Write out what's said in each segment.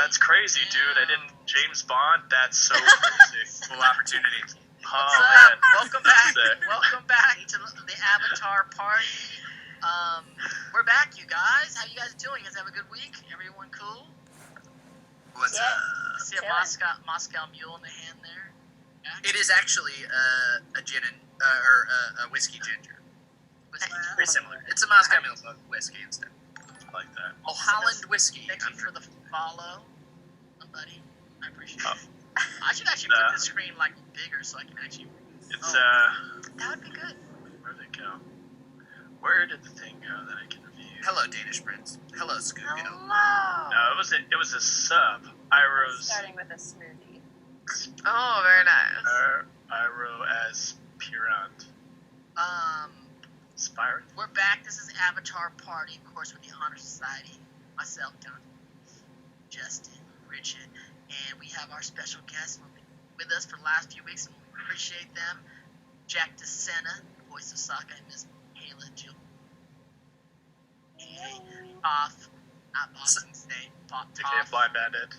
That's crazy, dude. I didn't. James Bond. That's so crazy. Full opportunity. Oh man. Welcome back. Welcome back to the Avatar party. We're back, you guys. How you guys doing? You guys have a good week? Everyone cool? What's I up? see a Moscow Mule in the hand there. Yeah. It is actually a gin and or a whiskey ginger. Very similar. It's a Moscow Mule whiskey instead. Like that. Oh, Holland whiskey. Thank you for the follow, buddy. I appreciate Oh. it. I should actually put the screen like bigger so I can actually. It's That would be good. Where'd it go? Where did the thing go that I can view? Hello, Danish Prince. Hello, Scooby. Hello. No, it was a sub. Iroh's Starting with a smoothie. Oh, very nice. Iroh as Pirant. Spire. We're back. This is Avatar Party, of course, with the Honorsociety. Myself, Dante, Jesten Brigitte, and we have our special guests who have been with us for the last few weeks, and we appreciate them. Jack DeSena, the voice of Sokka, and Miss Michaela Jill. Off, not Boxing Day. Blind Bandit.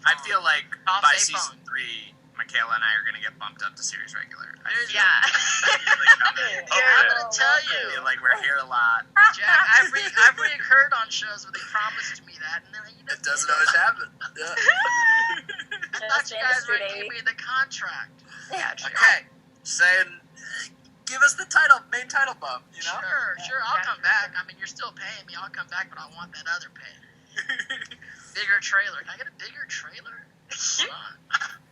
I feel like Off by day season phone. 3, Michaela and I are going to get bumped up to series regular. I feel Yeah. I'm gonna tell I you, feel like we're here a lot. Jack. I've re-occurred on shows where they promised me that, and then It doesn't always happen. Yeah. I thought you guys were giving me the contract. Yeah, true. Okay, saying, give us the main title bump, you know? Sure. I'll come back. I mean, you're still paying me. I'll come back, but I want that other pay. Bigger trailer. Can I get a bigger trailer? Hold on.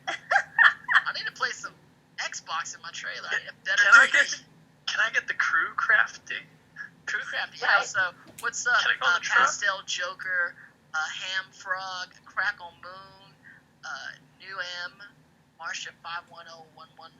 I need to play some Xbox in my trailer. I need a better Can I get the crew crafting? Crew craft. Yeah, so what's up? Can I go on the truck? Pastel Joker, Ham Frog, Crackle Moon, New M, Marsha 51011.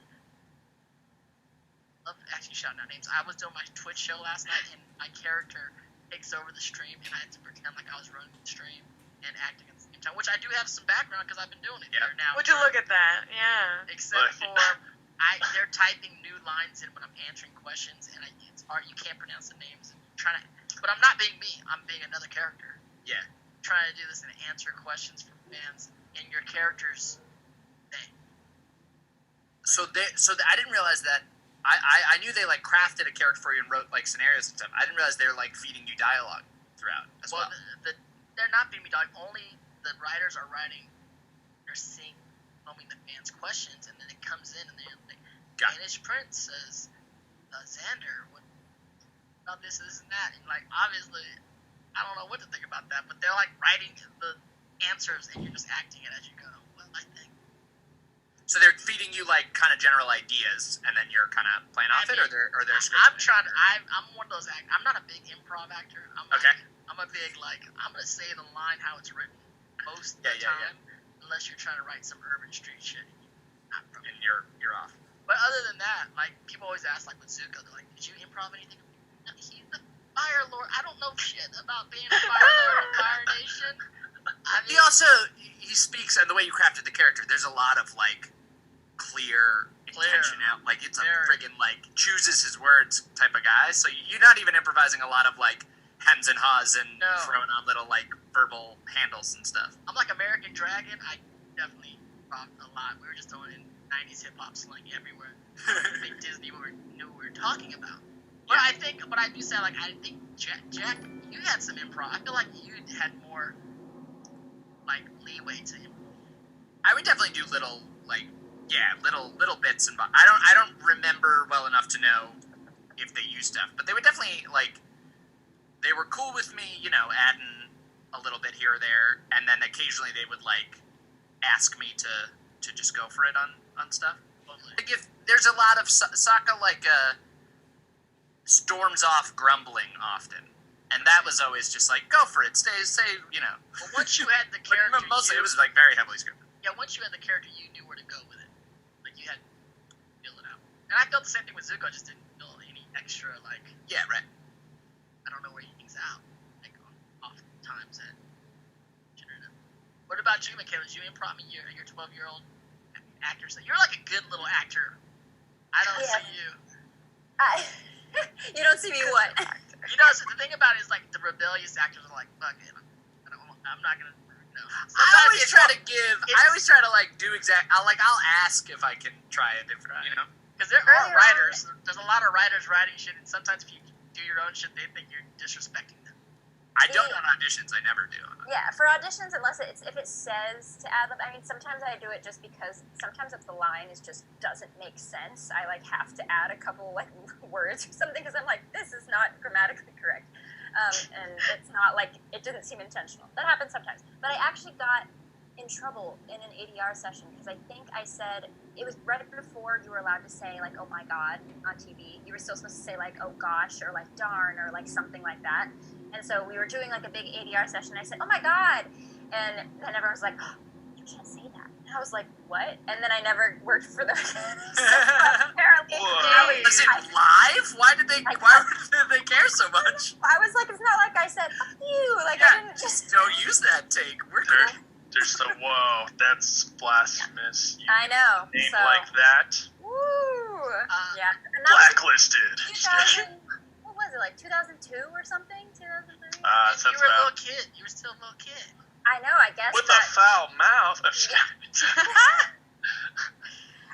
Love actually shouting out names. I was doing my Twitch show last night, and my character takes over the stream, and I had to pretend like I was running the stream and acting at the same time, which I do have some background because I've been doing it here now. Would you look at that? Yeah. Except for they're typing new lines in when I'm answering questions, and it's hard. You can't pronounce the names. But I'm not being me. I'm being another character. Yeah. Trying to do this and answer questions from fans in your character's thing. So I didn't realize that. I knew they like crafted a character for you and wrote like scenarios and stuff. I didn't realize they were like feeding you dialogue throughout as well. They're not feeding me dialogue. Only the writers are writing. They're filming the fans' questions, and then it comes in, and they're like, Danish Prince says, Xander, what about this and that? And like, obviously, I don't know what to think about that, but they're like writing the answers, and you're just acting it as you go. Well, I think. So they're feeding you like kind of general ideas, and then you're kind of playing off it, or they're scripted. I'm one of those I'm not a big improv actor. I'm a big I'm gonna say the line how it's written most of the time, unless you're trying to write some urban street shit. And you're off. But other than that, like people always ask, like with Zuko, they're like, "Did you improv anything?" No, he's the Fire Lord. I don't know shit about being a Fire Lord of Fire Nation. I mean, He speaks, and the way you crafted the character, there's a lot of like clear intention out. Like it's a friggin' like chooses his words type of guy. So you're not even improvising a lot of like hems and haws and throwing on little like verbal handles and stuff. I'm like American Dragon. I definitely rocked a lot. We were just throwing in 90s hip hop slang everywhere. Like Disney knew what we were talking about. But I think, but I do say, like, I think Jack, you had some improv. I feel like you had more like leeway to improv. I would definitely do little bits and I don't remember well enough to know if they use stuff, but they would definitely they were cool with me, adding a little bit here or there, and then occasionally they would ask me to just go for it on stuff. Like if there's a lot of Sokka storms off grumbling often, and that was always just like go for it, say. Well, once you had the character, mostly it was very heavily scripted. Yeah, once you had the character, you knew where to go with it. Like you had to fill it out. And I felt the same thing with Zuko. I just didn't feel any extra Yeah, right. I don't know where he hangs out off times at. What about you, Michaela? Did you improv? You're 12-year-old actor. So you're like a good little actor. I don't see you. You don't see me what? The thing about it is like the rebellious actors are like, fuck it. I'm not gonna. I try to give. I always try to like do I'll ask if I can try a different. You know. Because there are writers. There's a lot of writers writing shit, and sometimes if you do your own shit, they think you're disrespecting them. I don't on auditions. I never do. Yeah, for auditions, unless if it says to ad lib. I mean, sometimes I do it just because sometimes if the line just doesn't make sense, I like have to add a couple like words or something because I'm like, this is not grammatically correct, and it's not like it didn't seem intentional. That happens sometimes, but I actually got in trouble in an ADR session because I think I said it was right before you were allowed to say like, oh my god on TV. You were still supposed to say like, oh gosh, or like darn, or like something like that. And so we were doing like a big ADR session. And I said, oh my god, and then everyone was like, oh, you can't say that. And I was like, what? And then I never worked for them again. So apparently, was it live? Why did they care so much? I was like, it's not like I said fuck you. Like I didn't just don't use that take. We're cool. There's the whoa, that's blasphemous. You I know. name So, like that. woo. Yeah. And that Blacklisted. was 2000, what was it, like 2002 or something? 2003? Sounds You were a about. little kid. You were still a little kid. I know, I guess. With a foul mouth.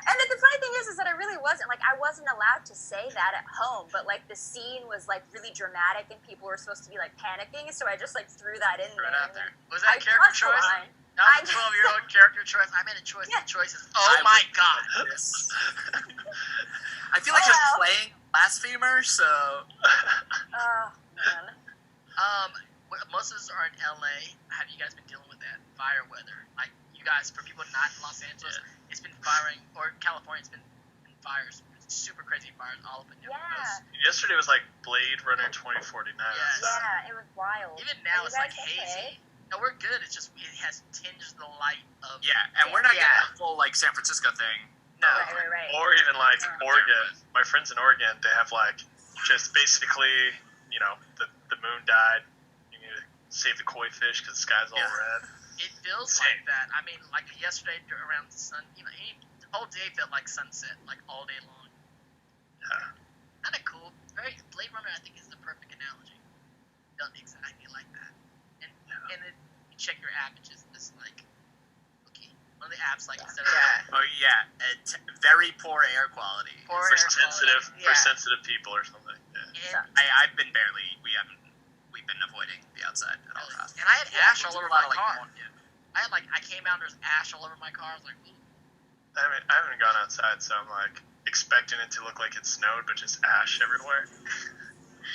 And then the funny thing is that I really wasn't, like, I wasn't allowed to say that at home, but, like, the scene was, like, really dramatic and people were supposed to be, like, panicking, so I just, like, threw that in Throw there. it out there. Was that I character crossed the choice? line. That was a 12-year-old character choice. I made a choice. Yeah. The choices. Oh my god. I feel like I'm playing blasphemer, so. Oh, man. Most of us are in LA. How have you guys been dealing with that fire weather? Like, you guys, for people not in Los Angeles, it's been firing, or California, it's been fires. Super crazy fires all up and down the coast. Yesterday was like Blade Runner 2049. Yes. Yeah, it was wild. Even now, Are it's you like guys hazy. okay? No, we're good. It's just, it has tinged the light of. Yeah, and we're not getting a full like San Francisco thing. No. Right. Or even like Oregon. My friends in Oregon, they have like just basically, you know, the moon died. You need to save the koi fish because the sky's all red. It feels like that. I mean, like yesterday around the sun, you know, the whole day felt like sunset, like all day long. Yeah. Kind of cool. Very Blade Runner, I think, is the perfect analogy. Felt exactly like that. And it, you check your app, it's just this like, okay, one of the apps like instead of very poor air quality. Poor For air sensitive quality. for sensitive people or something. Yeah. And, We've been avoiding the outside at all costs. and I had ash all over my Like, car. I came out, there's ash all over my car. I was like, ooh. I haven't gone outside, so I'm like expecting it to look like it snowed, but just ash everywhere.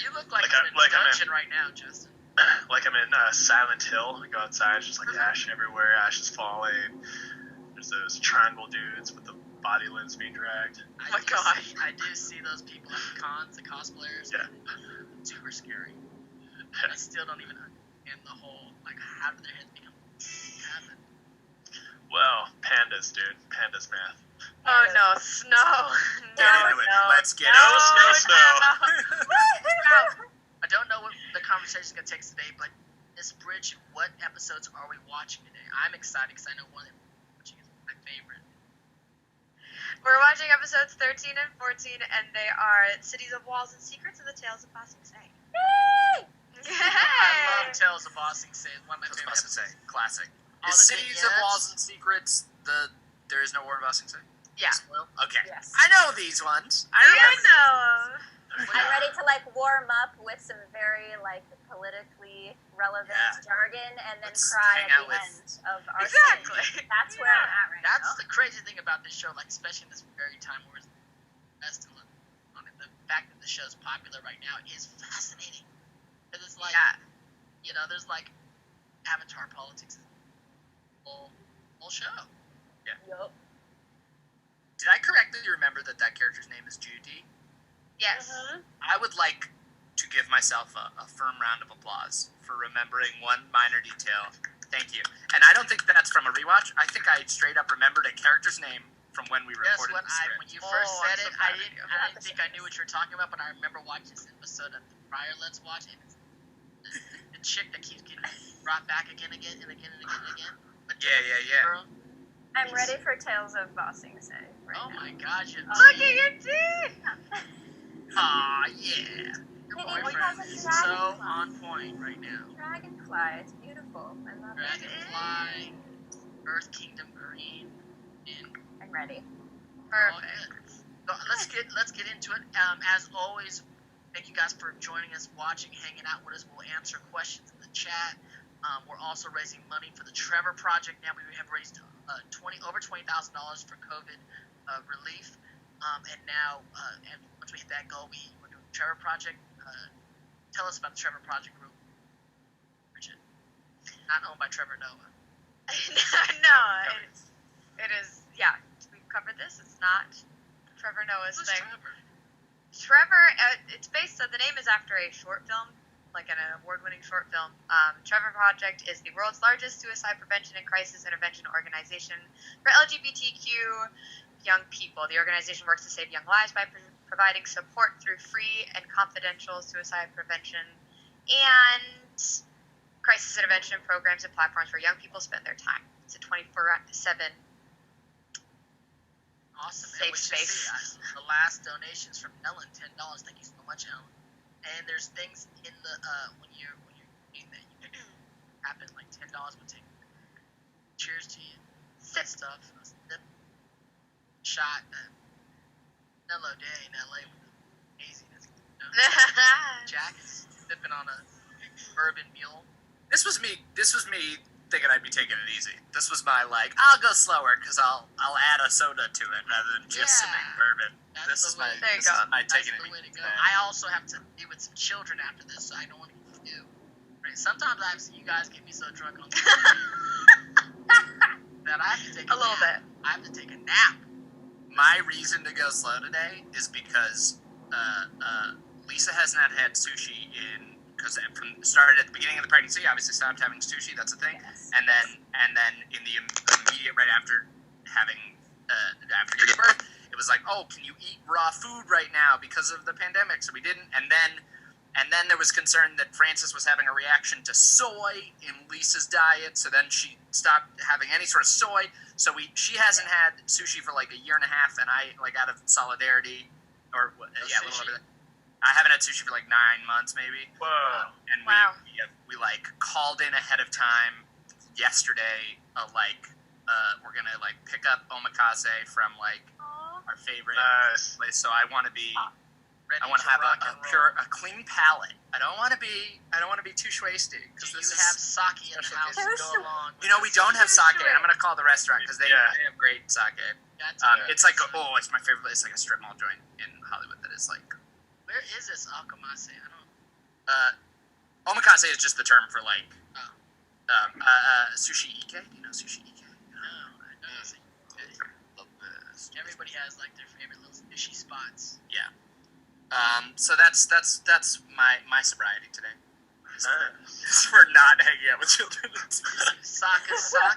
You look like, Like you're in like a I'm in- dungeon right now, Justin. Like I'm in Silent Hill. I go outside, it's just like ash everywhere. Ash is falling. There's those triangle dudes with the body limbs being dragged. I do see those people at the cons, the cosplayers. Yeah. Super scary. I still don't even understand the whole, like, how did their heads become happen? Well, pandas, dude. Pandas math. Oh no, snow. Get into it. Let's get No, into it. snow. I don't know what the conversation is going to take today, but Miss Bridge, what episodes are we watching today? I'm excited because I know one of which is my favorite. We're watching episodes 13 and 14, and they are Cities of Walls and Secrets and the Tales of Bossing Say. I love Tales of Bossing Say. One of my favorite episodes. Classic. All Is the Cities of vignettes. Walls and Secrets There Is No War in Bossing Say? Yeah. Well, okay. Yes. I know these ones. I You remember. know. I'm ready to like warm up with some very like politically relevant jargon and then Let's cry hang at out the with- end of our Exactly. scene. That's where I'm at right That's now. the crazy thing about this show, like especially in this very time where it's best on it. The fact that the show's popular right now is fascinating. Because it's like, you know, there's like Avatar politics, whole show. Yup. Did I correctly remember that character's name is Judy? Yes. I would like to give myself a firm round of applause for remembering one minor detail. Thank you. And I don't think that's from a rewatch. I think I straight up remembered a character's name from when we Yes, recorded when the script. when you first Oh, said I'm it, so I proud of didn't you. I didn't think I knew what you were talking about, but I remember watching this episode of the prior Let's Watch, and it's the chick that keeps getting brought back again and again. The Yeah. girl. I'm ready for Tales of Bossing Say right Oh now. my gosh, you're Look at your teeth. Aw, yeah. Your It even boyfriend has a is dragonfly. so on point right now. Dragonfly, it's beautiful. I love it. Dragonfly. Earth Kingdom Green. And I'm ready. Perfect. so let's get into it. As always, thank you guys for joining us, watching, hanging out with us. We'll answer questions in the chat. We're also raising money for the Trevor Project. Now we have raised over $20,000 for COVID relief. And now, and once we hit that goal, we're doing the Trevor Project. Tell us about the Trevor Project group, Brigitte. Not owned by Trevor Noah. No, it is. Yeah, we've covered this. It's not Trevor Noah's Who's thing. Trevor? Trevor, it's based. So the name is after a short film, like an award-winning short film. Trevor Project is the world's largest suicide prevention and crisis intervention organization for LGBTQ young people. The organization works to save young lives by providing support through free and confidential suicide prevention and crisis intervention programs and platforms where young people spend their time. It's a 24/7 Awesome. safe and we should space. see the last donations from Ellen, $10. Thank you so much, Ellen. And there's things in the when you're doing that you can happen like $10 would take. Cheers to you. That stuff. Sip. Shot. Mellow day in LA with the haziness. You know? Jack is sipping on a bourbon mule. This was me thinking I'd be taking it easy. This was my I'll go slower because I'll add a soda to it rather than just sipping bourbon. That's This is the my way- There you this go. is my That's taking the it way to easy. go. I also have to be with some children after this, so I don't want to get you. Right? Sometimes I've seen you guys get me so drunk on that I have to take A little nap. bit. I have to take a nap. My reason to go slow today is because Lisa has not had sushi because started at the beginning of the pregnancy. Obviously, stopped having sushi. That's a thing. Yes. And then in the immediate right after after giving birth, it was like, oh, can you eat raw food right now because of the pandemic? So we didn't. And then there was concern that Frances was having a reaction to soy in Lisa's diet. So then she stopped having any sort of soy. So she hasn't had sushi for like a year and a half, and I out of solidarity or a little sushi? over that. I haven't had sushi for like 9 months, maybe. Whoa. And Wow. we called in ahead of time yesterday. We're gonna pick up omakase from our favorite Nice. place. So I want to be. Ready I want to to have rock a and roll. clean palate. I don't want to be too schwasty. Do you This have is, sake in the special house to occasion. go along? you know, we don't have sake, and I'm gonna call the restaurant because they have great sake. That's It's like it's my favorite. It's like a strip mall joint in Hollywood that is like. Where is this akamase? I don't. Omakase is just the term for Oh. sushi ike. Do you know sushi ike? No, I know. Everybody has their favorite little fishy spots. Yeah. So that's my sobriety today. Is for not hanging out with children. Sake.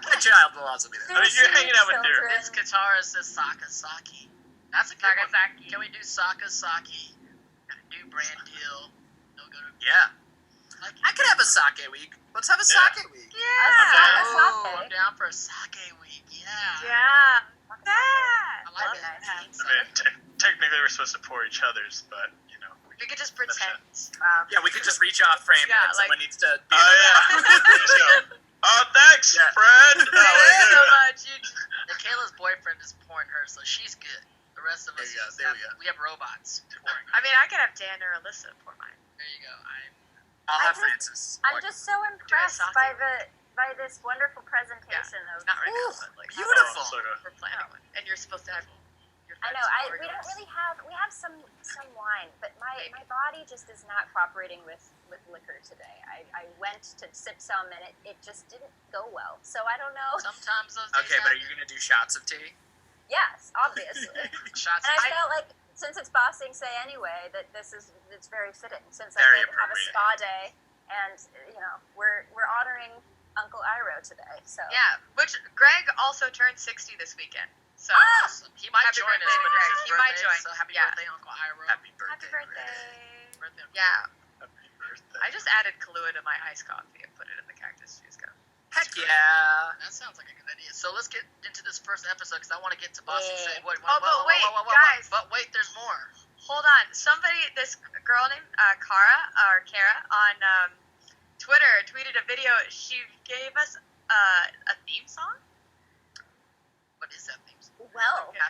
My child will also be there. I mean, you're hanging out with your. Vince Katara says sake. That's a good one. Nagasaki. Can we do sake? New brand deal. No go to. Yeah. I could have a sake week. Let's have a sake week. Yeah. Oh, I'm down for a sake week. Yeah. Yeah. That. I like Love that. that. I mean, technically we're supposed to pour each other's, but We could just pretend. Wow. Yeah, we could just reach off frame Yeah, and someone needs to be Oh yeah. Oh, thanks, Yeah. friend. Thank you so much. Michaela's boyfriend is pouring her, so she's good. The rest of us, There we go. we have robots pouring. I mean, I could have Dan or Alyssa pour mine. There you go. I'll have I Francis. I'm just so impressed sake. by this wonderful presentation of. Not right Ooh, now, but beautiful. So good. we're planning one. And you're supposed to have your I friends know. pour We don't yours. really have. We have some wine, but my body just is not cooperating with liquor today. I went to sip some and it just didn't go well. So I don't know. Sometimes those days Okay, but are happen. you gonna do shots of tea? Yes, obviously. Shots. And I felt like since it's Bossing Say anyway, that it's very fitting. Since Very I did have a appropriate. spa day, and we're honoring Uncle Iro today. So Yeah, which Greg also turned 60 this weekend. So Awesome. He might Happy join us, birthday to but Greg. it's his He might birthday, join. So happy Yeah. birthday, Uncle Iro. Happy birthday. happy birthday. Birthday. Yeah, Happy birthday. I just added Kahlua to my iced coffee and put it in the Cactus Juice cup. Heck yeah. That sounds like a good idea. So let's get into this first episode because I want to get to Boston. Yeah. Say, wait, Oh, but wait, guys. But wait, there's more. Hold on. This girl named Kara on Twitter tweeted a video. She gave us a theme song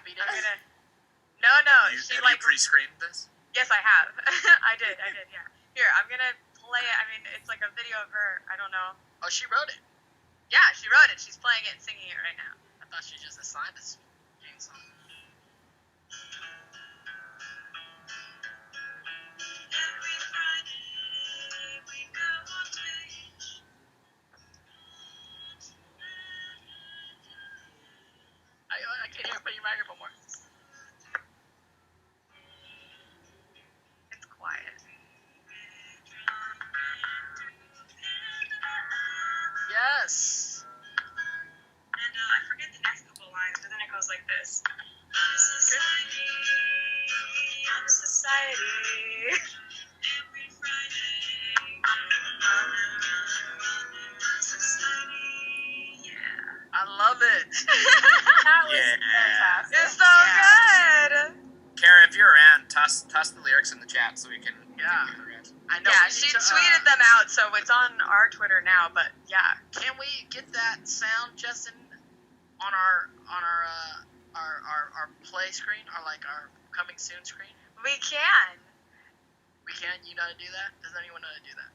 Happy I'm days. gonna. No. She Have like. you pre-screened this? Yes, I have. I did. Yeah. Here, I'm gonna play it. I mean, it's like a video of her. I don't know. Oh, she wrote it. Yeah, she wrote it. She's playing it and singing it right now. I thought she just assigned this game song. I can't hear. Put your microphone more. It's quiet. Yes. And I forget the next couple lines, but then it goes like this. Society. I love it. That was Yeah. fantastic. It's so good. Kara, if you're around, toss the lyrics in the chat so we can. Yeah. give the rest. I know. Yeah, we she need to, tweeted them out, so it's on our Twitter now. But yeah, Can we get that sound, Jesten, on our play screen, or like our coming soon screen? we can. We can. You know how to do that? Does anyone know how to do that?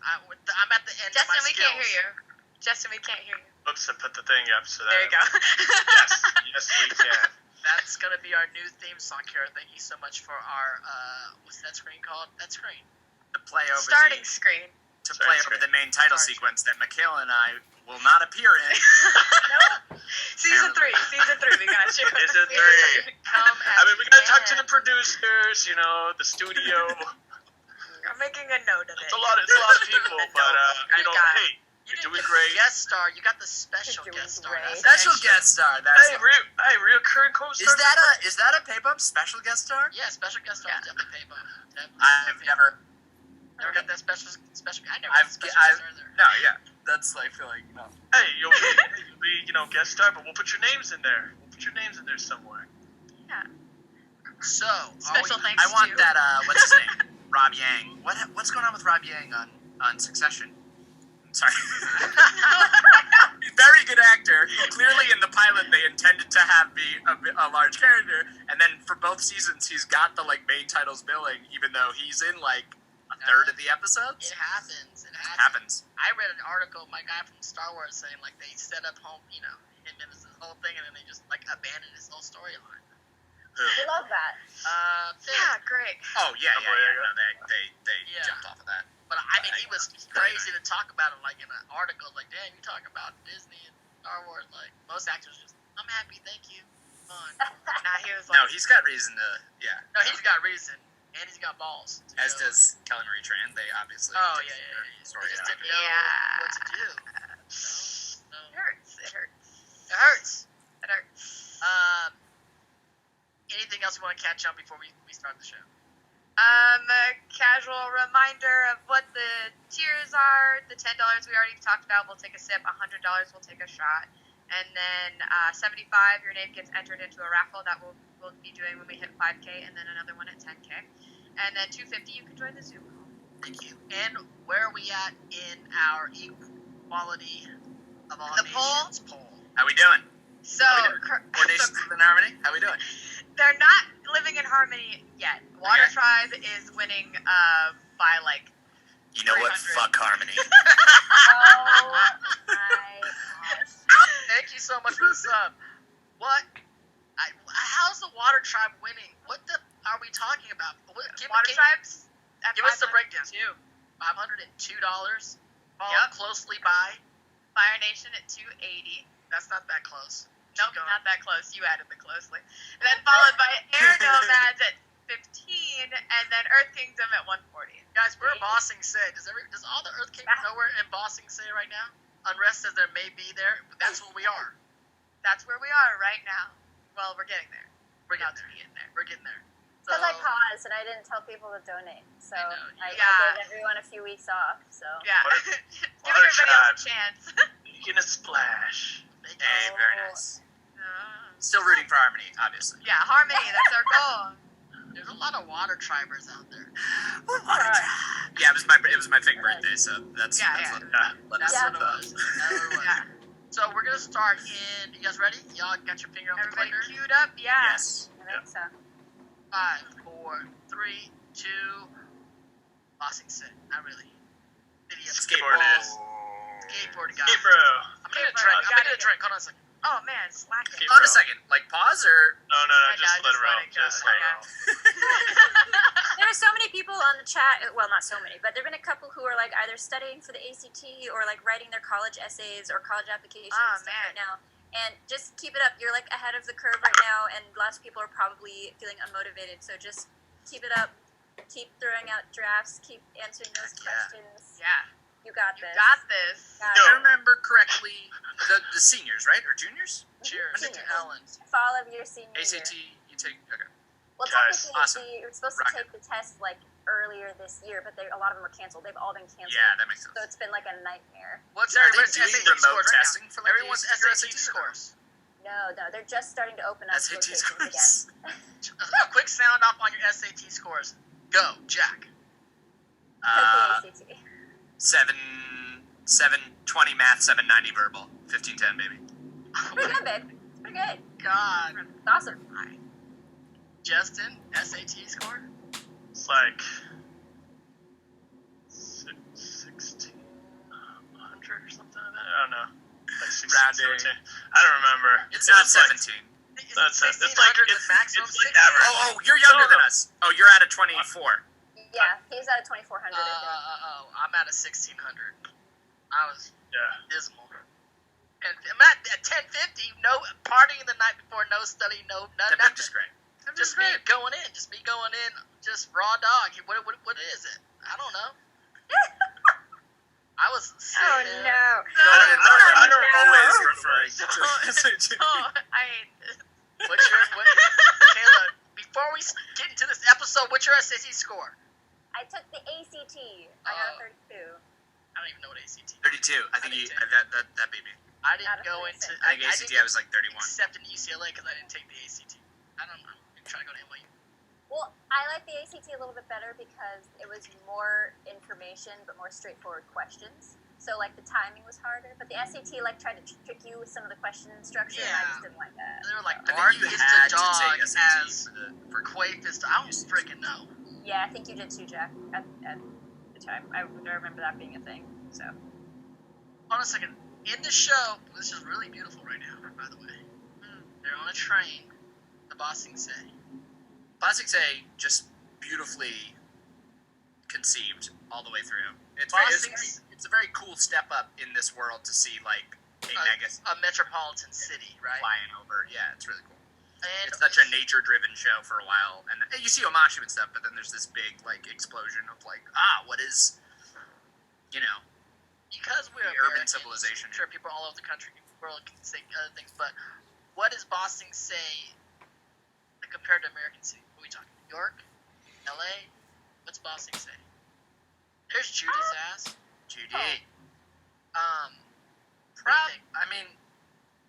I'm at the end of Justin, my we skills. can't hear you. Justin, we can't hear you. Oops, I put the thing up so that. There you go. Yes, we can. That's gonna be our new theme song, Kara. Thank you so much for our what's that screen called? That screen. To play over Starting screen. the main title Sorry. sequence that Michaela and I will not appear in. Season 3, we got you. Season 3. Come at I mean, we gotta the talk to the end. producers, the studio. I'm making a note of it. It's a lot of people, but hey, You you're didn't doing get great. the guest star. You got the special You're doing guest star. great. That's Special extra. guest star. That's Hey, reoccurring co-star. is that a pay bump special guest star? Yeah, special guest star. Yeah. Definitely pay bump. I've never. Never got that special. I never I've- got special I've- guest star there. No, yeah, that's I feel like Hey, you'll be guest star, but we'll put your names in there. We'll put your names in there somewhere. So, Special are we, thanks I want to that. What's his name? Rob Yang. What's going on with Rob Yang on Succession? Sorry. Very good actor. Clearly, in the pilot, they intended to have be a large character, and then for both seasons, he's got the main titles billing, even though he's in a third of the episodes. It happens. It Happens. I read an article, my guy from Star Wars, saying they set up home, him and his whole thing, and then they just abandoned his whole storyline. We love that. Yeah, great. Oh yeah. No, they Yeah. jumped off of that. But I mean, he was crazy to talk about it, in an article. Damn, you talk about Disney and Star Wars. Most actors just, I'm happy, thank you, fun. Nah, he was No, he's got reason to. Yeah. No, he's got reason, and he's got balls. As does Kelly Marie Tran. They obviously. Oh did yeah. their story They just out. didn't know Yeah. what to do. No. It hurts. It hurts. It hurts. Anything else you want to catch up before we start the show? A casual reminder of what the tiers are. The $10 we already talked about, we'll take a sip. $100 we'll take a shot. And then $75, your name gets entered into a raffle that we'll be doing when we hit 5K, and then another one at 10K. And then $250, you can join the Zoom call. Thank you. And where are we at in our equality of all The poll? nations poll? How we doing? So, Four Nations in Harmony. How we doing? they're not living in harmony yet. Water Okay. Tribe is winning by You know what? 300. Fuck Harmony. Oh my gosh. Thank you so much for the sub. What? How's the Water Tribe winning? What the are we talking about? Water Tribes. At Give us the 500. breakdown too. $502. Followed Yep. closely by. Fire Nation at 280. That's not that close. Nope, Keep going. not that close. You added the closely. And then followed by Air Nomads at 15, and then Earth Kingdom at 140. Guys, we're in Bossing Say. Does all the Earth Kingdom know we're in Bossing Say right now? Unrest as there may be there, but that's where we are. That's where we are right now. Well, we're getting there. We're About getting to be in there. We're getting there. So, Because I paused and I didn't tell people to donate. So I know. I Yeah. gave everyone a few weeks off. So Yeah. Water- Give Water everybody else a chance. You get a splash. Hey, very nice. Uh, Still rooting for Harmony, obviously. yeah, harmony. That's our goal. There's a lot of Water Tribers out there. Yeah, it was my fake birthday, so that's Yeah, that's yeah. what let us That's Yeah. what it was. That's what it was. Yeah. So we're gonna start in. You guys ready? Y'all got your finger on the Everybody clicker? queued up? Yeah. Yes. I think so. 5, 4, 3, 2. Bossing set. Not really. Video. Skateboard. Skateboard guy. Hey, bro. I'm gonna Skateboard, drink. you I'm gotta gonna get- drink. Hold on a second. Oh man, slacking. Okay. Hold on a Bro. second. Like pause or? No, just let it roll. it go. Just let it Okay. roll. There are so many people on the chat. Well, not so many, but there've been a couple who are like either studying for the ACT or like writing their college essays or college applications Oh, stuff man. right now. And just keep it up. You're like ahead of the curve right now, and lots of people are probably feeling unmotivated. So just keep it up. Keep throwing out drafts. Keep answering those questions. Yeah. You got You this. got this. Got If I it. remember correctly, the seniors, right? Or juniors? Cheers to Seniors. Ellen. Fall of your senior ACT, year. you take, okay. Well, Guys, technically, awesome. you're supposed to Rock take the test like earlier this year, but a lot of them are canceled. They've all been canceled. Yeah, that makes sense. So it's been like a nightmare. What's Are they everybody's doing SAT remote scores right now? testing for like Everyone's the ACT SAT scores. No, they're just starting to open up SAT locations scores. again. A quick sound off on your SAT scores. Go, Jack. Take the ACT. 720 math, 790 verbal, 1510 baby. Oh Pretty my good, babe. It's pretty good. God. It's awesome. Justin, SAT score? It's like 1600 or something like that. I don't know. Like 16, Rounding. 17. I don't remember. It's not like- 17. Is That's it it. It's like 1600 it's, the maximum? it's like 16? average. Oh, you're younger No, than no. us. Oh, you're at a 24. Yeah, he's at a 2400. I think. I'm at a 1600. I was Yeah. dismal. And I'm at 1050, no partying the night before, no study, no That nothing. is great. Just me going in, just raw dog. What is it? I don't know. I was sitting Oh there. no. I don't You're no. always referring to SAT. Oh, I hate this. Michaela, before we get into this episode, what's your SAT score? I took the ACT. I got a 32. I don't even know what ACT is. 32. I think I didn't that beat me. I Out didn't of go 36. into. I think ACT I was like 31. Except in UCLA because I didn't take the ACT. I don't know. I'm trying to go to NYU. Well, I like the ACT a little bit better because it was more information but more straightforward questions. So like the timing was harder, but the SAT like tried to trick you with some of the question structure, and I just didn't like that. They were like, I Bart think you is had the to dog take SAT as for Quay Fist. I don't freaking know. Yeah, I think you did too, Jack. At the time, I remember that being a thing. So Hold on a second. In the show, this is really beautiful right now, by the way. They're on a train. The bossing say. Plastic Say just beautifully conceived all the way through. It's a very cool step up in this world to see like a mega A metropolitan city, right? flying over. Yeah, it's really cool. And It's such a nature-driven show for a while, and you see Omashu and stuff, but then there's this big like explosion of like, what is, because we're the urban Americans, civilization. I'm sure people all over the country, world can say other things, but what does Bossing say compared to American city? What are we talking? New York? LA? What's Bossing say? There's Judy's ass. Judy. I mean,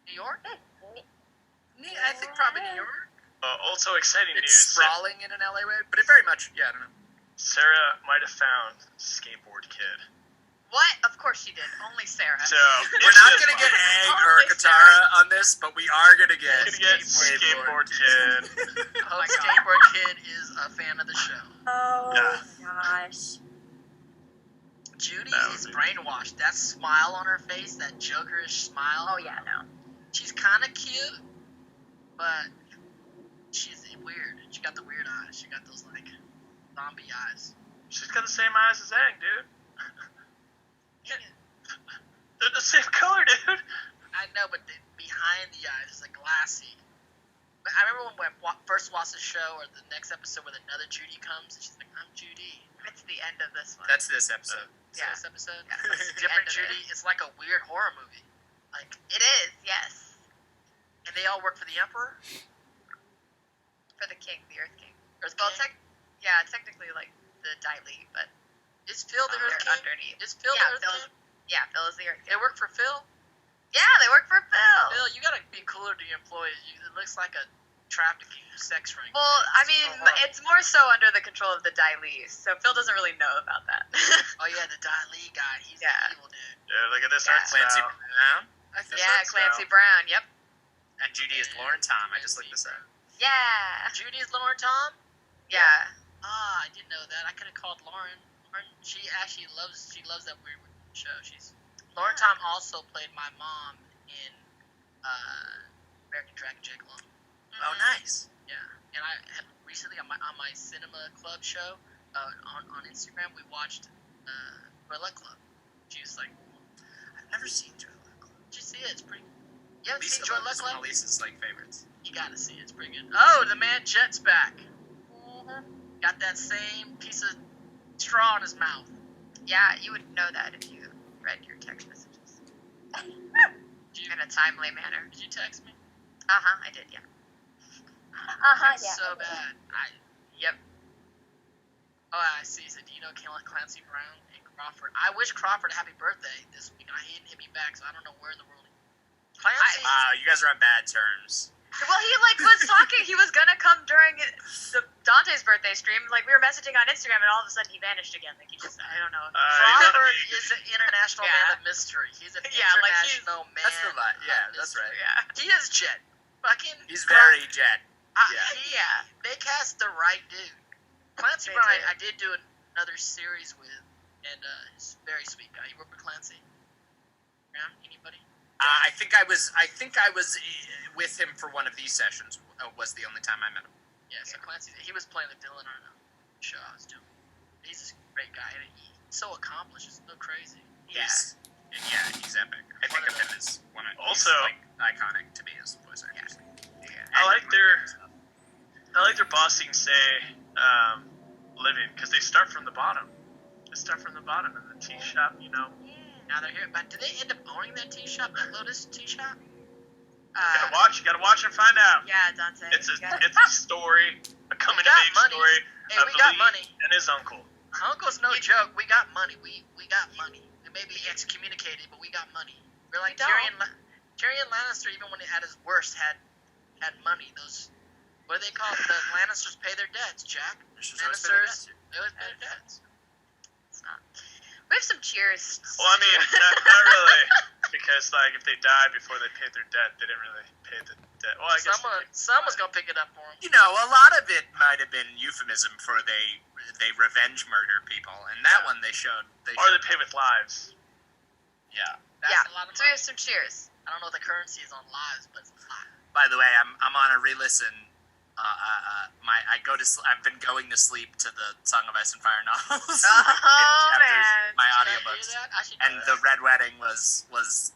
New York? I think probably New York. Also exciting It's news. sprawling in an LA way, but it very much, I don't know. Sarah might have found Skateboard Kid. What? Of course she did. Only Sarah. So We're not gonna get Egg or Holy Katara on this, but we are gonna We're get gonna get Skateboard Kid. Hope Skateboard Kid is a fan of the show. oh Yeah. gosh. Judy That is would be- brainwashed. That smile on her face, that jokerish smile. Oh yeah, no. She's kind of cute, but she's weird. She got the weird eyes. She got those like zombie eyes. She's got the same eyes as Egg, dude. They're the same color, dude. I know, but behind the eyes is like glassy. But I remember when we first watched the show or the next episode where another Judy comes and she's like, "I'm Judy." It's the end of this one. That's this episode. So Yeah. this episode, Yeah, it's the different end of Judy. it. It's like a weird horror movie. Like, It is, yes. and they all work for the Emperor. For the king, the Earth King. Earth Well, King? technically like the Daily, but Is Phil the Earth they're King? underneath. Is Phil Yeah, the Earth Phil's- King? Yeah, Phil is the Earth They King. work for Phil. Yeah, they work for Phil. Phil, you gotta be cooler to your employees. It looks like a trafficking sex ring. Well, I mean, so horrible. it's more so under the control of the Daily, so Phil doesn't really know about that. Oh yeah, the Dali guy. He's Yeah. the evil dude. Yeah, look at this Yeah. art Clancy style. Brown. I think Yeah, so. Clancy Brown. Yep. And Judy is Lauren Tom. I just looked this up. Yeah. Judy is Lauren Tom? Yeah. Ah, I didn't know that. I could have called Lauren. Lauren, she actually loves that weird show. Lauren Tom also played my mom in American Dragon Gigolo. Oh, nice. Yeah, and I had recently on my cinema club show on Instagram, we watched Toilet Club. She was like, I've never seen Toilet Club. "Did you see it? It's pretty." You haven't Lisa seen Toilet loves one Club? of Lisa's favorites. You gotta see it. It's pretty good. Oh, the man Jet's back. Mhm. Got that same piece of straw in his mouth. Yeah, you would know that if you read your text messages Did you, in a timely manner. did you text me? I did, yeah. That's Yeah. so bad. Yep. Oh, I see. So, do you know Clancy Brown and Crawford? I wish Crawford a happy birthday this week, and he didn't hit me back, so I don't know where in the world. Clancy. Wow, you guys are on bad terms. Well, he was talking. He was gonna come during the Dante's birthday stream. Like we were messaging on Instagram, and all of a sudden he vanished again. Like he just, I don't know. Crawford is an international Yeah. man of mystery. He's an Yeah, like he's- international man. That's the vibe. Yeah, of that's mystery. right. Yeah. He is Jet. Fucking. He's very Jet. Yeah. Yeah. They cast the right dude. Clancy They Brown, did. I did do another series with, and he's a very sweet guy. You work with Clancy? Yeah, anybody? I think I was with him for one of these sessions. Was the only time I met him. Yeah, so Clancy, he was playing with Dylan on a show I was doing. He's a great guy, and he's so accomplished. It's so crazy. He's epic. I think of him as one of Also- he's, like, iconic to me as voice actors. I like their bossing say living because they start from the bottom. They start from the bottom in the tea shop, you know. Now they're here, but do they end up owning that tea shop, that Lotus tea shop? You gotta watch and find out. Yeah, Dante. It's a Yeah. it's a story, a coming of got age money. story Hey, of we got Lee money. and his uncle. Uncle's no joke. We got money. We got money. We may be excommunicated, but we got money. We're like We don't. Tyrion Lannister, even when he at his worst, had money. Those, what do they call it? The Lannisters pay their debts, Jack. Lannisters, they always pay their debts. It's not. We have some cheers. Well, I mean, not really, because like if they died before they paid their debt, they didn't really pay the debt. Well, I guess Someone's gonna pick it up for him. You know, a lot of it might have been euphemism for they revenge murder people, and that one they showed. or they pay with lives. Yeah. That's Yeah. a lot of So we money. have some cheers. I don't know what the currency is on lives, but it's a lot. By the way, I'm on a re-listen. I've been going to sleep to the Song of Ice and Fire novels. Oh, man. My Should I audiobooks. do that? I should do And that. the Red Wedding was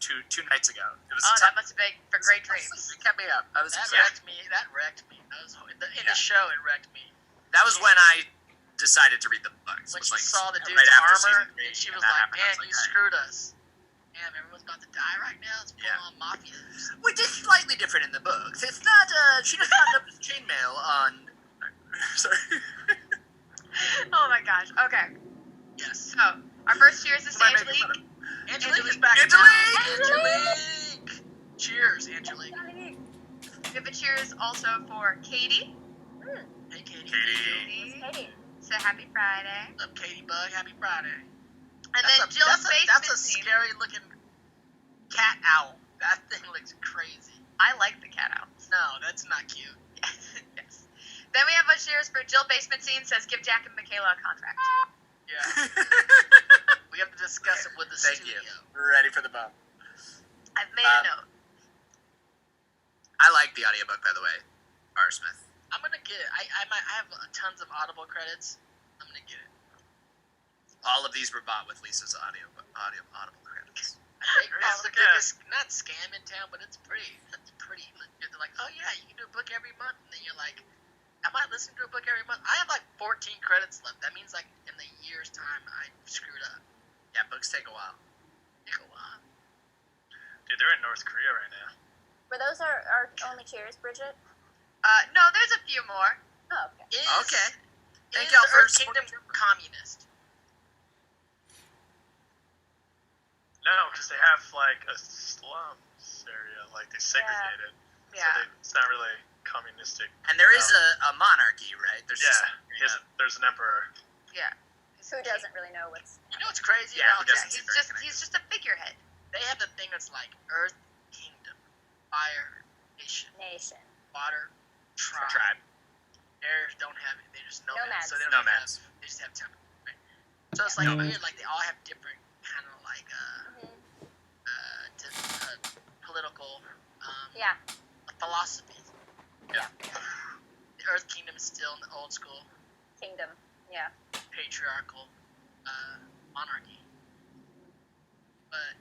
two nights ago. It was Oh, a that must have been for great dreams. It kept me up. I was That excited. wrecked me. That wrecked me. That was in Yeah. the show. It wrecked me. That was when I decided to read the books. When It was she like saw the right dude's after armor, season 3, and she was that like, happened. I "Man, was you like, screwed us. Damn, everyone's about to die right now. It's full on mafia." which is slightly different in the books. It's not. She does not have chainmail on. Sorry. Oh my gosh. Okay. Yes. So our first cheers is to Somebody make Angelique. fun of Angelique is back. Angelique! Cheers, Angelique. We have a cheers also for Katie. Hey, Katie. Katie. Katie. So happy Friday. What's up, Katie Bug? Happy Friday. And then Jill that's a Basement Scene. scary looking cat owl. That thing looks crazy. I like the cat owls. No, that's not cute. Yes. Then we have a cheers for Jill Basement Scene says give Jack and Michaela a contract. Yeah. We have to discuss it with the Thank studio. you. We're ready for the bump. I've made a note. I like the audiobook, by the way. R. Smith. I'm gonna get it. I have tons of Audible credits. I'm gonna get it. All of these were bought with Lisa's Audible credits. It's the biggest, not scam in town, but it's pretty legit. They're like, oh yeah, you can do a book every month, and then you're like, I might listen to a book every month. I have like 14 credits left. That means like in the year's time, I screwed up. Yeah, books take a while. Take a while. Dude, they're in North Korea right now. Were those our only cheers, Bridget? No, there's a few more. Oh, okay. Okay. Thank Is y'all for Earth Kingdom communist? No, because they have like a slums area, like they segregated. Yeah. So it's not really communistic. And there is a monarchy, right? There's There's an emperor. Yeah. Who doesn't really know what's... You know what's crazy Yeah, about who that? doesn't? He's just a figurehead. They have the thing that's like Earth Fire, nation, water, tribe. Air don't have it. They're just nomads. So they don't Nomads. they just have temple. Right? So it's like weird. Like they all have different kind of like political philosophies. Yeah. The Earth Kingdom is still in the old school Kingdom. Yeah. patriarchal monarchy. But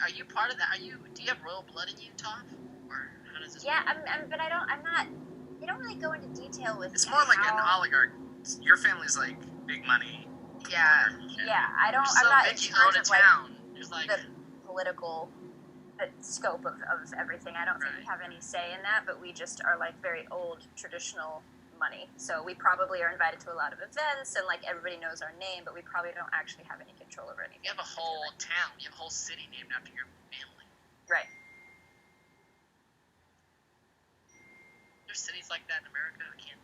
are you part of that? Do you have royal blood in you, Toph? Or how does this Yeah, work? but I'm not. They don't really go into detail with. It's more like an how- oligarch. Your family's like big money. Yeah. Yeah, I don't. So I'm not in Vicky charge owned a of like town. There's like the political scope of everything. I don't think we have any say in that, but we just are like very old traditional money. So we probably are invited to a lot of events, and like everybody knows our name, but we probably don't actually have any control over anything. you have a whole town. You have a whole city named after your family. Right. There's cities like that in America. I can't.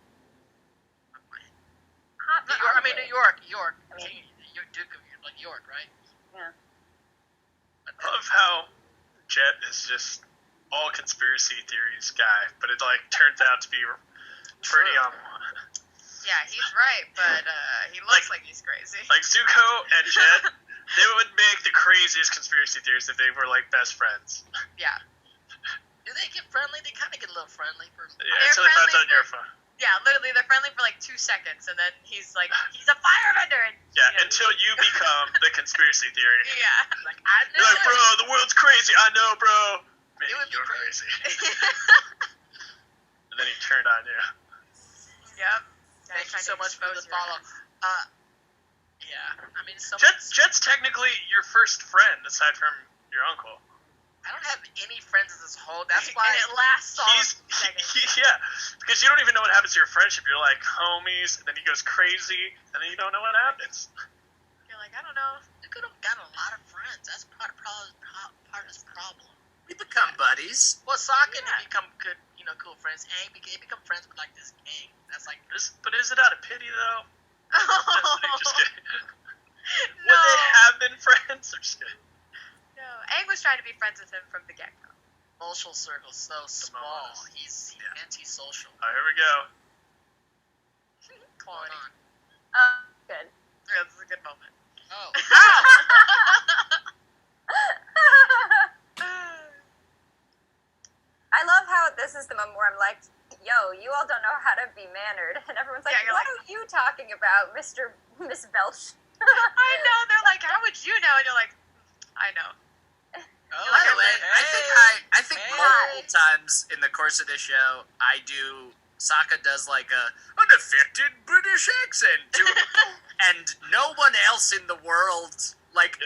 New Honestly. York. I mean- You're Duke of like York, right? Yeah. I love how Jet is just all conspiracy theories guy, but it like turns out to be pretty Yeah, he's right, but he looks like he's crazy. like Zuko and Jet. They would make the craziest conspiracy theories if they were like best friends. Yeah. Do they get friendly? They kind of get a little friendly. Yeah, until he finds out you're a fan. Yeah, literally, they're friendly for like 2 seconds, and then he's like, he's a firebender! And, Yeah, until you become the conspiracy theory. Yeah. Like I know. You're like, bro, the world's crazy. I know, bro. Maybe It would be you're crazy. crazy. And then he turned on you. Yep. Thank you so much for the follow. Yeah, I mean, Jet's technically your first friend aside from your uncle. I don't have any friends in this whole. That's why. And it lasts all seconds. Yeah, because you don't even know what happens to your friendship. You're like homies, and then he goes crazy, and then you don't know what happens. You're like, I don't know. You could have gotten a lot of friends. That's part of this problem. We become buddies. Well, Sokka and Yeah. they become good, cool friends. Aang become friends with like this gang. That's like. But is it out of pity though? Just kidding. No. Would they have been friends? I'm just kidding. No. Aang was trying to be friends with him from the get-go. Social circle so small. He's antisocial. Oh, here we go. Quality. Hold on. Good. Yeah, this is a good moment. Oh. I love how this is the moment where I'm like, yo, you all don't know how to be mannered. And everyone's like, Yeah, you're what like- are you talking about, Miss Belch? I know. They're like, how would you know? And you're like, I know. Oh, By the way, I think Hey. multiple times in the course of this show, Sokka does like an affected British accent, and no one else in the world, like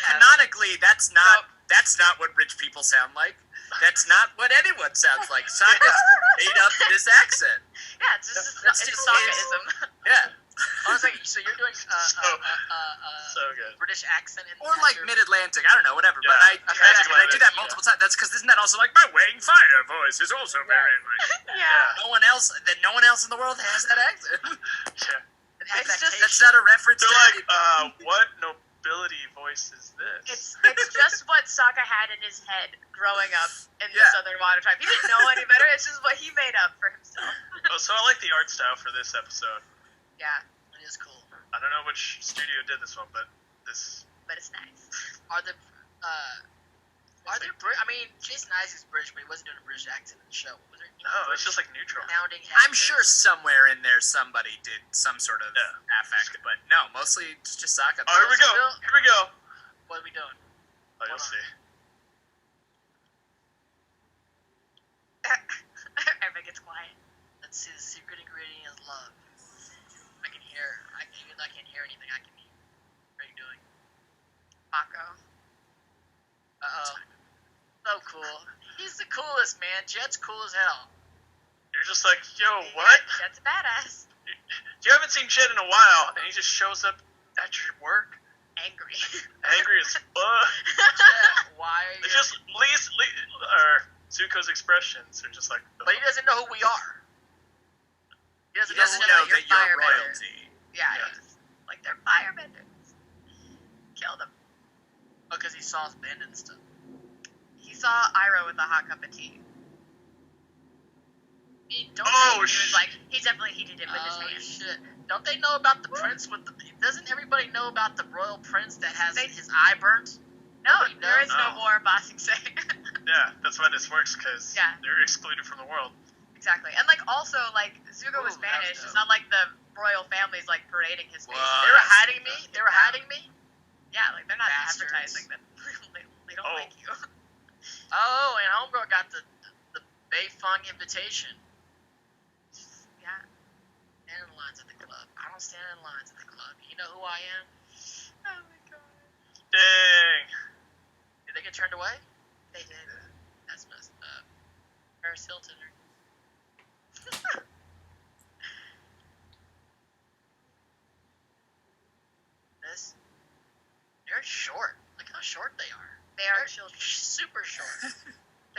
canonically, that's not what rich people sound like. That's not what anyone sounds like. Sokka's made up this accent. Yeah, it's just That's it's just Sokkaism. Yeah. I was like, so you're doing So good. British accent in Or like Mid-Atlantic, I don't know, whatever. Yeah, But I do that yeah. multiple times. That's because isn't that also like my Wang Fire voice is also very like Yeah. no one else in the world has that accent. Yeah. It's just- That's not a reference They're to like, any- what nobility voice is this? It's just what Sokka had in his head growing up in the Yeah. Southern Water Tribe. He didn't know any better. It's just what he made up for himself. Oh, so I like the art style for this episode. Yeah, It is cool. I don't know which studio did this one, but this. but it's nice. Are there I mean, Jason Isaacs is British, but he wasn't doing a British accent in the show. Was there? No, it's just like neutral. Sounding I'm accents? sure somewhere in there somebody did some sort of affect, but no, mostly it's just Sokka. Oh, here we go. Here we go. What are we doing? Oh, you'll Hold on. see. Everybody gets quiet. Let's see. The secret ingredient is love. I can hear. Even though I can't hear anything, I can hear. What are you doing? Mako. Uh-oh. So cool. He's the coolest, man. Jet's cool as hell. You're just like, yo, what? That's a badass. You haven't seen Jet in a while, and he just shows up at your work, Angry. angry as fuck. Jet, why are you... It's just or Zuko's expressions are just like. But he doesn't know who we are. He doesn't know that you're firebender. royalty. Yeah, Yeah. he's just like they're firebenders. Kill them. Because he saw us bend and stuff. He's saw Iroh with a hot cup of tea. Don't Oh, He was like, he definitely heated it with his hands. shit! Don't they know about the prince with the? Doesn't everybody know about the royal prince that has his eye burnt? No, Nobody there is knows. no No. war, Bossing say. Yeah, that's why this works, because Yeah. they're excluded from the world. Exactly. And, like, also, like, Zuko was Ooh, that's banished. It's dope. not like the royal family's, like, parading his face. Wow. They were hiding me. They were hiding me. Yeah, like, they're not Bastards. advertising that they don't Oh. like you. Oh, and homegirl got the Bay Fung invitation. Yeah. Stand in lines at the club. I don't stand in lines at the club. You know who I am? Oh, my God. Dang. Did they get turned away? They did. That's messed up. Paris Hilton. This. They're short. Look how short they are. They are They're children. super short.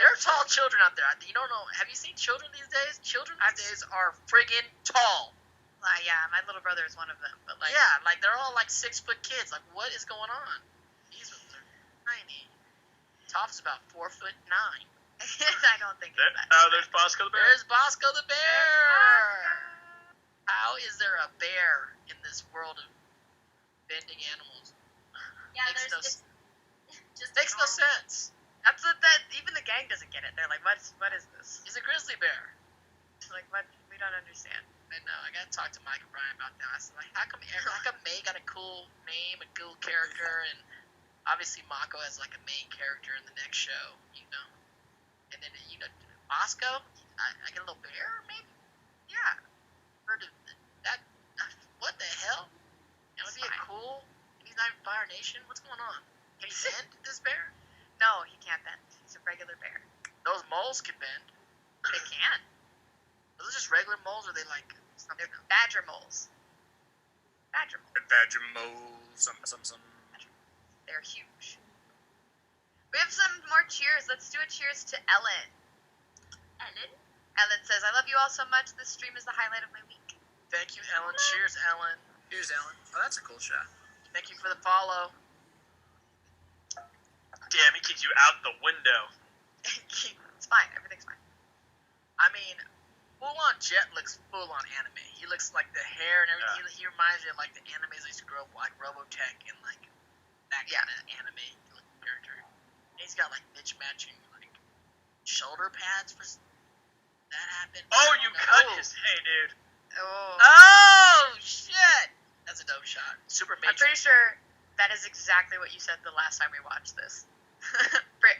There are tall children out there. You don't know. Have you seen children these days? Children these days are friggin' tall. Yeah, my little brother is one of them. But, like, Yeah, like they're all like 6-foot kids. Like, what is going on? These ones are tiny. Toph's about 4'9". I don't think it's that. Oh, there's Bosco the Bear. There's Bosco the bear. How is there a bear in this world of bending animals? Yeah, Makes there's no it's just Makes no sense. That's what that even the gang doesn't get it. They're like, what is this? He's a grizzly bear. It's like, what? We don't understand. I know. I gotta talk to Mike and Brian about that. I said, like, how come May got a cool name, a cool character, and obviously Mako has like a main character in the next show, you know? And then Bosco, I get a little bear, maybe. Yeah. Heard of that? What the hell? That would be a cool. And he's not even Fire Nation. What's going on? Can he bend this bear? No, he can't bend. He's a regular bear. Those moles can bend. They can. Are those just regular moles, or are they like something They're else? badger moles. Badger moles. Badger mole, some. They're huge. We have some more cheers. Let's do a cheers to Ellen. Ellen says, I love you all so much. This stream is the highlight of my week. Thank you, Ellen. Cheers, Ellen. Here's Ellen. Oh, that's a cool shot. Thank you for the follow. Damn, he kicked you out the window. It's fine. Everything's fine. I mean, full-on Jet looks full-on anime. He looks like the hair and everything. He reminds me of like the animes I used to grow up like Robotech and like that kind of anime character. And he's got like mismatching like shoulder pads for that happened. Oh, you cut his. Hey, dude. Oh. Oh shit! That's a dope shot. Super I'm pretty Matrix. sure that is exactly what you said the last time we watched this.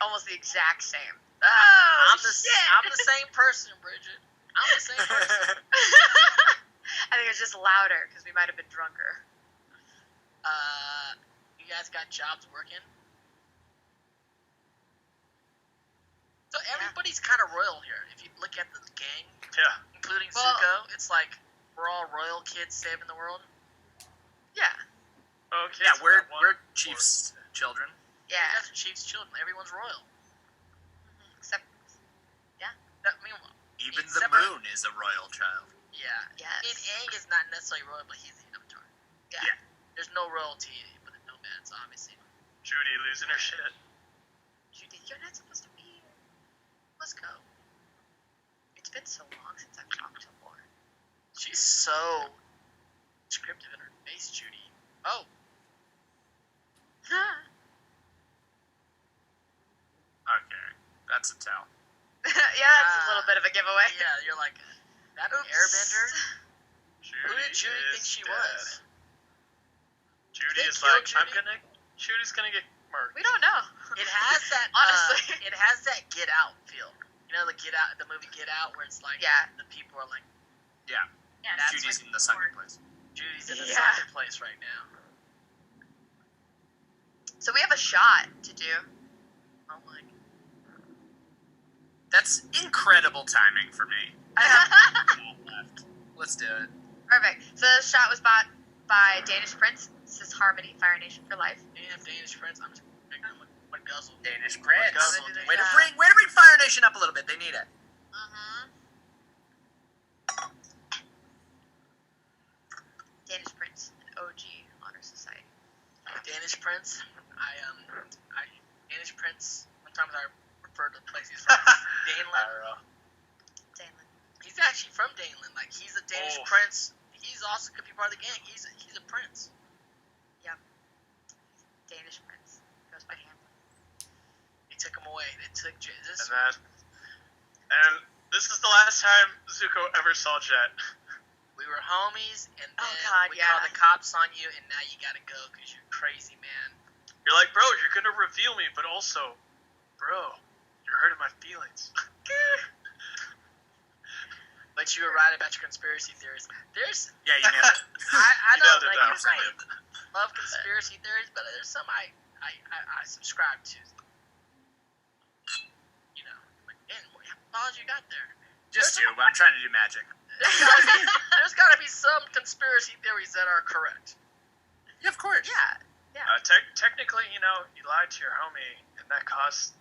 Almost the exact same. I'm the same person, Bridget. I'm the same person. I think it's just louder because we might have been drunker. You guys got jobs working? So everybody's kind of royal here. If you look at the gang, Yeah. including Well- Zuko, it's like we're all royal kids saving the world. Yeah. Okay. Yeah, so we're that one- chief's children. You Yeah. guys are chief's children. Everyone's royal. Except, That, I mean, Even the Except for- moon is a royal child. yeah. yes. I mean, Aang is not necessarily royal, but he's the Avatar. Yeah. Yeah. There's no royalty with the nomads, obviously. Judy losing her shit. Judy, you're not supposed to be here. Let's go. It's been so long since I've talked to Lauren. She's so descriptive in her face, Judy. Oh, Okay, that's a tell. Yeah, that's a little bit of a giveaway. yeah, you're like, that an Oops. Airbender? Judy Who did Judy is think she dead. was? Judy They is killed like, Judy? Judy's gonna get murdered. We don't know. It has that, Honestly. it has that Get Out feel. You know, the movie Get Out, where it's like, Yeah. the people are like, Yeah, Yeah, That's Judy's what- in the sunken place. Judy's in a Yeah. soccer place right now. So we have a shot to do. Oh my. That's incredible timing for me. I have left. Let's do it. Perfect. So the shot was bought by Danish Prince. This is Harmony, Fire Nation for life. Damn, Danish Prince. I'm just drinking my guzzle. Danish Prince. Guzzle. Way to bring Fire Nation up a little bit. They need it. Mm-hmm. Danish Prince, an OG honor society. Danish Prince. Danish Prince. Sometimes I refer IRL. Daneland. He's actually from Daneland. Like, he's a Danish Oh. prince. He's also could be part of the gang. He's a prince. Danish prince. Goes by Hamlet. They took him away. They took this. And this is the last time Zuko ever saw Jet. We were homies, and then Oh, God, we yeah. called the cops on you, and now you gotta go because you're crazy, man. You're like, bro, you're gonna reveal me, but also, bro, you're hurting my feelings. But you were right about your conspiracy theories. There's, Yeah, you nailed it. I You know, nailed it, like, though. you're right. Love conspiracy theories, but there's some I subscribe to. You know, like, man, how did you got there? Just you, but I'm trying to do magic. There's gotta be some conspiracy theories that are correct. Yeah, of course. Yeah. Technically, you know, you lied to your homie, and that caused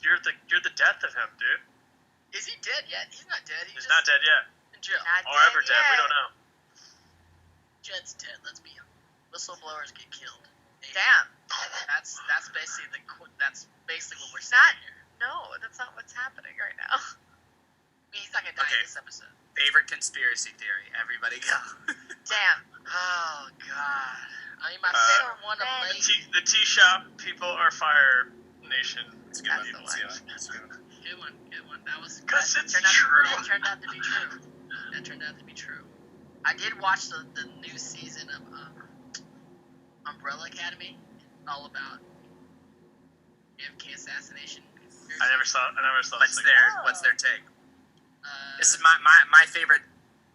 you're the death of him, dude. Is he dead yet? He's not dead. He's not dead yet, in jail. Not or ever dead. We don't know. Jed's dead. Let's be honest. Whistleblowers get killed. Damn. That's basically what we're saying Not- here. No, that's not what's happening right now. I mean, he's not gonna die Okay. in this episode. Favorite conspiracy theory. Everybody go. Damn. Oh God. I mean, my Uh, favorite one of many. late. The tea shop people are Fire Nation. It's a good That's one. the one. It's a good one. Good one. Good one. That was. 'Cause that it's turned out- true. That turned out to be true. That turned out to be true. I did watch the new season of Umbrella Academy. All about JFK assassination. I never saw. What's this their take? This is Uh, my favorite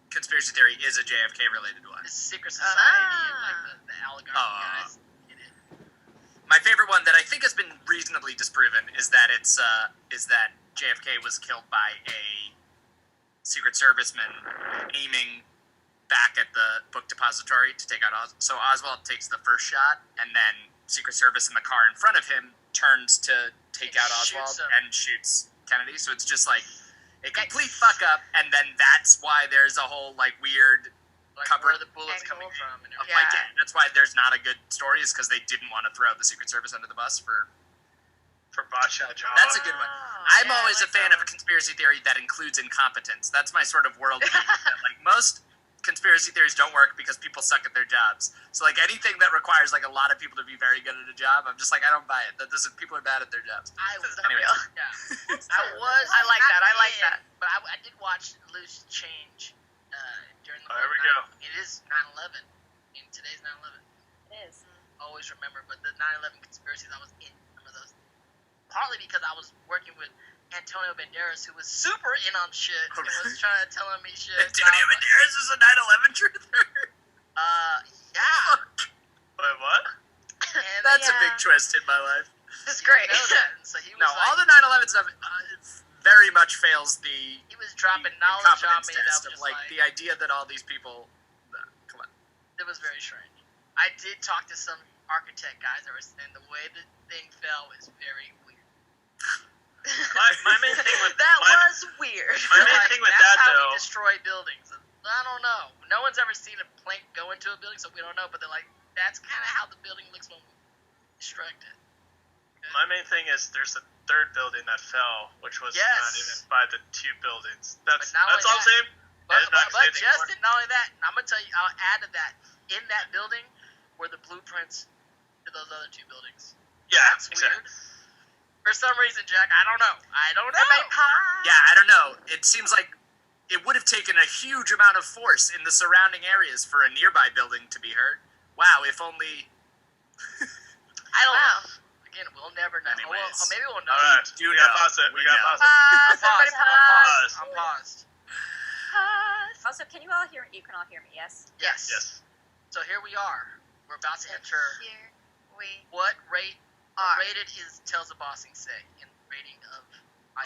conspiracy theory is a JFK related one. This secret society and like the oligarch Oh. guys in it. My favorite one that I think has been reasonably disproven is that that JFK was killed by a Secret Serviceman aiming back at the book depository to take out Oswald. So Oswald takes the first shot, and then Secret Service in the car in front of him turns to take And out shoots Oswald him. and shoots Kennedy. So it's just like a complete fuck up, and then that's why there's a whole like weird Like cover where the bullets angle coming from and of everything. like Yeah. that's why there's not a good story is because they didn't want to throw the Secret Service under the bus for. for botched job. That's a good one. Oh, I'm yeah, I always like a fan that of a conspiracy theory that includes incompetence. That's my sort of worldview. That, like most conspiracy theories don't work because people suck at their jobs. So like anything that requires like a lot of people to be very good at a job, I'm just like I don't buy it. That doesn't. People are bad at their jobs. This is not Anyways. real. Yeah. That's I true. was. I like that. I like in, that. But I did watch Loose Change during the. Oh, here we whole go. night. It is 9/11. And today's 9/11. It is. Always remember, but the 9/11 conspiracies, I was in some of those. Partly because I was working with Antonio Banderas, who was super in on shit and was trying to tell me shit. Antonio Banderas is a 9/11 truther. Yeah. Wait, what? And That's a Yeah. big twist in my life. This is he didn't great. know that. And so he was No, like, all the 9/11 stuff very much fails the he was dropping the knowledge on incompetence me that test was of just like the idea that all these people. Come on. it was very strange. I did talk to some architect guys that were saying the way the thing fell was very weird. My main thing with That my, was weird. My They're main like, thing with that's that how though. we destroy buildings. I don't know. No one's ever seen a plane go into a building, so we don't know. But they're like, that's kind of how the building looks when we destruct it. My main thing is there's a third building that fell, which was Yes. not even by the two buildings. That's But not all I'm only saying. But, I'm not but saying anymore. Jesten, not only that, and I'm gonna tell you, I'll add to that. In that building were the blueprints to those other two buildings. Yeah, That's exactly. weird. For some reason, Jack, I don't know. Am I pie? Yeah, I don't know. It seems like it would have taken a huge amount of force in the surrounding areas for a nearby building to be hurt. Wow, if only. I don't Wow. know. Again, we'll never know. Anyways. Well, maybe we'll know. All right, do we got know. pause it. We We got know. pause it. Pause. Everybody Paused. pause. I'm paused. Pause. Also, can you all hear? You can all hear me, yes? Yes. Yes. So here we are. We're about to enter. Here we What are. rated is Tales of Bossing say in rating of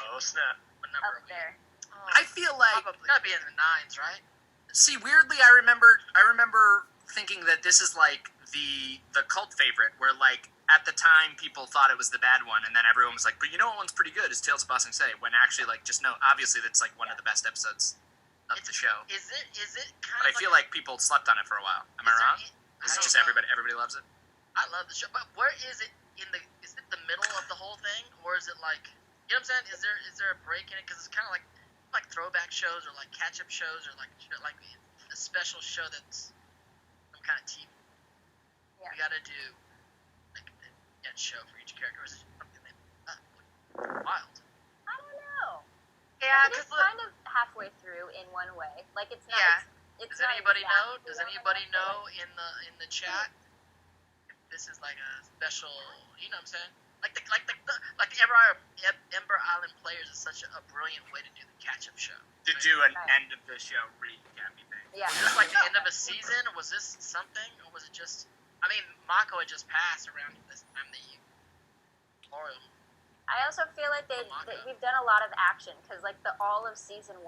Oh snap! what number Up are we? there. Oh, I feel like. probably. Gotta be in the 9s, right? See, weirdly, I remember thinking that this is like the cult favorite, where like at the time people thought it was the bad one, and then everyone was like, "But you know what one's pretty good is Tales of Bossing Say." When actually, like, just no, obviously that's like one of the best episodes of the show. Is it kind But I of feel like people slept on it for a while. Am I wrong? I Is it don't just know. everybody loves it? I love the show, but where is it in the? Is it the middle of the whole thing, or is it like? You know what I'm saying? Is there a break in it? Because it's kind of like throwback shows or like catch-up shows or like a special show that's some kind of TV. Yeah. We gotta do like a show for each character. Or is it something wild? I don't know. Yeah, Like, it is because kind of halfway through in one way. Like it's not. Yeah. It's Does not anybody know? exactly Does one anybody way, know in the chat if this is like a special? You know what I'm saying? Like the Ember Island Players is such a brilliant way to do the catch-up show. To do an end of the show recappy thing. Yeah. Was this like the end of a season? Was this something, or was it just? I mean, Mako had just passed around this time that you memorial. I also feel like we've done a lot of action because like the all of season 1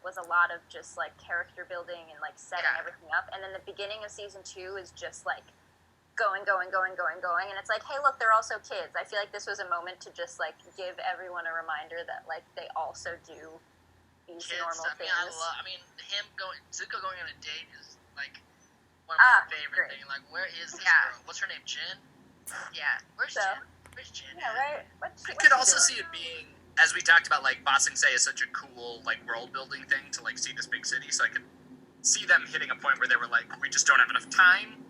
was a lot of just like character building and like setting everything up, and then the beginning of season 2 is just like going, and it's like, hey, look, they're also kids. I feel like this was a moment to just like give everyone a reminder that like they also do these Kids, normal things. I mean, Zuko going on a date is like one of my favorite things. Like, where is this girl? What's her name? Jen? yeah. Where's Jen? Where's Jen? Yeah, right. I could also see it being, as we talked about, like Ba Sing Se is such a cool like world building thing to like see this big city. So I could see them hitting a point where they were like, we just don't have enough time.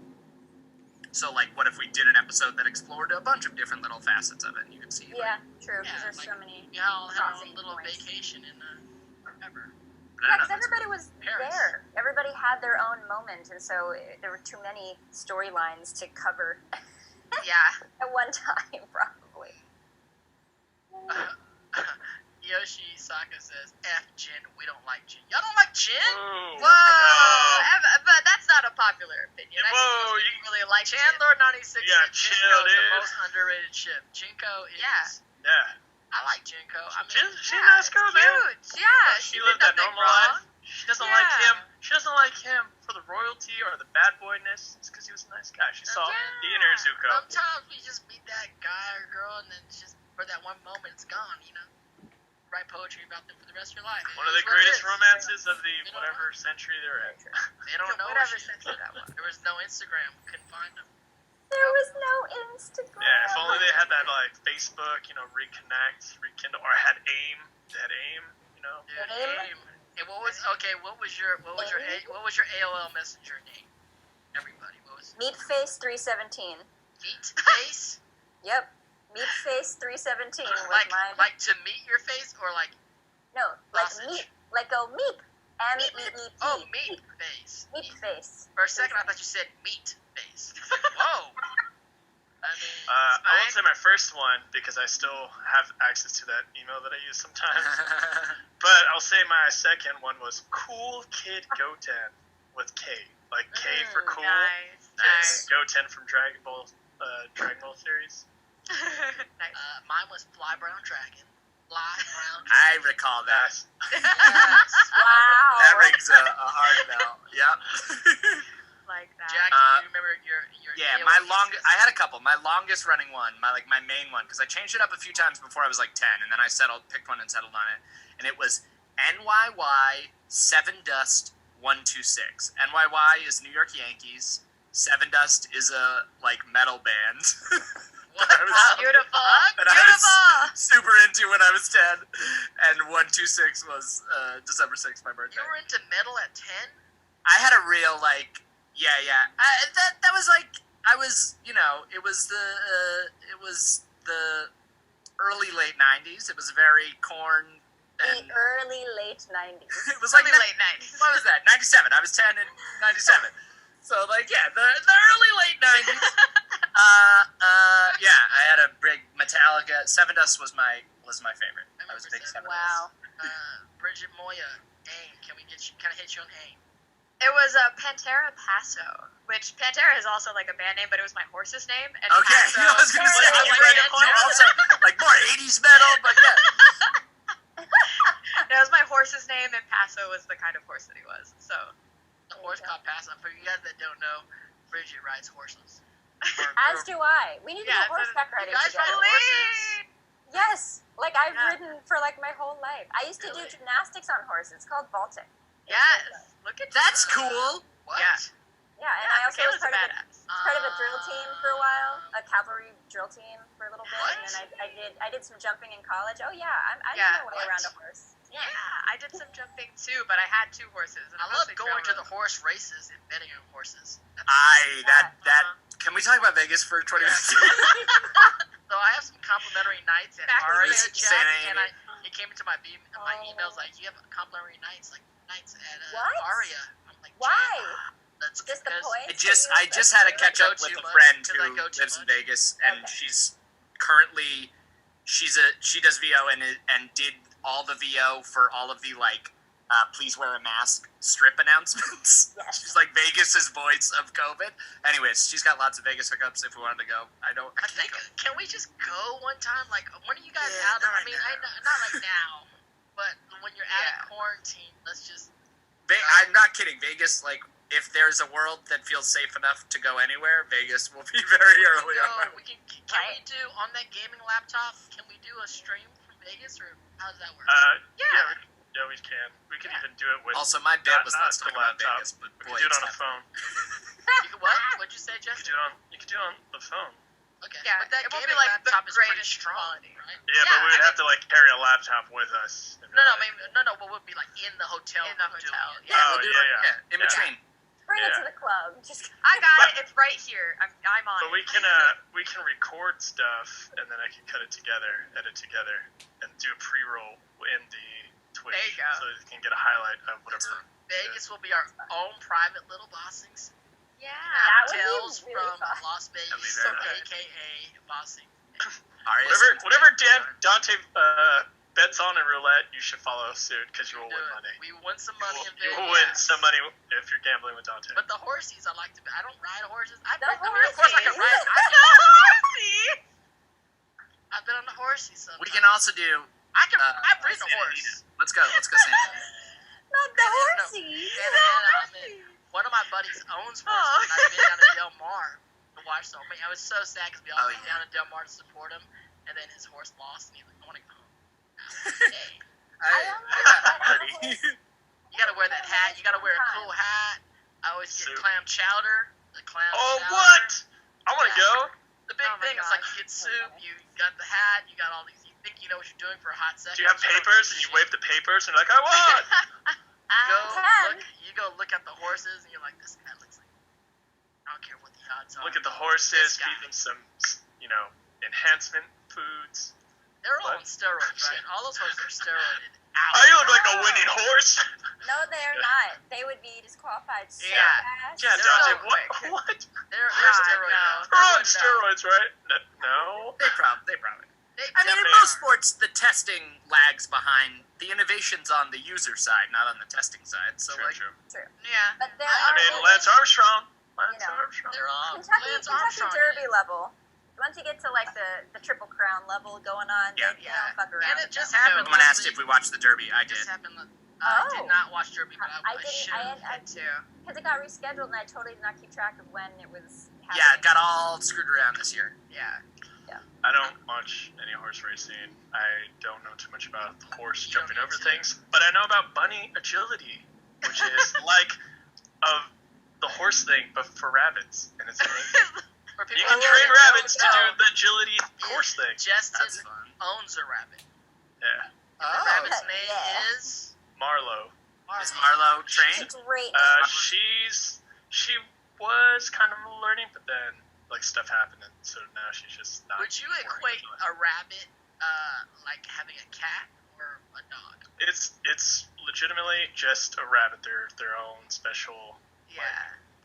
So like, what if we did an episode that explored a bunch of different little facets of it? And you could see. Yeah, true. Because Yeah, there's like, so many. We all had our own crossing little points. vacation in wherever. But I Yeah, don't because know, everybody was Paris. there. Everybody had their own moment, and so there were too many storylines to cover Yeah. at one time, probably. Yoshi Saka says, F Jin, we don't like Jin. Y'all don't like Jin? Whoa. Whoa! But that's not a popular opinion. I think Whoa, most people really like Jin. Chandler96 Yeah, said chill, Jinko is the dude. most underrated ship. Jinko is... Yeah. Yeah. I like Jinko. I mean, She's a Yeah, nice girl, man. huge. Yeah, She did lived that nothing normal wrong. life. She doesn't like Yeah. him. She doesn't like him for the royalty or the bad boyness. It's because he was a nice guy. She saw the inner Zuko. sometimes we just meet that guy or girl and then it's just for that one moment it's gone, you know? Write poetry about them for the rest of your life. One of It the is what it greatest is. romances of the They don't whatever century they're in. They don't know Whatever shit. century that was. There was no Instagram. Couldn't find them. There was no Instagram. Yeah, if only they had that like Facebook, reconnect, rekindle, or had AIM. They had AIM, Dude, AIM? And what was your AOL Messenger name? Everybody, what was it? Meatface 317. Meet face? Yep. Meatface 317 was like mine. like to meet your face or like No, like sausage? meat. Like go meep. M-E-E-P. Oh, meat face. Meat face. For a second, I thought you said meat face. It's like, whoa. I mean, I won't say my first one because I still have access to that email that I use sometimes. But I'll say my second one was Cool Kid Goten with K. Like K for cool. Nice. Goten from Dragon Ball series. Nice. mine was Fly Brown Dragon. Fly Brown Dragon. I recall that. Yes. Wow. That rings a hard bell. Yep. Like that. Jack, do you remember your Yeah, AOL my uses? I had a couple. My longest running one, my main one, because I changed it up a few times before I was like 10, and then I picked one and settled on it, and it was NYY 7 Dust 126. NYY is New York Yankees. 7 Dust is a like metal band. What? that I was- Beautiful. that I was Beautiful. super into when I was 10, and 126 was December 6th, my birthday. You were into metal at 10? I had a real like, yeah. That was like, I was, it was the early late '90s. It was very Korn The and early late 90s. it was like Really late 90s. What was that? 97. I was 10 in 97. So like, yeah, the early late '90s. Yeah, I had a big Metallica. 7 Dust was my favorite. I was a big 7 Dust. Wow. Bridget Moya, AIM. Can we hit you on AIM? It was Pantera Paso, which Pantera is also like a band name, but it was my horse's name. And Okay, Paso, I was gonna say was you like were also like more '80s metal, but yeah. It was my horse's name, and Paso was the kind of horse that he was. So The horse called Pass. For you guys that don't know, Bridget rides horses. As do I. We need to Yeah, do horseback you riding guys ride together. horses? Yes. Like I've Yeah. ridden for like my whole life. I used to do Really? gymnastics on horses. It's called vaulting. yes, look at That's you. cool. What? Yeah. Yeah, and I also was Michaela's a part badass. of a drill team for a while, a cavalry drill team for a little bit, What? and then I did some jumping in college. Oh yeah, I Yeah, know my way around a horse. Yeah, I did some jumping too, but I had 2 horses. And I love mostly going to the trail horse races and betting on horses. Can we talk about Vegas for 20 minutes? So I have some complimentary nights at Back to Aria, Vegas. Jack, Santa and Amy. he came into my emails like, you have complimentary nights at What? Aria. I'm like, Why? Jack, that's Just the because- points? I just had a catch up with a friend Because I who go too lives in much. Vegas, and Okay. she's currently she does VO and did all the VO for all of the please wear a mask strip announcements. Yes. She's like Vegas's voice of COVID. Anyways, she's got lots of Vegas hookups if we wanted to go. I think, can we just go one time? Like, when are you guys Yeah, out? not I right mean, now. not right now, but when you're out Yeah. of quarantine, let's just. I'm not kidding. Vegas, if there's a world that feels safe enough to go anywhere, Vegas will be very early on. Can we do on that gaming laptop? Can we do a stream from Vegas, or how does that work? Yeah, we can. We can even do it with. Also, my bit was not let's the talk about laptop. Vegas, but We boy, can do it it's on a not- phone. What? What'd you say, You Justin? can do it on the phone. Okay. Yeah, but that it won't gaming be like the laptop is pretty greatest strong, quality. right? Yeah, but we would have to carry a laptop with us. No, but we'll be like in the hotel. In the room doing hotel, it. Yeah, Oh, we'll do yeah, it. In yeah. between. Bring it Yeah. to the club. Just I got it. It's right here. I'm on But it. we can record stuff and then I can cut it together, edit together, and do a pre-roll in the Twitch, There you go. so you can get a highlight of whatever. Vegas will be our own private little bossings. Yeah. That would be Hotels really from fun. Las That'd Vegas, be very nice. aka bossing. Whatever Dante bets on in roulette, you should follow suit because you will win money. We won some money in You Vegas. will win some money if you're gambling with Dante. But the horsies, I like to. I don't ride horses. The of course I can horsies. ride. I've been on the horsies. Sometimes. We can also do. I've ridden a Santa horse. Anita. Let's go. Santa. Not the horsies. One of my buddies owns horses, and I've been down to Del Mar to watch them. I was so sad because we all went down to Del Mar to support him, and then his horse lost, and he's like, I want to go home. Hey, you gotta wear that hat. You gotta wear a cool hat. I always get Soup. clam chowder. The clam Oh, chowder. what? I want to go. The big Oh my thing is like you get soup, you got the hat, you got all these. You think you know what you're doing for a hot second. Do you have papers and you wave the papers and you're like, I won? You go look at the horses and you're like, this guy looks like. I don't care what the odds are. Look at the horses, This guy. feed them some, enhancement foods. They're all What? on steroids, right? All those horses are steroided. Oh, you look like a winning horse. No, they're not. They would be disqualified so Yeah. fast. Yeah, They're Dante, so what? quick. What? They're God, steroided. no. They're on steroids, right? No. They probably. They I mean, in definitely most are. sports, the testing lags behind the innovation's on the user side, not on the testing side. So, True. Yeah. But there I are I mean, only- Lance Armstrong. They're all Kentucky Lance Armstrong. Derby level. Once you get to the Triple Crown level going on, Yeah. they don't fuck around. And it with just them. happened. someone asked if we watched the Derby. I It just did. happened. I did Oh. not watch Derby, but I I didn't. should. I Too. because it got rescheduled and I totally did not keep track of when it was. Yeah, happening. it got all screwed around this year. Yeah. I don't watch any horse racing. I don't know too much about the horse You don't jumping need over to. things, but I know about bunny agility, which is like the horse thing, but for rabbits. And it's amazing. For You people can who train don't rabbits to know, do the agility horse thing. That's Jesten fun. owns a rabbit. Yeah. The rabbit's Yeah. name is Marlo. Is Marlo She's trained? a great. She was kind of learning, but then stuff happened, and so now she's just not. Would you working equate into it. a rabbit like having a cat or a dog? It's legitimately just a rabbit. They're their own special Yeah.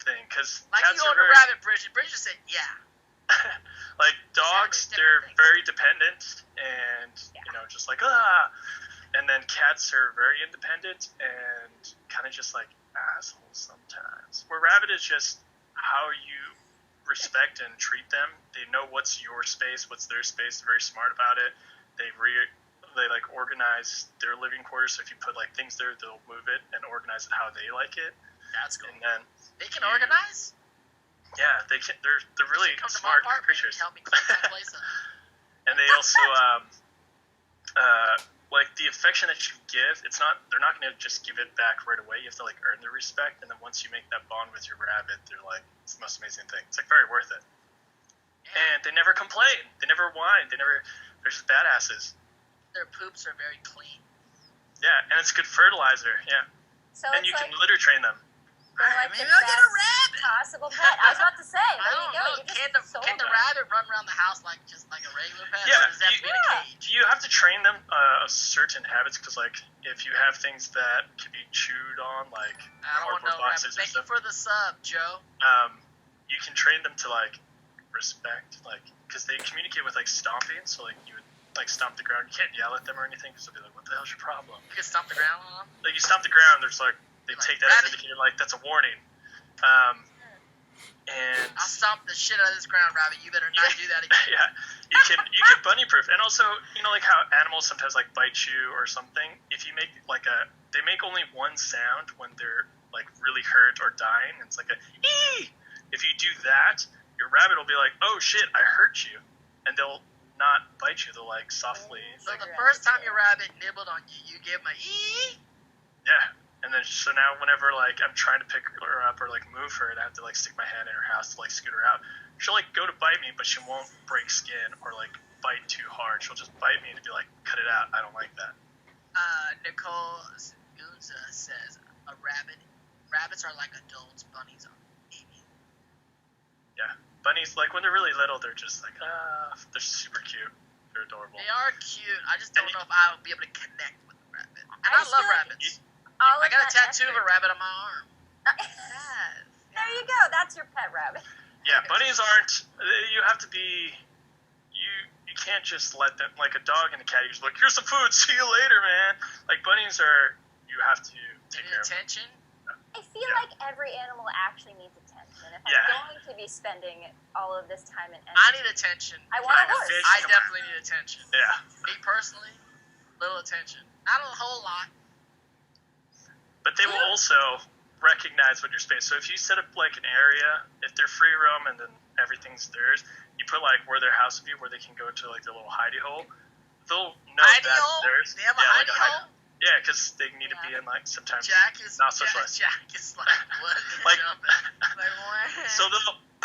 thing because Like cats you are own a very rabbit, Bridget. Bridget said, yeah. like dogs. Exactly, They're different things. very dependent, and just like and then cats are very independent and kind of just like assholes sometimes. Where rabbit is just how you respect and treat them. They know what's your space, what's their space. They're very smart about it. They organize their living quarters. So if you put things there, they'll move it and organize it how they like it. That's cool. And then They can organize. yeah, they can. They're really Come to my smart apartment creatures. and help me clean that place up. And they also like the affection that you give, they're not going to just give it back right away. You have to like earn their respect, and then once you make that bond with your rabbit, they're like, it's the most amazing thing. It's like very worth it. And they never complain. They never whine. They're just badasses. Their poops are very clean. Yeah, and it's good fertilizer. Yeah. So And it's you like, can litter train them. they're like Maybe the I'll get a best rabbit. possible pet. I was about to say, I there don't you go. know. You just sold Can the it. rabbit run around the house like just like a regular pet? Yeah, Or does it have to be in a cage? You have to train them certain habits because, like, if you have things that can be chewed on, like I don't want cardboard no rabbit. boxes or Thank you stuff, for the sub, Joe. you can train them to like respect, like, because they communicate with like stomping. So like you would like stomp the ground. You can't yell at them or anything because they'll be like, "What the hell's your problem?" You can stomp the ground on them. Like you stomp the ground, there's like they Like, take that as rabbit. indicator, like that's a warning. And I'll stomp the shit out of this ground, rabbit. You better not do that again. yeah, you can bunny proof, and also like how animals sometimes like bite you or something. If you make like they make only one sound when they're like really hurt or dying. It's like a ee. If you do that, your rabbit will be like, "Oh shit, I hurt you," and they'll not bite you. They'll like softly. So the first time your rabbit nibbled on you, you give him a ee. Yeah. And then, so now whenever, like, I'm trying to pick her up or, like, move her and I have to, like, stick my hand in her house to, like, scoot her out, she'll, like, go to bite me, but she won't break skin or, like, bite too hard. She'll just bite me and be like, cut it out. I don't like that. Nicole Gunza says, rabbits are like adults, bunnies are babies. Yeah. Bunnies, like, when they're really little, they're just, like, they're super cute. They're adorable. They are cute. I just don't know if I'll be able to connect with the rabbit. And I just love feel like rabbits. All I of got a that tattoo of a effort- rabbit on my arm. Yes. There you go. That's your pet rabbit. Yeah, bunnies aren't, you have to be, you can't just let them, like, a dog and a cat, you just like, here's some food, see you later, man. Like, bunnies are, you have to take care of them. Attention. I feel Yeah. like every animal actually needs attention. If Yeah. I'm going to be spending all of this time and I energy, need attention. I want a Find a horse. fish. I definitely need attention. Yeah. Me personally, little attention. Not a whole lot. But they will also recognize what your space. So if you set up like an area, if they're free roam and then everything's theirs, you put like where their house would be, where they can go to like their little hidey hole. They'll know Hidey that's hole? theirs. They have a yeah, hidey hole? Yeah, because they need to be in like sometimes. Jack is Not socialized. Jack is like, what? Like- Jumping. Like, what? So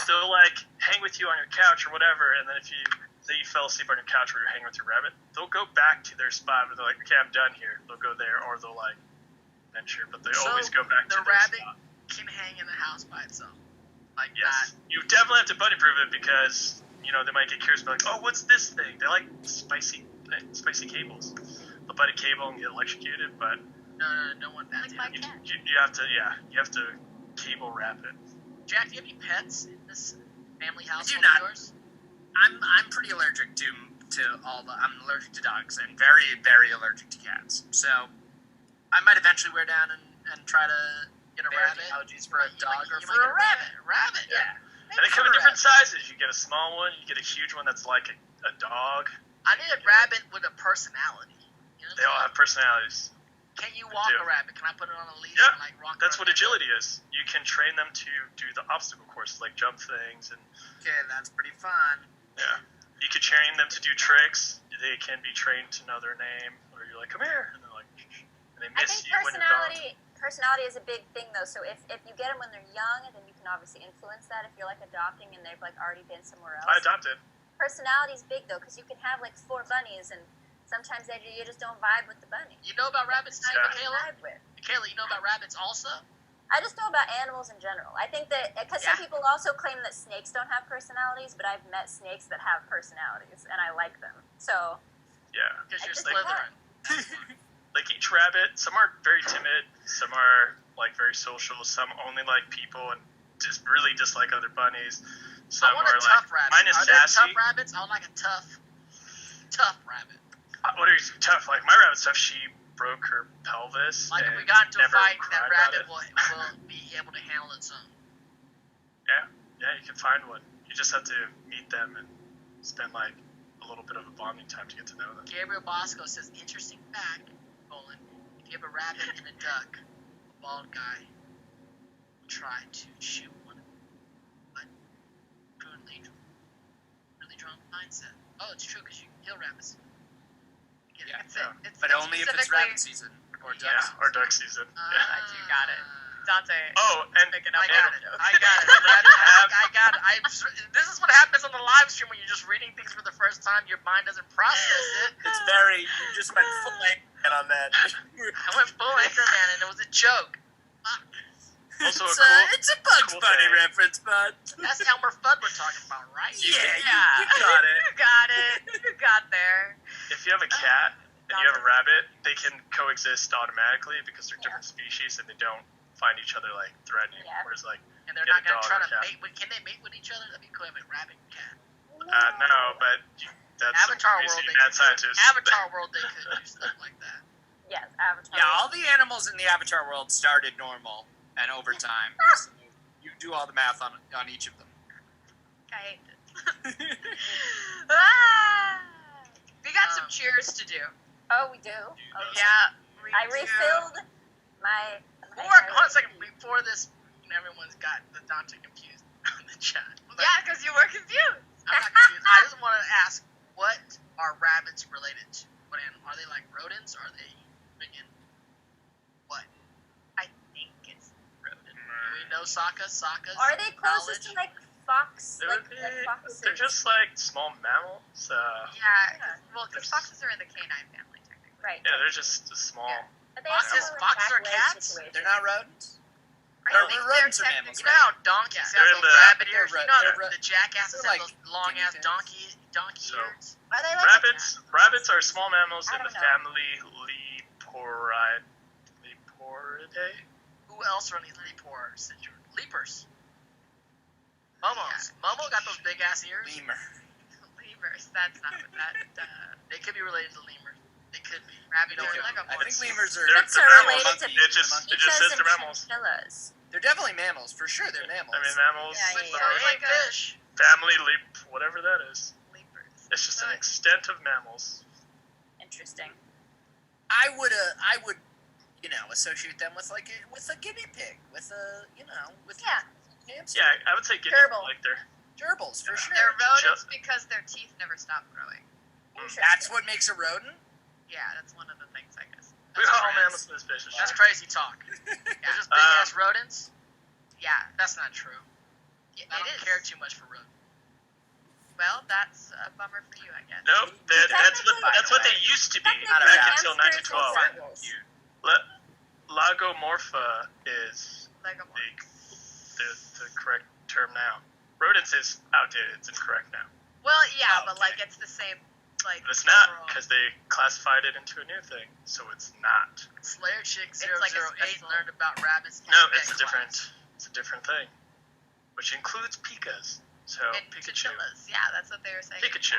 they'll like hang with you on your couch or whatever, and then if you say you fell asleep on your couch where you're hanging with your rabbit, they'll go back to their spot where they're like, okay, I'm done here. They'll go there, or they'll like venture, but they So always go back to the their rabbit spot. can hang in the house by itself. Like Yes, that. you definitely have to bunny proof it because they might get curious, and be like, oh, what's this thing? They like spicy cables. They'll bite a cable and get electrocuted, but No one that. Like my you, cat. you have to cable wrap it. Jack, do you have any pets in this family house? do not. Yours? I'm pretty allergic to I'm allergic to dogs and very, very allergic to cats. So I might eventually wear down and try to Get a bear rabbit? the allergies for a dog or You for might a get rabbit. Rabbit. Yeah. And they come in different sizes. You get a small one, you get a huge one that's like a dog. I need a rabbit with a personality. You know what They all have personalities. Can you walk do. a rabbit? Can I put it on a leash Yeah, and like rock That's around what the agility is. You can train them to do the obstacle courses, like jump things, and Okay, that's pretty fun. yeah. You could train them to do tricks. They can be trained to know their name, or you're like, come here, and they're like, and they I miss think you when you're gone. personality is a big thing though. So if you get them when they're young, then you can obviously influence that. If you're like adopting and they've like already been somewhere else. I adopted. Personality is big though, because you can have like 4 bunnies and sometimes you just don't vibe with the bunny. You know about rabbits, It's too, not even Michaela? vibe with. Michaela, you know about rabbits also? I just know about animals in general. I think that because some Yeah. people also claim that snakes don't have personalities, but I've met snakes that have personalities and I like them. So Yeah. Because I you're just Slytherin. Like each rabbit, some are very timid, some are like very social, some only like people and just really dislike other bunnies. Some I want are a tough like rabbit. mine is Are there sassy. tough rabbits? I would like a tough rabbit. What are you tough? Like my rabbit's tough. She broke her pelvis. Like if and we got into a never fight, cried that about rabbit it. will be able to handle its own. Yeah, you can find one. You just have to meet them and spend like a little bit of a bonding time to get to know them. Gabriel Bosco says, interesting fact, Colin, if you have a rabbit and a duck, a bald guy will try to shoot one of them. But really drawn mindset. Oh, it's true, because you can kill rabbits. Yeah. But only if it's rabbit season or duck Yeah, season. or duck season. Yeah. You got it. Dante. Oh, and Picking up I got on it. the joke. I got it. I got it. This is what happens on the live stream when you're just reading things for the first time. Your mind doesn't process it. It's very. You just went full anchor on that. I went full Anchorman, and it was a joke. Also It's a Bugs cool Bunny thing. reference, bud. That's Elmer Fudd we're talking about, right? Yeah, Yeah. you got it. You got it. You got there. if you have a cat and you have a rabbit, they can coexist automatically because they're different species and they don't find each other like threatening. Yeah. Whereas like And they're Get a not gonna dog try or to cat. mate. Can they mate with each other? That'd be cool. Have a rabbit and cat. no, but that's Avatar crazy world, mad scientist. Avatar world, they could do stuff like that. Yes, Avatar. Yeah, all the animals in the Avatar world started normal, and over time, so you do all the math on each of them. I hate it. We got some cheers to do. Oh, we do. Yeah. we I do. refilled my. Hold on a second. Before this, everyone's got the Dante confused in the chat. Yeah, because you were confused. I'm not confused. I just want to ask, what are rabbits related to? What animal? Are they like rodents? Are they freaking what? I think it's rodent. Do we know Sokka's Are they closest to like fox? They're, Like foxes? they're just like small mammals. Yeah. Because foxes are in the canine family, technically. Right. Yeah, they're just small. Yeah. But they Foxes- have foxes are back leg cats? situation. They're not rodents. I They're think rodents they're are mammals, You technically- know how donkeys They're have in those the- rabbit ears? they're You know they're the jackasses they're have like those long ass guinea donkey So- ears? Are they like Rabbits are small mammals I in the don't know. family Leporidae. Who else are on these leapers? Momos. Momo got those big ass ears. Lemur. Lemurs. That's not what that. They could be related to lemurs. They could be. Rabbit You or know, like a I think monkey. lemurs are. They're Pets are mammals. related to It just says they're mammals. chinchillas. They're definitely mammals, for sure. They're mammals. I mean mammals. Yeah, But yeah, they Like ain't a- fish. Family whatever that is. Lemurs. It's just an extent of mammals. Interesting. I would, associate them with with a guinea pig, with Yeah. hamster. Yeah, I would say guinea Gerbil. like they're Gerbils, for sure. They're rodents because their teeth never stop growing. Interesting. That's what makes a rodent? Yeah, that's one of the things, I guess. we are all crazy. mammals in this business. That's crazy talk. They're just big ass rodents. Yeah, That's not true. it I don't is. care too much for rodents. Well, that's a bummer for you, I guess. Nope, that's what they used to be Not a back rat. until Hamsters 1912. and circles. Lagomorpha is Like a the correct term now. Rodents is outdated. It's incorrect now. Well, yeah, but Okay. like it's the same. Like But it's not overall. because they classified it into a new thing, so it's not. Slayer Chick It's like a 008 special- learned about rabbits. in No, vet it's a class. different thing, which includes pikas. So And Pikachu, chinchillas. Yeah, that's what they were saying. Pikachu.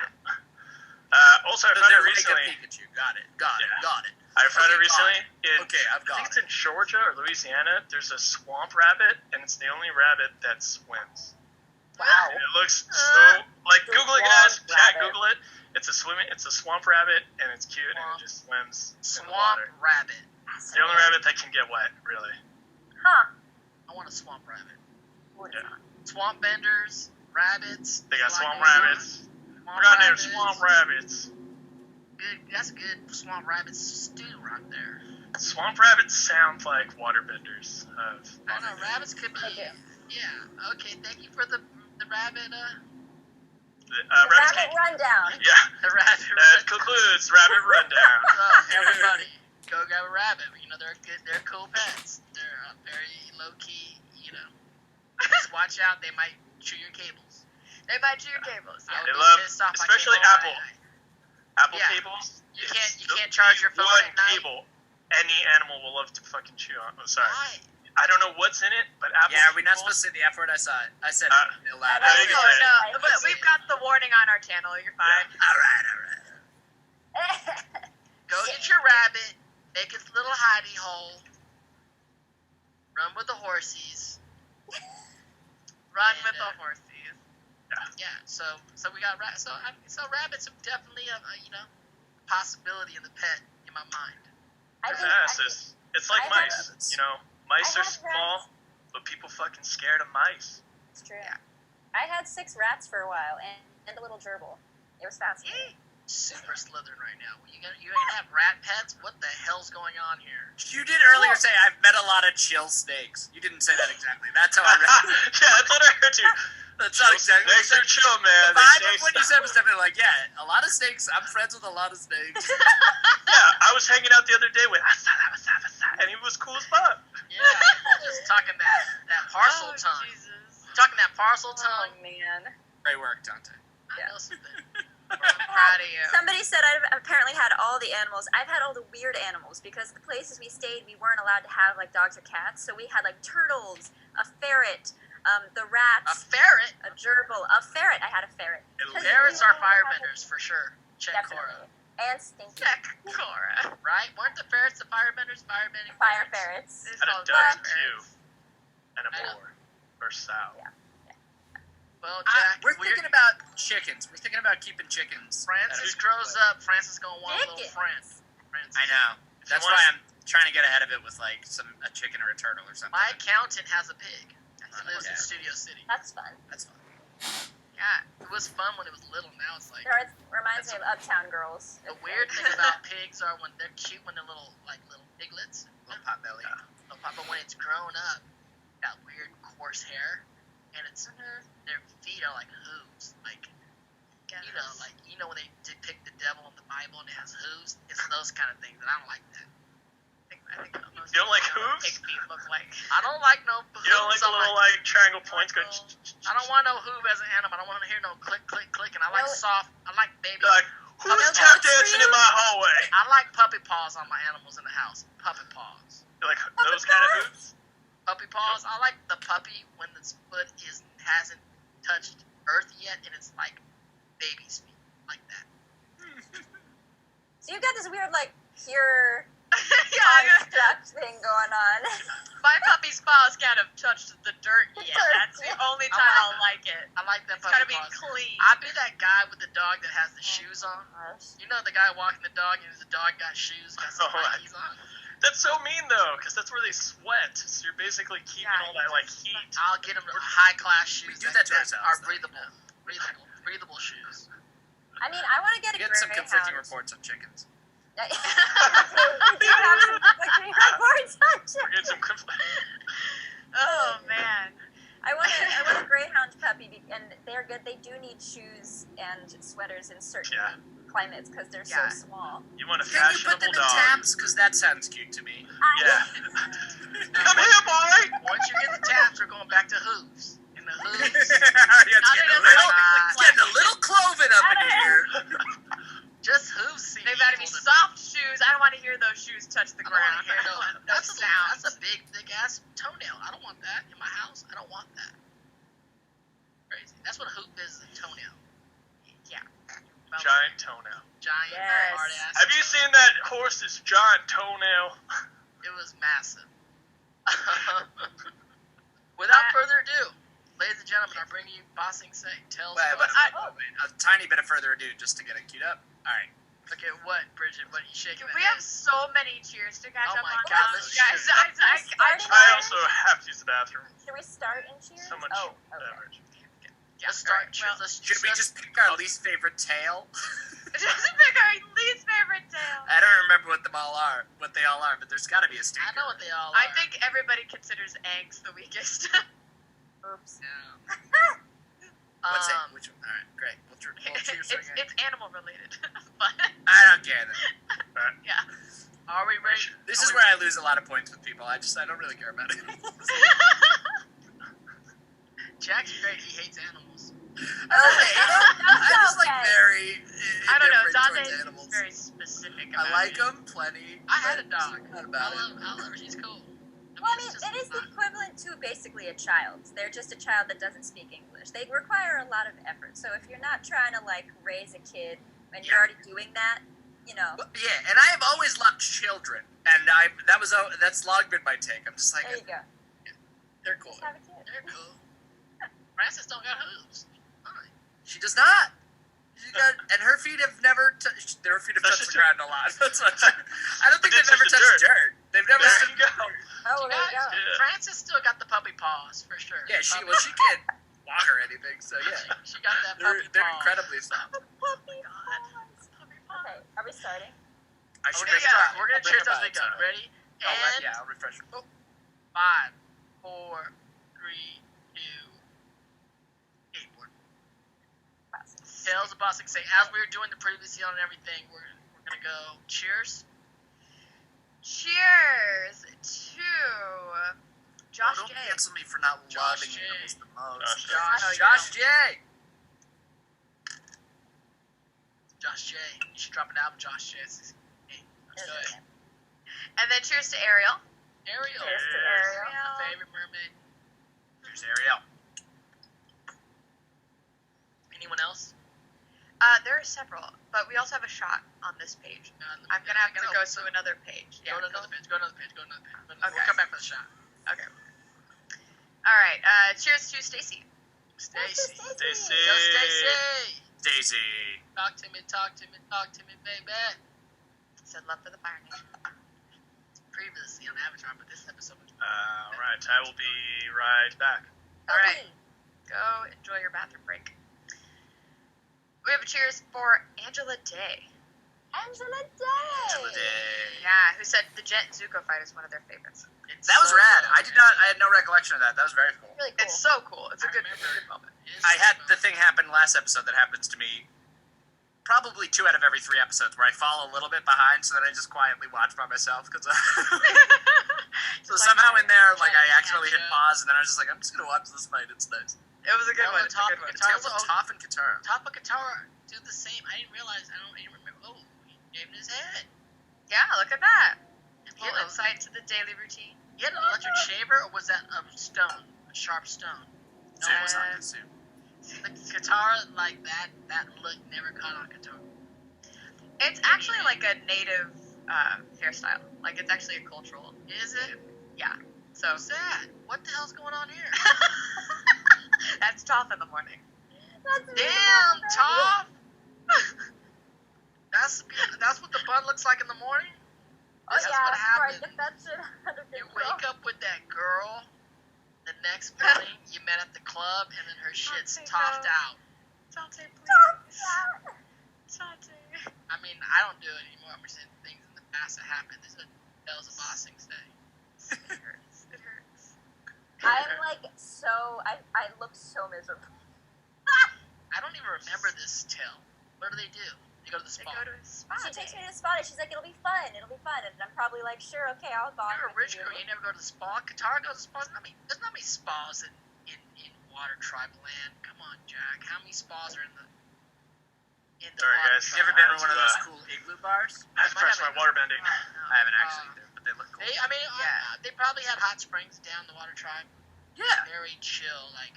Also, I So found they're it like recently. a Pikachu. Got it. Got Yeah. it. I found it Okay, recently. Okay, I've I got think it. it's in Georgia or Louisiana. There's a swamp rabbit, and it's the only rabbit that swims. Wow. And it looks so like The Google it, guys. swamp Chat, rabbit. Google it. It's a swamp rabbit, and it's cute, and Swamp. it just swims in the Swamp water. rabbit. It's the only rabbit that can get wet, really. Huh. I want a swamp rabbit. What Yeah. is that? Swamp benders, rabbits. They got like swamp those rabbits. Swamp Goddamn rabbits. swamp rabbits. Good. That's good. Swamp rabbit stew right there. Swamp rabbits sound like waterbenders. I know rabbits could be. Okay. Yeah. Okay. Thank you for the rabbit. Rabbit Rabbit cake. rundown. Yeah, The rabbit. that concludes Rabbit Rundown. So everybody, go grab a rabbit. You know they're good. They're cool pets. They're very low key. Just watch out. They might chew your cables. They might chew your cables. I Yeah. would They be love- pissed off if I especially came home Apple. at night. Apple Yeah. cables. You is can't- you the can't charge your phone one at night. cable any animal will love to fucking chew on. Oh, sorry. Why? I don't know what's in it, but Apple Yeah, we're not cables- supposed to say the F word. I saw it. I said Uh, it loud. I think No, it's no, right. but we've got the warning on our channel. You're fine. All right. Go get your rabbit. Make its little hidey hole. Run with the horsies. Run And, with the horses. Yeah. So we got so rabbits are definitely a possibility in the pet in my mind. I think, Yes, it's like I mice. have- You know, mice I are have small, but people fucking scared of mice. It's true. I had 6 rats for a while and a little gerbil. It was fascinating. super Slytherin right now. You gonna have rat pets? What the hell's going on here? You did earlier say I've met a lot of chill snakes. You didn't say that exactly. That's how I read it. Yeah, that's what I heard too. That's not exactly. Snakes are chill, man. The vibe They of what you said was definitely like, yeah, a lot of snakes. I'm friends with a lot of snakes. Yeah, I was hanging out the other day with and he was cool as fuck. Yeah, you're just talking that parcel tongue. Jesus. Talking that parcel Oh tongue. man. Great work, Dante. I Yeah. know some things. I'm proud of you. Somebody said I've apparently had all the animals. I've had all the weird animals because the places we stayed, we weren't allowed to have like dogs or cats. So we had like turtles, a ferret, the A rats, ferret. a gerbil, a ferret. I had a ferret. Ferrets are firebenders for sure. Check Cora. Definitely. And stinky. Check Cora. Right? Weren't the ferrets the firebenders? Firebending Fire ferrets? ferrets. It's And a called duck, ferrets. too. And a I know. boar. Or sow. Yeah. Well, Jack, We're thinking about chickens. We're thinking about keeping chickens. Francis at a- grows up. Francis gonna want a little Chickens. friend. I know. That's why I'm trying to get ahead of it with like a chicken or a turtle or something. My accountant has a pig. He lives in Okay. Studio City. That's fun. That's fun. Yeah, it was fun when it was little. Now it's like It reminds me of Uptown Girls. the weird thing about pigs are when they're cute when they're little piglets. Little pot belly. But when it's grown up, got weird coarse hair, and it's their feet are like hooves. Like you know when they depict the devil in the Bible and it has hooves. It's those kind of things, and I don't like that. I think most You don't like people know what hooves? pig feet look like. I don't like no hooves. You don't like the on little, my- like, triangle points going... I don't want no hoove as an animal. I don't want to hear no click, click, click. And I like No. soft. I like baby. You're like, who's No, tap that's dancing for in you. my hallway? I like puppy paws on my animals in the house. Puppy paws. You're like, those kind of hoops? Puppy paws. I like the puppy when its foot hasn't touched earth yet, and it's like baby's feet, like that. So you've got this weird, like, pure Yeah, construct thing going on. my puppy's paws can't have touched the dirt yet. That's the only time I'll like it. I like that It's puppy gotta be paws. clean. I'd be that guy with the dog that has the shoes on. Gosh. You know the guy walking the dog, and the dog got shoes, got some Oh, Nikes on. That's so mean, though, because that's where they sweat. So you're basically keeping Yeah, all that, like, heat. I'll get him high class shoes. do that to ourselves, are though, breathable shoes. I mean, I want to get a Get some conflicting greyhound. reports on chickens. We do have some conflicting reports on We're getting some Oh man. I want a greyhound puppy, and they're good. They do need shoes and sweaters in certain Yeah. climates because they're Yeah. so small. You want a Can you put fashionable them in dog. taps? Because that sounds cute to me. Yeah. Come here, boy! Once you get the taps, we're going back to hooves. And the hooves. Yeah, it's getting a Nothing little, else it's getting a little cloven up in here. Just hooves seem They better be evil to me. soft shoes. I don't want to hear those shoes touch the I don't want ground. to hear I don't want no. no sound. That's a big, thick ass toenail. I don't want that in my house. I don't want that. Crazy. That's what a hoop is, a toenail. Yeah. Giant toenail. Giant, Yes. hard ass. Have you seen that horse's giant toenail? It was massive. Without further ado, ladies and gentlemen, I bring you Bossing Say. Tales Wait, of wait, Us. wait, a tiny bit of further ado just to get it queued up. All right. Okay, what, Bridget? What are you shaking? We have so many cheers to catch Oh up my on. God, now. let's Guys, cheers. I also have to use the bathroom. Should we start in cheers? So much Oh, okay. beverage. Let's start. Alright, well, Should we just pick our least favorite tale? just pick our least favorite tale. I don't remember what they all are, but there's got to be a stinker. I know what they all are. I think everybody considers eggs the weakest. Oops. What's it? Which one? All right, great. We'll cheers it's again. animal related, but I don't care then. yeah. Are we ready? This is where I lose a lot of points with people. I don't really care about animals. Jack's great. He hates animals. Okay, I'm just like okay. very. I don't know. indifferent Dante towards is animals. very specific. I About like it. them plenty. I had a but dog. Not I about it. love her. She's cool. Well, I mean, it's just it is the fun. equivalent to basically a child. They're just a child that doesn't speak English. They require a lot of effort. So if you're not trying to like raise a kid and you're already doing that, you know. Well, yeah, and I have always loved children, and that's long been my take. I'm just like, There you go. they're cool. Just have a kid. They're cool. Francis don't got hooves. Fine. She does not. She got, and her feet have never touched. Their feet have That's touched the just ground a lot. That's not true. I don't think But they've never it's touched just dirt. They've never. There touched you go. Oh, well, there you go. Yeah. Francis still got the puppy paws for sure. Yeah, she can't walk or anything. So yeah, She got that they're puppy paws. incredibly soft. Puppy paws. starting? I should We're gonna cheers as they go. Sorry. Ready? And I'll refresh. 5, 4, 3, 2, 8. Tails of Boston say, as we were doing the previous seal and everything, we're gonna go cheers. Cheers to Josh Don't J. cancel me for not Josh loving J. animals the most. Josh J. Josh J. You should drop an album, Josh J. Hey, let's do it. And then cheers to Ariel. Ariel. Cheers to Ariel. My favorite mermaid. There's Ariel. Anyone else? There are several, but we also have a shot on this page. I'm gonna have to go to another page. Go to another page. Go to another page. Okay. We'll come back for the shot. Okay. All right. Cheers to Stacy. Stacy. Stacy. Yo, Stacy. Daisy. Talk to me, baby. Said love for the Fire Nation. Previously on Avatar, but this episode was All right, I will be right back. All right. Go enjoy your bathroom break. We have a cheers for Angela Day. Angela Day. Yeah, who said the Jet and Zuko fight is one of their favorites. That was rad. I had no recollection of that. That was very cool. Really cool. It's so cool. It's a good moment. I had the thing happen last episode that happens to me probably 2 out of every 3 episodes where I fall a little bit behind, so that I just quietly watch by myself. Cause so somehow in there, like I accidentally hit pause, and then I was just like, I'm just gonna watch this fight. It's nice. It was a good one. It's a good one. Tales of Toph and Katara. Top of Katara do the same. I didn't realize. I didn't remember. Oh, he shaved his head. Yeah, look at that. Well, Give insight to the daily routine. He had an electric shaver, or was that a stone? A sharp stone? Suit was on his suit. The Katara, like that look never caught on Katara. It's actually like a native hairstyle. Like it's actually a cultural. Is it? Yeah. So Who's that? What the hell's going on here? that's Toph in the morning. Damn, Toph! That's what the bun looks like in the morning? Oh This is yeah, what before I happened. get that shit under You control. wake up with that girl, the next morning you met at the club, and then her shit's topped out. Dante, please. Dante. I mean, I don't do it anymore. I'm just saying things in the past that happened. This is a Tales of Bossings Day. It hurts. It hurts. I'm like I look so miserable. I don't even remember this tale. What do? They go to the They spa. go to a spa. She takes me to the spot and she's like, it'll be fun, and I'm probably like, sure, okay, I'll go. You're a rich girl. You never go to the spa. Katara goes to spas. There's not many spas in Water Tribe Land. Come on, Jack. How many spas are in the Sorry, Water guys. You ever Tribe? been to one of those cool igloo bars? I have to press my water bending. No. I haven't actually either, but they look cool. They probably had hot springs down the Water Tribe. Yeah. Very chill. Like,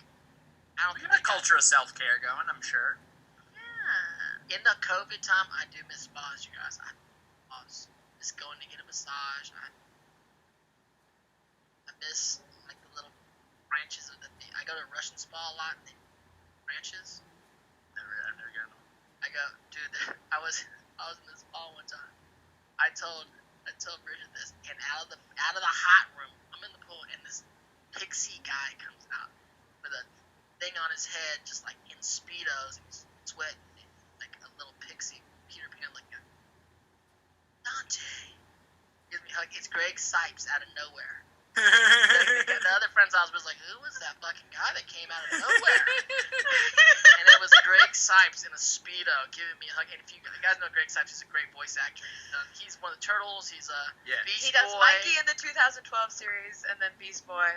I don't We think got a culture of self-care going, I'm sure. In the COVID time, I do miss spas, you guys. I just going to get a massage. I miss like the little branches of the. I go to a Russian spa a lot. And the branches. I've never gone. I go, dude. I was in the spa one time. I told Brigitte this, and out of the hot room, I'm in the pool, and this pixie guy comes out with a thing on his head, just like in speedos, and he's sweating. Like a little pixie Peter Pan looking. Dante gives me a hug. It's Greg Sipes out of nowhere. The other friend's house was like, who was that fucking guy that came out of nowhere? And it was Greg Sipes in a speedo giving me a hug. And if you guys know Greg Sipes, he's a great voice actor. He's one of the Turtles. He's a Beast He does Boy. Mikey in the 2012 series, and then Beast Boy.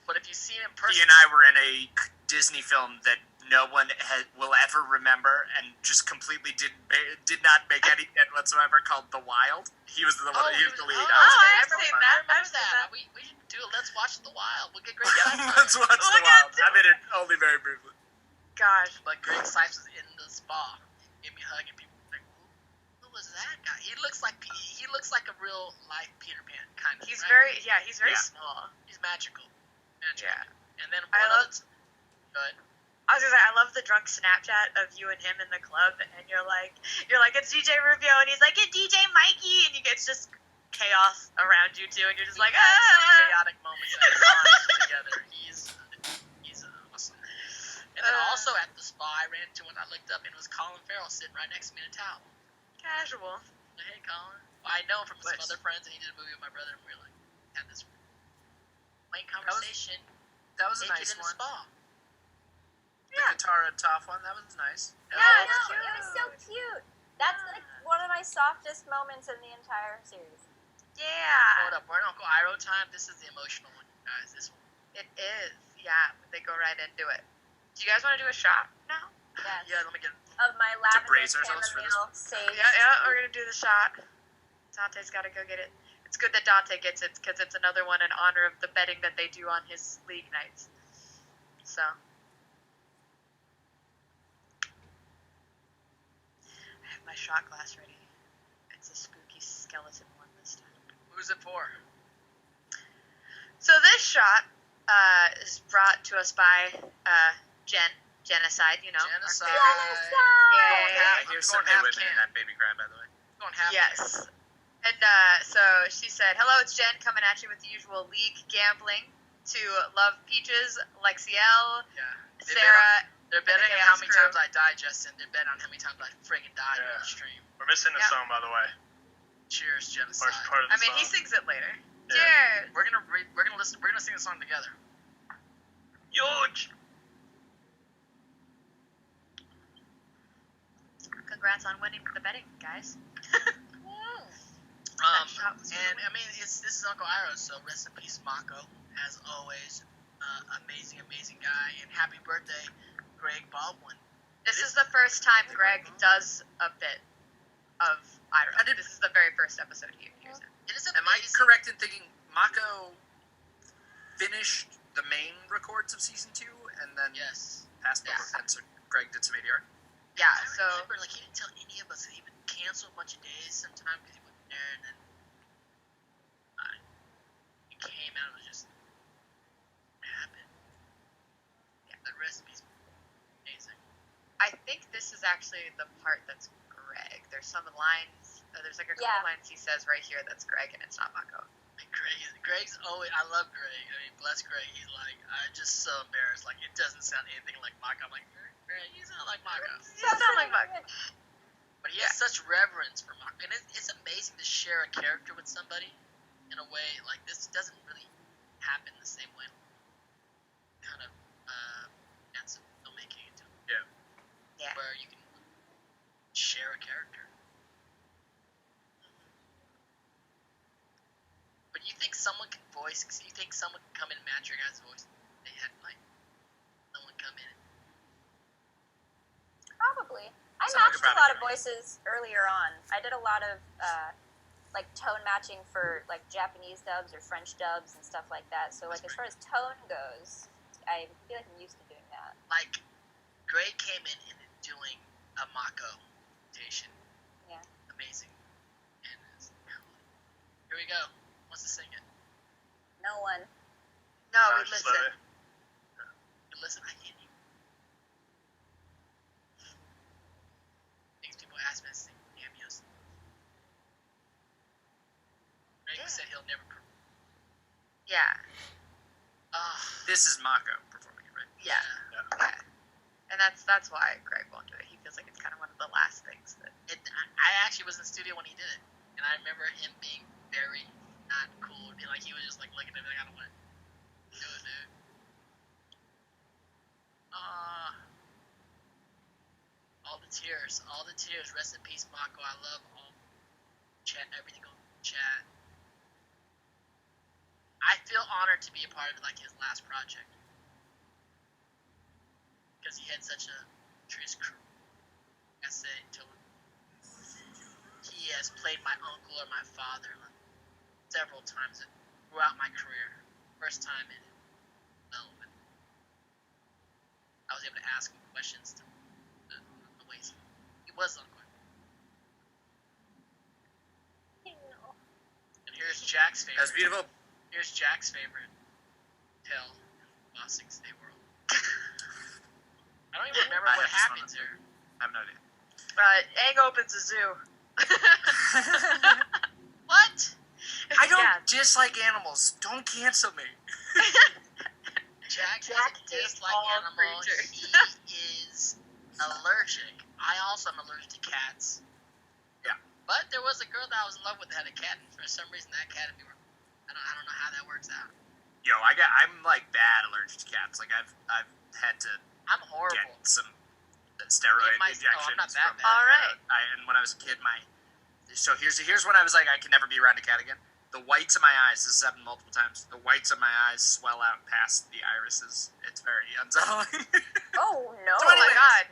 But if you see him in He person, and I were in a Disney film that no one will ever remember, and just completely did not make any sense whatsoever. Called The Wild. He was the one. He was the lead. I've seen that. I remember that. We should do it. Let's watch The Wild. We'll get Greg Sipes. Let's watch The Wild. I mean, it only very briefly. Gosh. But Greg Sipes is in the spa. He gave me a hug, and people were like, who was that guy? He looks like a real life Peter Pan kind of. He's right? very small. He's magical. Yeah. And then I good. was gonna say, I love the drunk Snapchat of you and him in the club, and you're like, it's DJ Rubio, and he's like, it's DJ Mikey, and it's just chaos around you two, and you're just like, Some ah. chaotic moments that we bond together. He's awesome. And then also at the spa, I ran into one. I looked up, and it was Colin Farrell sitting right next to me in a towel. Casual. Hey, Colin. I know him from some Nice. other friends, and he did a movie with my brother, and we were like, had this late conversation. That was a naked nice in the one. spa. The Katara Toph one, that was nice. Yeah, I know. It was so cute. That's like one of my softest moments in the entire series. Yeah. Hold up, we're in Uncle Iroh time. This is the emotional one, guys. This one. It is. Yeah. They go right into it. Do you guys want to do a shot now? Yes. Yeah, let me get. Of my lavender brace ourselves for this chamomile sage. Yeah. We're gonna do the shot. Dante's got to go get it. It's good that Dante gets it because it's another one in honor of the betting that they do on his league nights. So. I have my shot glass ready. It's a spooky skeleton one this time. Who's it for? So this shot is brought to us by Genocide, you know. Genocide. Yeah. I hear I'm some going half women in can. that baby crab, by the way. Going half. Yes. And so she said, "Hello, it's Jen coming at you with the usual league gambling to Love Peaches, Lexiel, Yeah. Sarah." They're betting the on how many crew. times I die, Justin. They're betting on how many times I friggin' die Yeah. on the stream. We're missing a Yeah. song, by the way. Cheers, Genocide. First part of the I mean, song. he sings it later. Yeah. Cheers. We're gonna listen. We're gonna sing the song together. Huge. Congrats on winning the betting, guys. shot was for the And win. I mean, this is Uncle Iroh, so rest in peace, Mako. As always, amazing guy, and happy birthday, Greg Baldwin. This is the first time Greg does a bit of Iroh. This is the very first episode he appears in. It is Am I amazing. correct in thinking Mako finished the main records of season 2 and then Yes. passed over, and so Greg did some ADR? Yeah, I so remember, like, he didn't tell any of us that he would cancel a bunch of days sometime because he wasn't there, and then it came out, it was just happened. Yeah, the recipe's amazing. I think this is actually the part that's Greg. There's some lines, there's like a couple Yeah. lines he says right here that's Greg, and it's not Mako. And Greg's always, I love Greg. I mean, bless Greg. He's like, I'm just so embarrassed. Like, it doesn't sound anything like Mako. I'm like, Greg, you sound like Mako. You sound like Mako. But he has such reverence for Mako. And it's amazing to share a character with somebody in a way, like, this doesn't really happen the same way. Kind of, that's filmmaking into Yeah. where you can share a character. But you think someone can voice, you think someone can come in and match your guy's voice? They had, like, someone come in and Probably. I Someone matched could a lot of probably do voices earlier on. I did a lot of like tone matching for like Japanese dubs or French dubs and stuff like that. So like as far as tone goes, I feel like I'm used to doing that. like, Greg came in and doing a Mako station. Yeah. Amazing. And here we go. Wants to sing it. No one. No, we Just listen. let it- But listen, I can't even. Things people ask me to sing cameos. Greg Yeah. said he'll never. Yeah. This is Mako performing it, right? Yeah. Yeah. And that's why Greg won't do it. He feels like it's kind of one of the last things that. I actually was in the studio when he did it, and I remember him being very not cool. And like he was just like looking at me like, I don't want to do it, dude. All the tears. Rest in peace, Mako. I love all chat, everything on chat. I feel honored to be a part of like his last project because he had such a tremendous crew. I say, he has played my uncle or my father like, several times throughout my career. First time in development, I was able to ask him questions to the ways he was on. And here's Jack's favorite. That was beautiful. Here's Jack's favorite tale in Lost Six Day World. I don't even remember I what have this one happens here. I have no idea. Aang opens a zoo. What? I don't Yeah. dislike animals. Don't cancel me. Jack Jack doesn't hates dislike all animals. creatures. He is allergic. I also am allergic to cats. Yeah. But there was a girl that I was in love with that had a cat, and for some reason that cat and me were. I don't know how that works out. Yo, I'm like bad allergic to cats. Like I've had to I'm horrible. get some steroid injections. I'm not that bad. All right. And when I was a kid, so here's when I was like, I can never be around a cat again. The whites of my eyes, this has happened multiple times, the whites of my eyes swell out past the irises. It's very unsettling. Oh no! So Oh my anyways, god.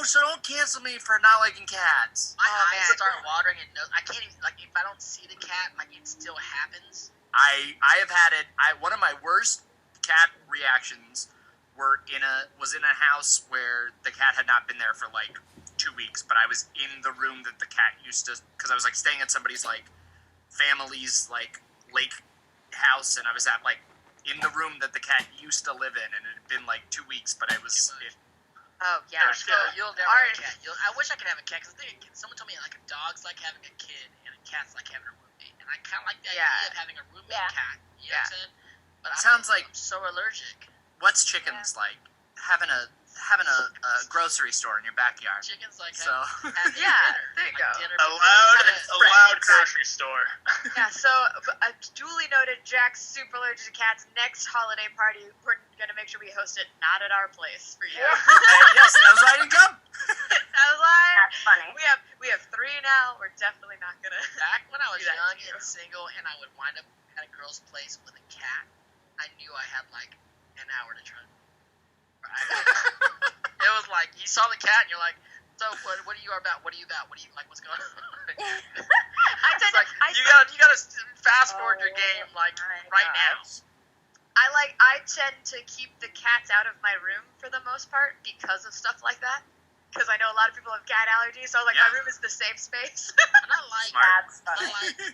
so don't cancel me for not liking cats. My eyes man. start watering, and I can't even, like, if I don't see the cat, like, it still happens. I have had it. One of my worst cat reactions was in a house where the cat had not been there for like 2 weeks, but I was in the room that the cat used to, because I was like staying at somebody's like family's like lake house, and I was at like in the room that the cat used to live in, and it had been like 2 weeks, but Oh yeah. So you'll never Alright. have a cat. I wish I could have a cat, because someone told me, like, a dog's like having a kid, and a cat's like having a roommate. And I kind of like the idea of having a roommate cat. You know what I'm saying? But Sounds like- I'm so allergic. what's chickens like? Having a grocery store in your backyard. Chicken's like So having Yeah, dinner. there you Like go. dinner A before- loud grocery store. Yeah, so a duly noted, Jack's super allergic to cats. Next holiday party, we're gonna make sure we host it not at our place for you. yes, that was why I didn't come. I was like, That's funny. we have 3 now. We're definitely not gonna. Back when I was do that young to you. and single, and I would wind up at a girl's place with a cat, I knew I had like an hour to try. It was like you saw the cat, and you're like, "So what are you about? What are you about? What are you like? What's going on?" I It's tend like to, you gotta fast forward your game like right now. I tend to keep the cats out of my room for the most part because of stuff like that. Because I know a lot of people have cat allergies, so like my room is the safe space. And I like Smart. That's I funny.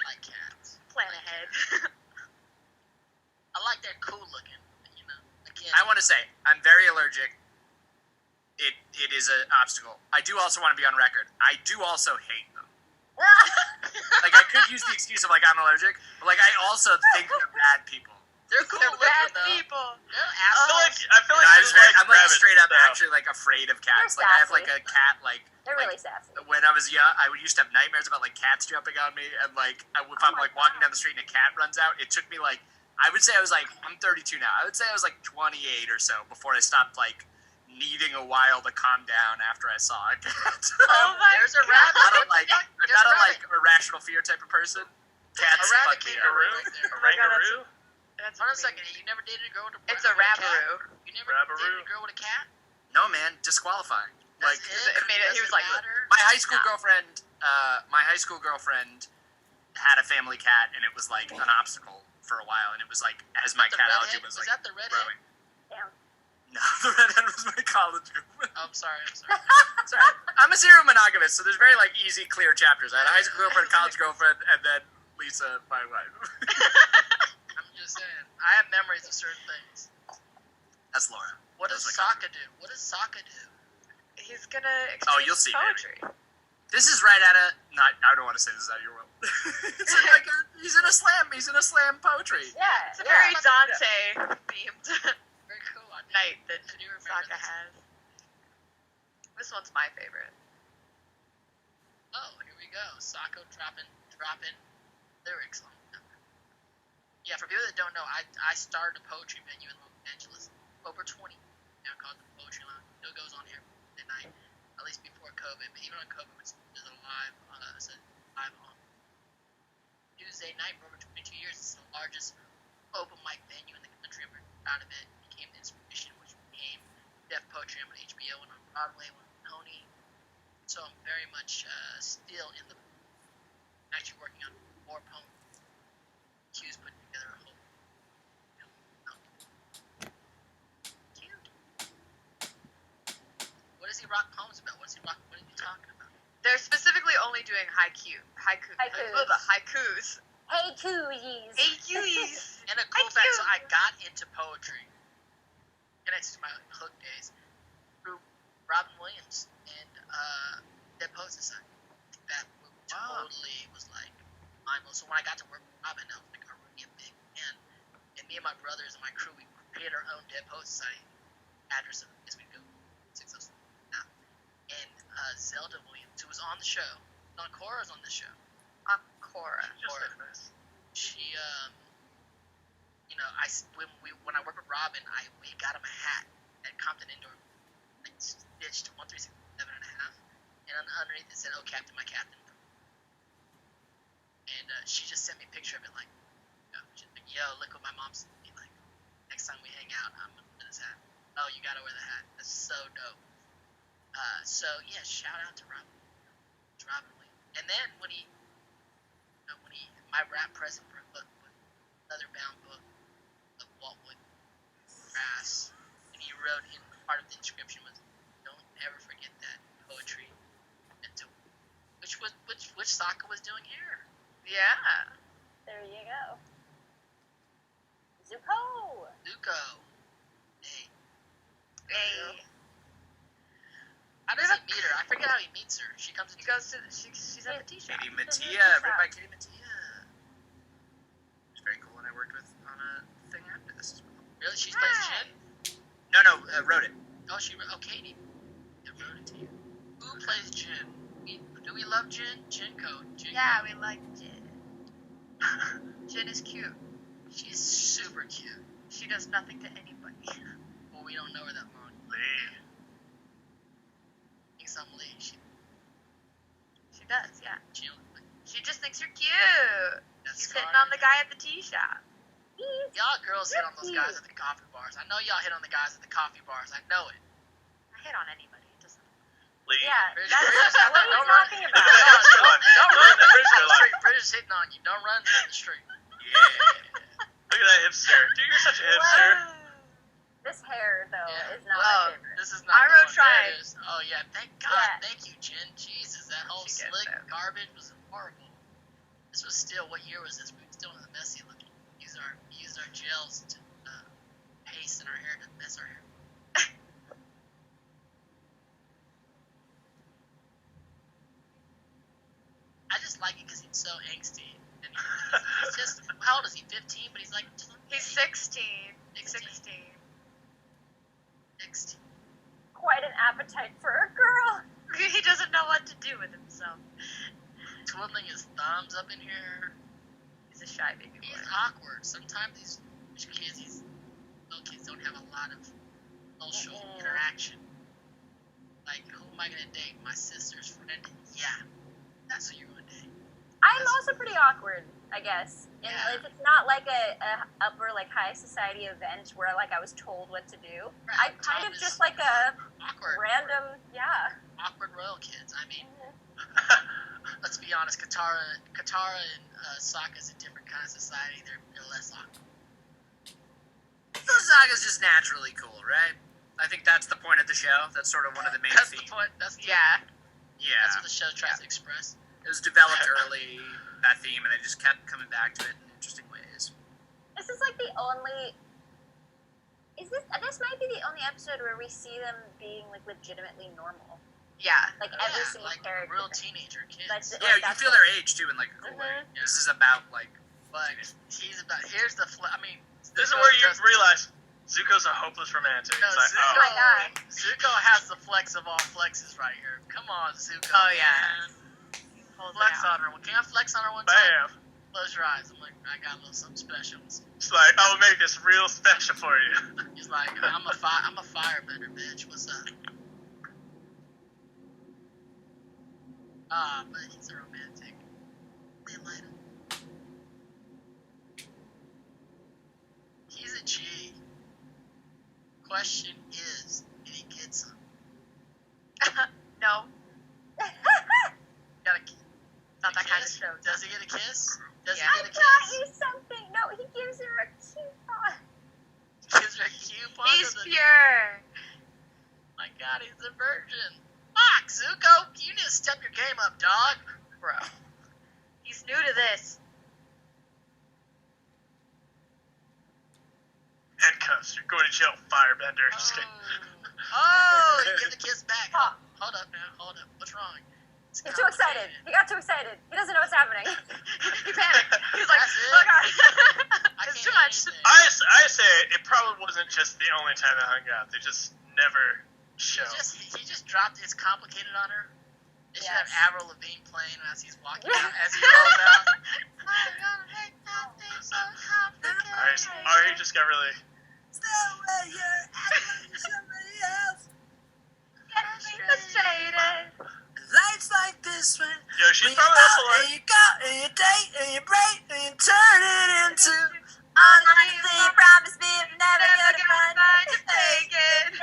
like cats. Plan ahead. I like they're cool looking. You know, again. I want to say I'm very allergic. It is an obstacle. I do also want to be on record. I do also hate them. Like I could use the excuse of like I'm allergic, but like I also think they're bad people. They're cool They're looking bad though. people. They're I assholes. feel No, like I'm like rabbits, straight up so. actually like afraid of cats. They're Like I have sassy. like a cat like They're really sassy. when I was young, I used to have nightmares about like cats jumping on me, and like if I'm my like walking God. down the street and a cat runs out, it took me like I would say I was like I'm 32 now. I would say I was like 28 or so before I stopped like needing a while to calm down after I saw a cat. Oh my There's a god. rabbit. I'm not a like irrational fear type of person. Cats A rabbit fuck me kangaroo up. right there. Oh my god, Rangaroo? that's Hold on a amazing. second. You never dated a girl with a It's a with cat? rabaroo. You never Rabaroo. dated a girl with a cat? No man, disqualifying. Like That's it made it- he Does was like, matter? my high school No. girlfriend, had a family cat, and it was like an obstacle for a while, and it was like as my The cat allergy redhead? was Was like that the redhead? growing. Damn. No, the redhead was my college girlfriend. Oh, I'm sorry. Sorry, I'm a serial monogamist, so there's very like easy, clear chapters. I had a high school girlfriend, a college girlfriend, and then Lisa, my wife. I'm just saying. I have memories of certain things. That's Laura. What does Those are Sokka do? What does Sokka do? He's gonna Oh, exchange you'll see, poetry. This is right at a. Not. I don't want to say this is out of your world. It's like he's in a slam. He's in a slam poetry. Yeah. It's a yeah. very Dante themed Very cool. night that I do remember Sokka this. has. This one's my favorite. Oh, here we go. Sokka dropping lyrics on them. Yeah, for people that don't know, I started a poetry venue in Los Angeles over 20 now called the Poetry Lounge. It still goes on here at night, at least before COVID. But even on COVID, it's a live on Tuesday night for over 22 years. It's the largest open mic venue in the country. I'm very proud of it. It became the inspiration, which became Def Poetry on HBO and on Broadway with Tony. So I'm very much still in the actually working on more poems. Q's putting together a whole. Cute. What does he rock poems about? What is he talking about? They're specifically only doing haikus. Haikus. Haikus. Hey, cooties. Haikus. And a cool Thank fact, you. so I got into poetry, and it's my hook days, through Robin Williams and Dead Poets Society. That totally was like mind-blowing. So when I got to work with Robin, I was like already a big fan. And me and my brothers and my crew, we created our own Dead Poets Society address as we go 607 now. And Zelda Williams who was on the show. On Cora's on the show. Cora. Just like this. She, when I worked with Robin, we got him a hat at Compton Indoor, like stitched 1367 and a half, and underneath it said, "Oh, Captain, my Captain." And she just sent me a picture of it, like, yo, look what my mom's like. Next time we hang out, I'm gonna wear this hat. Oh, you gotta wear the hat. That's so dope. So yeah, shout out to Robin. It's Robin Lee. And then when he my rap present book, leather bound book of Waltwood Grass, and he wrote in part of the inscription was, "Don't ever forget that poetry." And to which Sokka was doing here. Yeah. There you go. Zuko. Hey. Hey. How does he meet her? I forget how he meets her. She comes. She goes to. She's at the tea shop. Katie Mattia, written by Katie Mattia. It's very cool, and I worked with on a thing after this as well. Really? She plays Jin? No, wrote it. Oh, Katie. Wrote it to you. Who plays Jin? Do we love Jin? Jinko. Yeah, we like Jin. Jin is cute. She's super cute. She does nothing to anybody. Well, we don't know her that long. Lee. Think some Lee. She does, yeah. She She just thinks you're cute. That's She's hitting on the guy at the tea shop. Y'all girls hit on those guys at the coffee bars. I know y'all hit on the guys at the coffee bars. I know it. I hit on anybody. It doesn't. Lee. Yeah, Bridget, that's what are you don't run. talking Look at about? that hipster line. Don't Look run at that Bridget's hipster on the line. street. Bridget's hitting on you. Don't run in the street. Yeah. Look at that hipster. Dude, you're such a hipster. This hair, though, Yeah. is not Well, my favorite. this is not. I wrote the one. tried. There it is. Oh yeah, thank God. Yeah. Thank you, Jen. Jesus, that whole She gets slick it. garbage was horrible. This was still. What year was this? We were still in the messy looking. We used our gels to paste in our hair to mess our hair. I just like it because he's so angsty. And he's just, how old is he? 15? But he's like, He's 16. 16. 16. Quite an appetite for a girl. He doesn't know what to do with himself. Twiddling his thumbs up in here. He's a shy baby He's boy. awkward. Sometimes these little kids don't have a lot of social interaction. Like, who am I going to date? My sister's friend? Yeah. That's who you're going to date. I'm also pretty awkward, I guess. And Yeah. if it's not like a upper, like, high society event where, like, I was told what to do, Right, I'm kind Tom of is just like a awkward. random, yeah. Awkward royal kids. I mean, let's be honest. Katara and Sokka's a different kind of society. They're less awkward. So Saga's just naturally cool, right? I think that's the point of the show. That's sort of one of the main That's themes. the point. That's Yeah. Yeah. what the show tries to express. It was developed early, that theme, and they just kept coming back to it in interesting ways. This is like the only. This might be the only episode where we see them being, like, legitimately normal. Yeah. Like, Yeah, every single like character. real teenager kids. That's- Yeah, you that's feel what- their age, too, in, like, a cool way. Mhm. This is about, like... But he's about. Here's the. This is where you realize Zuko's a hopeless romantic. No, He's like, Zuko, Oh my God. Zuko has the flex of all flexes right here. Come on, Zuko. Oh, yeah. man. Hold Flex it out. on her. Can I flex on her one time? bam. Close your eyes. I'm like, I got a little something special. It's like, I'll make this real special for you. He's like, I'm a firebender, bitch. What's up? But he's a romantic. They light him. He's a G. Question is, did he get some? No. Got a Not that kind of kiss? show. Does he get a kiss? Does Yeah. he I get a brought kiss? you something. No, he gives her a coupon. Gives her a coupon. He's to the- pure. My God, he's a virgin. Fuck, Zuko, you need to step your game up, dog. Bro. He's new to this. Handcuffs, you're going to jail, firebender. Just kidding. Oh, give the kiss back. Oh. Hold up, man. Hold up. What's wrong? It's He's too excited. He got too excited. He doesn't know what's happening. He panicked. He's like, That's it? oh god. I It's can't too much. do anything. I say it probably wasn't just the only time they hung out. They just never show. He just dropped It's Complicated on her. They should have Yes. Avril Lavigne playing as he's walking out, as he rolls out. I'm gonna make nothing so complicated. Ari just got really. Frustrated. Lights like this one. Yo, she's probably also like. You go and you date and you break and you turn it into honestly promise me I'm never gonna find to fake it.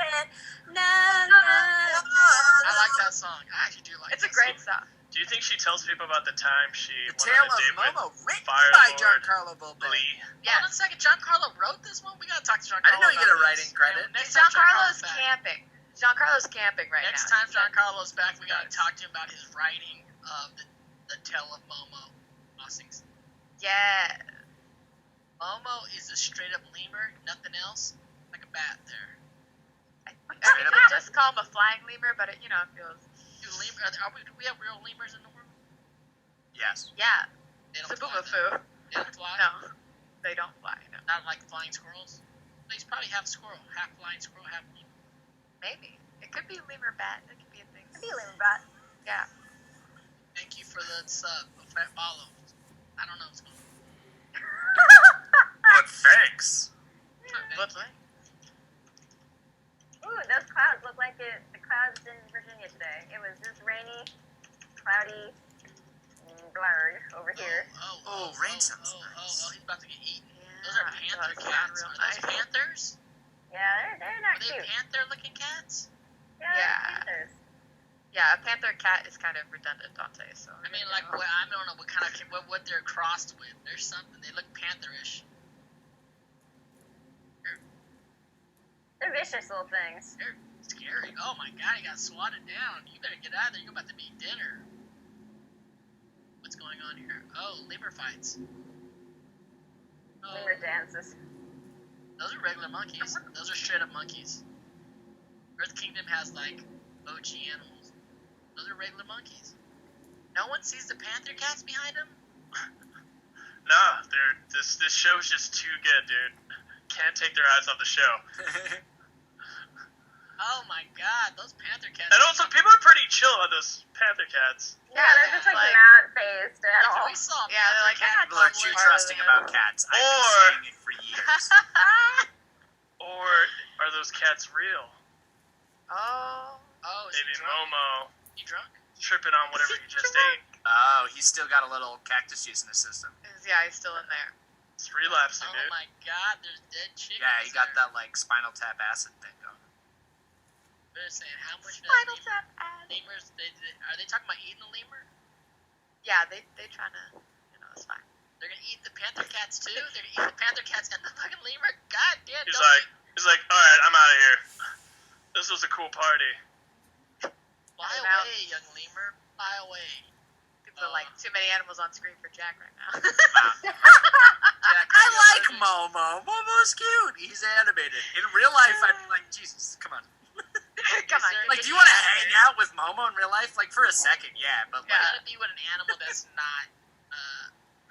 No, I like that song. I actually do like It's a that great song. song. Do you think she tells people about the time she The went Tale on a date of Momo, with written Fire by Lord Giancarlo Bobbelli. Lee? Hold on a second. Giancarlo wrote this one? We gotta talk to Giancarlo. I didn't know you get a about writing this. credit. Yeah, next time Giancarlo's back. camping. Giancarlo's camping right Next now. time Giancarlo's back, we gotta talk to him about his writing of the Tale of Momo. Crossings. Yeah. Momo is a straight up lemur, nothing else. Like a bat there. I mean, we just call him a flying lemur, but it, it feels. Do we have real lemurs in the world? Yes. Yeah. They It's don't a fly. boomafoo. They don't fly. No. They don't fly, no. Not like flying squirrels. He's probably half squirrel, half flying squirrel, half lemur. Maybe. It could be lemur bat. That could be a thing. Could be a lemur bat. Yeah. Thank you for the sub, Fat Follow. I don't know what's going on. But thanks. What's that? Ooh, those clouds look like the clouds in Virginia today. It was just rainy, cloudy, blurred over here. Oh, rain sounds nice. He's about to get eaten. Yeah. Those are panther Those cats. sound real Are those nice. panthers? Yeah, they're Are not they cute. panther-looking cats? Yeah, Yeah. they're panthers. Yeah, a panther cat is kind of redundant, Dante. So I mean, like, I don't know what kind of what they're crossed with. There's something. They look pantherish. They're vicious little things. They're scary. Oh my god, he got swatted down. You better get out of there. You're about to be dinner. What's going on here? Oh, lemur fights. Oh, Lemur dances. those are regular monkeys. Those are straight up monkeys. Earth Kingdom has like OG animals. Those are regular monkeys. No one sees the panther cats behind them? Nah, this show's just too good, dude. Can't take their eyes off the show. Oh my god, those panther cats. And also, people are pretty chill about those panther cats. Yeah, they're just like like- not phased at all. We saw Yeah, they're like, cat People are too Part of trusting it. about cats. I've been Or- saying it for years. Or are those cats real? Oh, is Maybe he drunk? Momo He drunk? tripping on whatever he just ate. Oh, he's still got a little cactus juice in his system. Yeah, he's still in there. It's relapsing, Oh dude. my god, there's dead chickens. Yeah, he got there. that like spinal tap acid thing going. They're saying how much Spinal tap ad. lemurs? Are they talking about eating a lemur? Yeah, they trying to, it's fine. They're gonna eat the panther cats too. They're gonna eat the panther cats and the fucking lemur. God damn! He's like, all right, I'm out of here. This was a cool party. fly I'm out. away, young lemur. Fly away. People are like, too many animals on screen for Jack right now. Jack, I are you like allergic? Momo. Momo's cute. He's animated. In real life, I'd be like, Jesus, come on. Come on. Like, do you want to hang out with Momo in real life? Like, for a second, yeah, but You like, gotta be with an animal that's not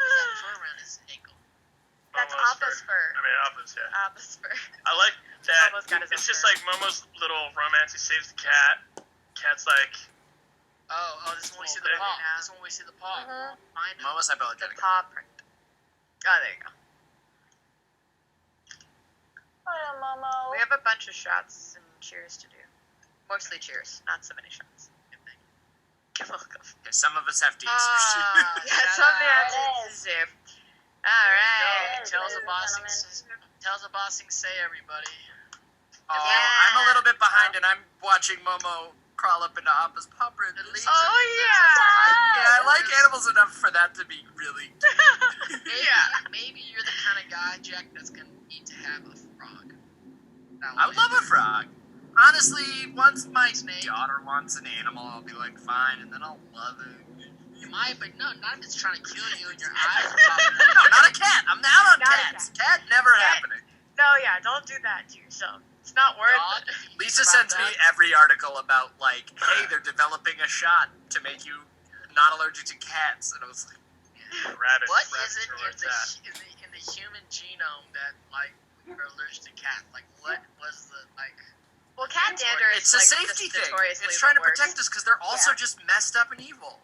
fur around his ankle. That's Momo's Appa's fur. fur. I mean, Appa's, yeah. Appa's fur. I like that. Momo's got his It's own just fur. like Momo's little romance. He saves the cat. Cat's like, Oh, this is when we see the Little paw. baby now. This is when we see the paw. Mhm. Find him. Momo's The hypoallergenic. paw print. Oh, there you go. Oh, Momo. We have a bunch of shots and cheers to do. Mostly cheers, not so many shots. You're welcome. Okay, some of us have to eat Ah, sushi. Yeah, shout something out. else to do. There Alright. you go. Tales of ladies and Bossing say everybody. Oh, I'm a little bit behind, and I'm watching Momo crawl up into Appa's paw print. The leaves Oh, are- yeah. Yeah, I like animals enough for that to be really. Maybe you're the kind of guy, Jack, that's gonna need to have a frog. I would love a frog. Honestly, once my Snake. daughter wants an animal, I'll be like, fine, and then I'll love it. You might, but no, not if it's trying to kill you and your eyes are popping out. No, not a cat. I'm out on Not a cats. Cat never Cat- happening. No, yeah, don't do that to yourself. It's not worth Dog, it. if you Lisa think about sends me that, every article about like, hey, they're developing a shot to make you not allergic to cats, and I was like, rabbit. What rabbits is it are in like the, that. in the human genome that like you're allergic to cats? Like, what was the like? Well, cat dander is It's a like safety just thing. notoriously It's trying to the worst. protect us because they're also just messed up and evil.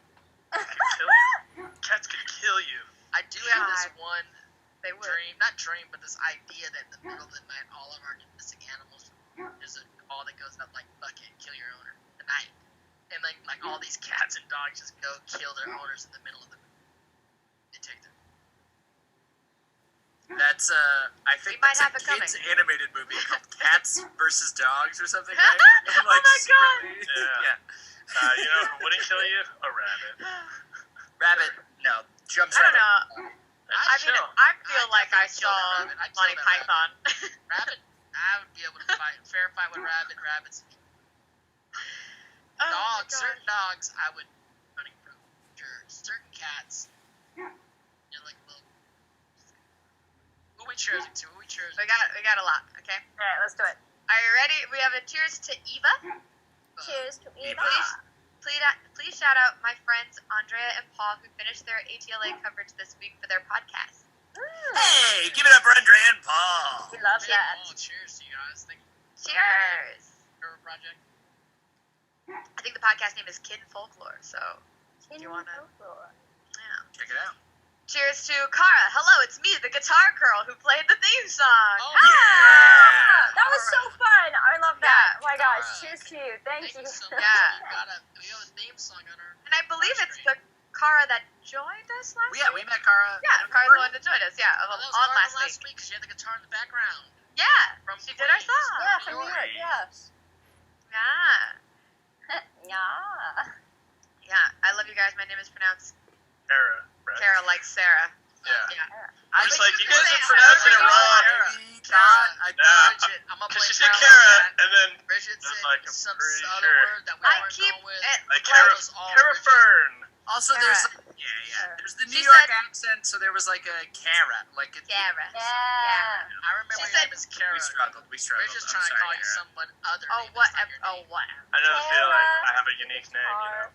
They could kill you. Cats could kill you. I do have this God. one They would. not dream, but this idea that in the middle of the night, all of our domestic animals, there's a call that goes up like, "Fuck it, kill your owner tonight," and like all these cats and dogs just go kill their owners in the middle of the night. They take them. That's I think We might that's have a it coming. kids animated movie called Cats versus Dogs or something, right? Oh my God. Yeah. You know who wouldn't kill you? A rabbit. Rabbit, no, jumps I don't right know. That's I mean, chill. I feel like I definitely kill saw that rabbit. I'd kill Monty that Python. Rabbit, I would be able to fight fair fight with rabbits. Oh my Dogs, God. certain dogs, I would running from. Sure, certain cats, you're like, well, who we choosing to? Who we choosing? We got a lot. Okay. All right, let's do it. Are you ready? We have a cheers to Eva. Cheers to Eva. Please shout out my friends Andrea and Paul who finished their ATLA coverage this week for their podcast. Hey, give it up for Andrea and Paul. We love that. Oh, cheers to you guys. Thank you. Cheers. Cover project. I think the podcast name is Kid Folklore. So you wanna- Folklore. yeah. Check it out. Cheers to Kara. Hello, it's me, the guitar girl who played the theme song. Oh, Ah, that was so fun. I love that. Yeah. Oh my gosh, Alright. cheers to you. Thank you. so much. Yeah. We have a theme song on our. And I believe it's the Kara that joined us last Yeah, week. we met Kara. Yeah, Kara's the one that joined us. Yeah, Oh, that was on Barbara last week. She had the guitar in the background. Yeah, From she did our Queens. song. Yeah, from New York, yes. Yeah. Yeah. Yeah, I love you guys. My name is pronounced Kara, right? Kara like Sarah. Yeah. Yeah. I was like, you guys say are pronouncing it wrong. Kara. Nah. Bridget. I'm gonna Because play she said Kara Kara, like that. and then Bridget Just said like, I'm some pretty other sure. word that we I weren't keep going with. it like Kara Kara, was all Kara Bridget. Fern. Also, Kara. there's there's the New She York said- accent, so there was like a Kara, like a, Kara. Yeah. I remember She your said- name is Kara. We struggled. We're just I'm trying to sorry, call you Kara. someone other. Oh, name. what? That's not your Oh, name. what? I know the feeling. Kara. I have a unique name, you know.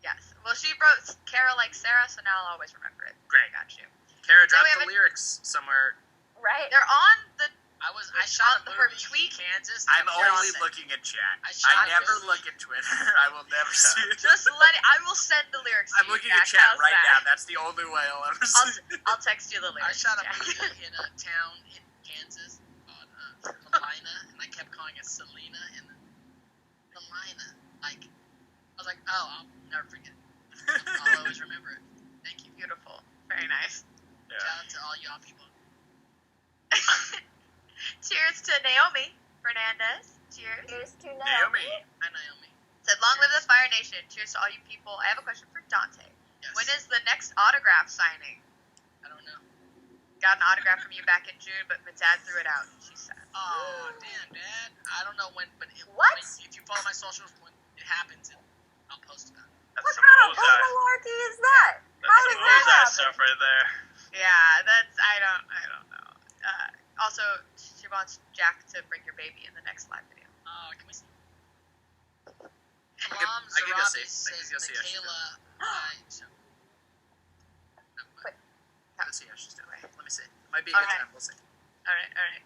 Yes. Well, she wrote Kara like Sarah, so now I'll always remember it. Great. I got you. Kara Then we dropped have the lyrics somewhere. Right? They're on the. I shot a her movie tweet. in Kansas. I'm that only was- looking at chat. I shot I never this. look at Twitter. I will never see it. Just let it. I will send the lyrics. To I'm you, looking at Jack. chat How's right that? now. That's the only way I'll ever see it. I'll text you the I lyrics. shot a Jack. movie in a town in Kansas called Salina, and I kept calling it Selena and Salina. Like, I was like, oh, I'll never forget. I'll always remember it. Thank you. Beautiful. Very nice. Yeah. Shout out to all y'all people. Cheers to Naomi Fernandez. Cheers. Cheers to Naomi. Hi, Naomi. Said, long live the Fire Nation. Cheers to all you people. I have a question for Dante. Yes. When is the next autograph signing? I don't know. Got an autograph from you back in June, but my dad threw it out. She said. Oh, damn, Dad. I don't know when, but What? if you follow my socials, when it happens, I'll post about it. That's What some kind of Ozai. malarkey is that? That's How some does that Ozai happen? stuff right there. Yeah, that's I don't know. Also, she wants Jack to bring your baby in the next live video. Oh, can we see? I Mom could go see. Zarabi I says could go see how she's Michaela. Let's see how she's doing. Let me see. Might be a good Alright. time. We'll see. All right.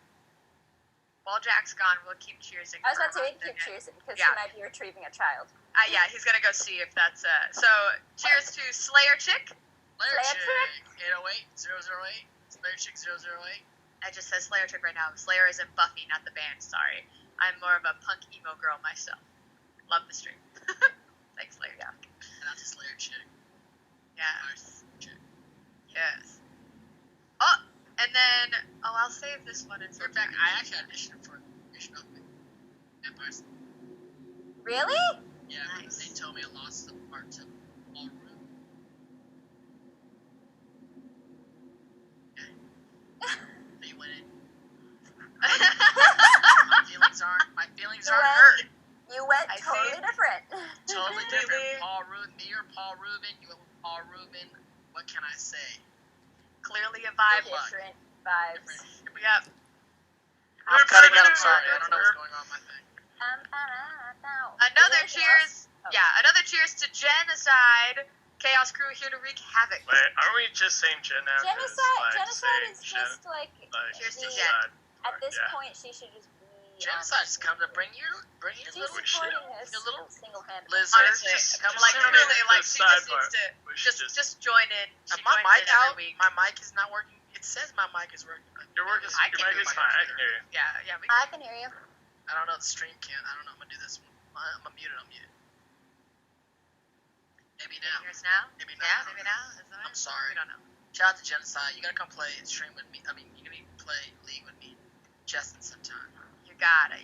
While Jack's gone, we'll keep cheersing. I was for about to a say keep second. cheersing because Yeah. he might be retrieving a child. Yeah, he's gonna go see if that's so. Cheers to Slayer Chick. Slayer Slayer Chick 808 008 Slayer Chick 008. I just said Slayer Chick right now. Slayer isn't Buffy, not the band. Sorry, I'm more of a punk emo girl myself. Love the stream. Thanks, Slayer. Yeah. And that's a Slayer Chick. Yeah. Nice Chick. Yes. Oh, and then I'll save this one until In fact, I actually auditioned for Mission of Vampires. Really? Yeah, but Nice. they told me I lost the part to Paul Room. They went in. My feelings aren't hurt. You went I totally see. different. Totally Really? different. Paul Rubin, me or Paul Rubin. You went with Paul Rubin. What can I say? Clearly a vibe. Good luck. Different vibes. Different. Yep. I'm cutting out. I'm sorry. I don't know what's going on with my thing. Another Is there anything cheers. else? Oh. Yeah, another cheers to Genocide. Chaos Crew here to wreak havoc. Wait, are we just saying Jen now? 'Cause, Genocide is saying just like like, Cheers to the- Jen. at this yeah. point she should just be Genocide's come to bring your She's little supporting this your little single-handedly. lizard. Honestly, Come like on, really, the like she just sidebar. needs We to should just join in. She my joins mic in every out. week. My mic is not working. It says my mic is working. Your work is I your can mic do is my fine. I can computer. hear you. Yeah, we I can hear you. I don't know. The stream can't. I don't know. I'm gonna do this. I'm muted. I'm muted. Maybe can now. hear us now. Maybe now. Yeah, maybe now. Is that I'm it? sorry. We don't know. Shout out to Genocide. You gotta come play and stream with me. I mean, you gotta play League with me. Jesten sometime. You gotta.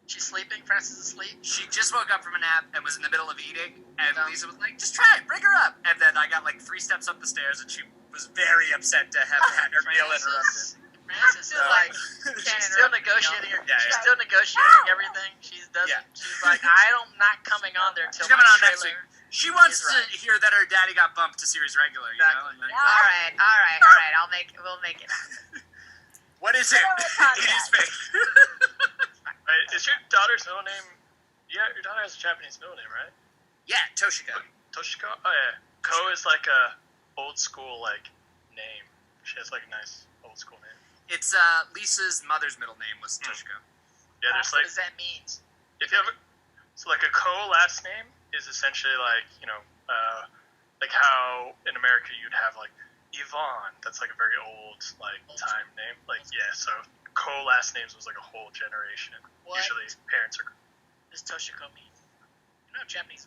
She's sleeping. Francis is asleep. She just woke up from a nap and was in the middle of eating, and No. Lisa was like, "Just try it, bring her up." And then I got like 3 steps up the stairs, and she was very upset to have had her meal interrupted. Francis is Just like, can't she's still interrupt the meal. negotiating. Yeah, She's yeah. still negotiating everything. She's doesn't. Yeah. She's like, I'm not coming on there till She's coming my on next trailer. week. She wants is to right. hear that her daddy got bumped to series regular. You know? And like, Yeah. All right. We'll make it happen. what is it? Put her in It is contact. fake. Right, is your daughter's middle name? Yeah, your daughter has a Japanese middle name, right? Yeah, Toshiko. Toshiko? Oh yeah. Ko is like a old school like name. She has like a nice old school name. It's Lisa's mother's middle name was Toshiko. Yeah, there's What like does that mean? if you have so like a Ko last name is essentially like like how in America you'd have like Yvonne. That's like a very old like time name. Like yeah, so Ko last names was like a whole generation. What Usually parents are. does Toshiko mean? You know, Japanese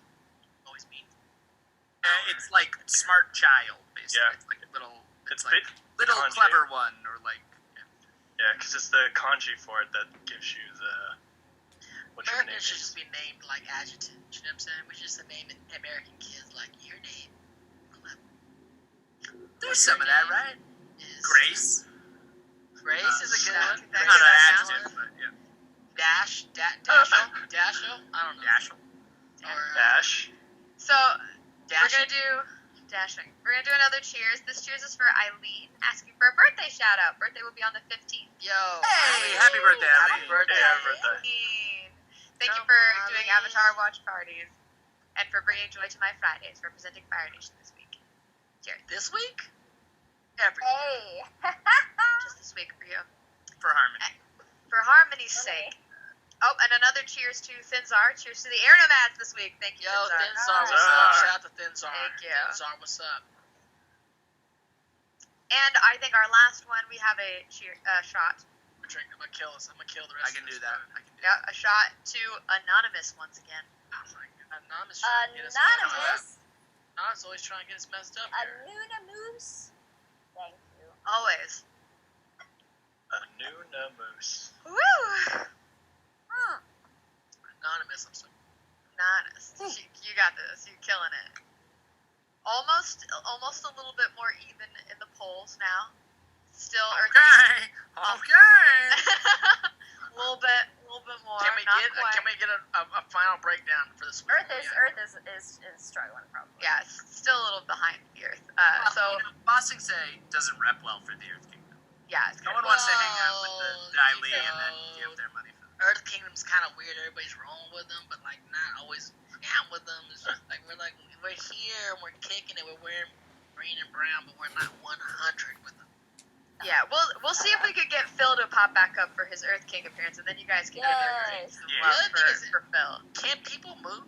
always mean. It's like smart child, basically. Yeah. It's like a little, It's like big little kanji. clever one, or like. Yeah, because it's the kanji for it that gives you the what your name Americans should is. just be named like adjectives. You know what I'm saying? We should just name American kids like your name. There's some of that, right? Is Grace. Grace is a good one. That's Not an Grace. adjective, but yeah. Dasho? I don't know. Dashel. Or Dash. So we're Dash. gonna do dashing. We're gonna do another cheers. This cheers is for Eileen, asking for a birthday shout out. Birthday will be on the 15th. Yo. Hey, happy birthday, Happy Eileen. birthday. Yeah, happy birthday. Eileen. Thank you Come for on, doing Eileen. Avatar watch parties and for bringing joy to my Fridays, representing Fire Nation this week. Cheers. This week? Every Hey. Just this week for you. For Harmony. For harmony's sake. Oh, and another cheers to Thinzar. Cheers to the Air Nomads this week. Thank you, Yo, Thinzar. Thinzar, what's Thinzar. up? Shout out to Thinzar. Thank you. Thinzar, what's up? And I think our last one, we have a shot. I'm drinking. I'm gonna kill us. I'm gonna kill the I rest can of do this. that. I can do Yeah, a shot to Anonymous once again. Oh my god. Anonymous trying to get us messed up. Anonymous. Anonymous always trying to get us messed up here. Anonymous. Thank you. Always. Anuna Moose. Woo! Anonymous, I'm so Anonymous. You got this. You're killing it. Almost a little bit more even in the polls now. Still, Okay. a little bit more. Can we not get quite. a final breakdown for this week? Earth is struggling probably. Yeah, it's still a little behind the Earth. Well, So you know, Bossing Say doesn't rep well for the Earth Kingdom. yeah, it's No good. one wants to hang out with Well, the Dai Li you and then know. give their money for them. Earth Kingdom's kind of weird. Everybody's rolling with them, but like not always down with them. It's just like we're here and we're kicking it. We're wearing green and brown, but we're not 100 with them. Yeah, we'll see if we could get Phil to pop back up for his Earth King appearance, and then you guys can give Yes. some Yeah. love The other thing is- for Phil. Can people move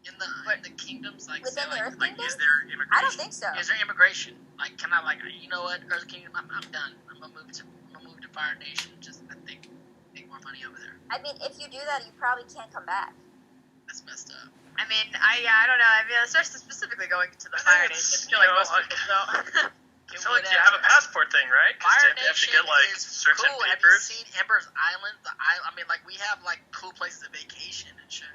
in the kingdoms? Like, Within say, the Earth Like, Kingdom? is there immigration? I don't think so. is there immigration? Like, can I you know what, Earth Kingdom? I'm done. I'm gonna move to Fire Nation. Just I think make more money over there. I mean, if you do that, you probably can't come back. That's messed up. I mean, I don't know. I mean, especially specifically going to the I think Fire it's, Nation. I you feel like know, most like- people don't. I feel like you have a passport thing, right? Because Fire you have to Nation get like is certain cool. Have you papers. seen Ember's Island? I mean, like we have like cool places to vacation and shit.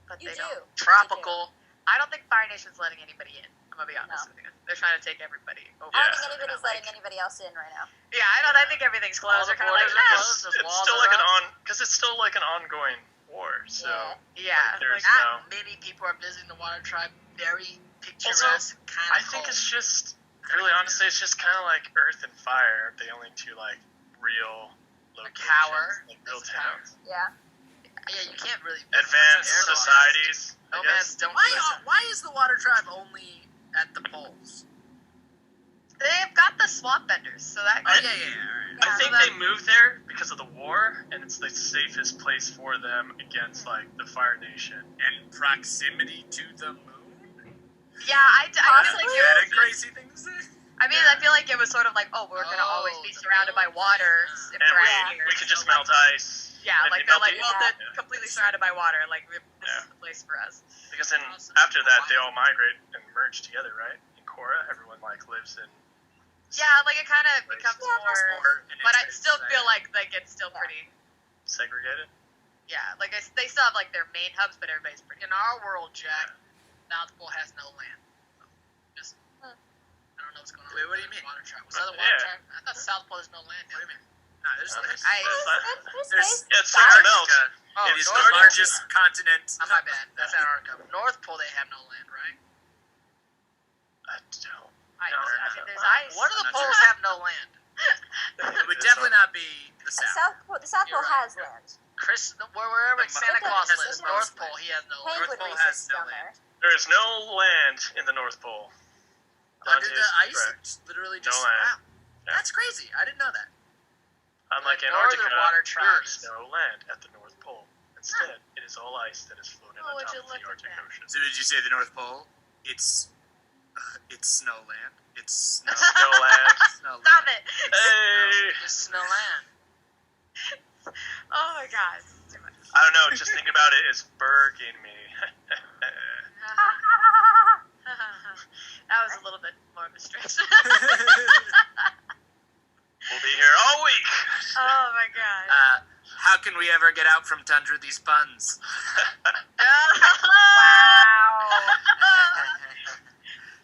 But You they do. don't. Tropical. I don't think Fire Nation's letting anybody in. I'm gonna be honest No. with you. They're trying to take everybody over. I don't Yeah. think anybody's letting anybody else in right now. Yeah, I think everything's closed. All the They're kind of like, borders are "Ah." closed. It's walls still are like up. because it's still like an ongoing war. So Yeah. Yeah, there's like, no. Not many people are visiting the Water Tribe. Very picturesque, kind of. I think it's just really honestly, it's just kind of like Earth and Fire, are the only two like real locations, tower. like real That's a tower. towns. Yeah. Yeah, you can't really. Advanced Air laws. societies. I Nomads guess. don't Why? listen. Why is the Water Tribe only at the poles? they've got the swamp benders, so that. Oh yeah, yeah, yeah. All right. I think they moved there because of the war, and it's the safest place for them against like the Fire Nation And proximity to the moon? Yeah, I feel like Is that a crazy thing to say? I mean, I feel like it was sort of like, oh, we're gonna always be surrounded by water if and we're out here. we can just So, like, melt ice. Yeah, and like melt they're like, the- well, they're completely surrounded by water. Like this is the place for us. Because then after that they all migrate and merge together, right? In Korra, everyone like lives in. Yeah, like it kind of becomes more. But I still feel like it's still pretty. Segregated. Yeah, like they still have like their main hubs, but everybody's pretty. In our world, Jack, South Pole has no land. Just, I don't know what's going on. Wait, what do you with mean? Water track. Was that the water Yeah. track? I thought South Pole has no land. What do you mean? No, there's There's It's something else. Oh, it is North the Pole- largest continent. Oh, my bad. That's Antarctica. North Pole, they have no land, right? I don't. I No. mean, there's ice. One of the I'm not poles sure. have no land. It would definitely not be the south. The South Pole You're right. has land. Wherever Like Santa Mother Claus Pole lives, has North land. Pole, he has no land. Penguin Pole Research has no down land. there. There is no land in the North Pole. Under Dante's the ice, correct. it's literally No just land. wow. That's crazy. I didn't know that. Unlike The northern Antarctica, water there tribes. is no land at the North Pole. Instead, it is all ice that is floating Oh, on would top you of look the at Arctic that. Ocean. So did you say the North Pole? It's snowland. It's snow. Snowland. snowland. Stop it! Hey! There's no land. Oh my god, this is too much. I don't know, just think about it as burging me. That was a little bit more of a stretch. We'll be here all week. Oh my god. How can we ever get out from tundra these puns?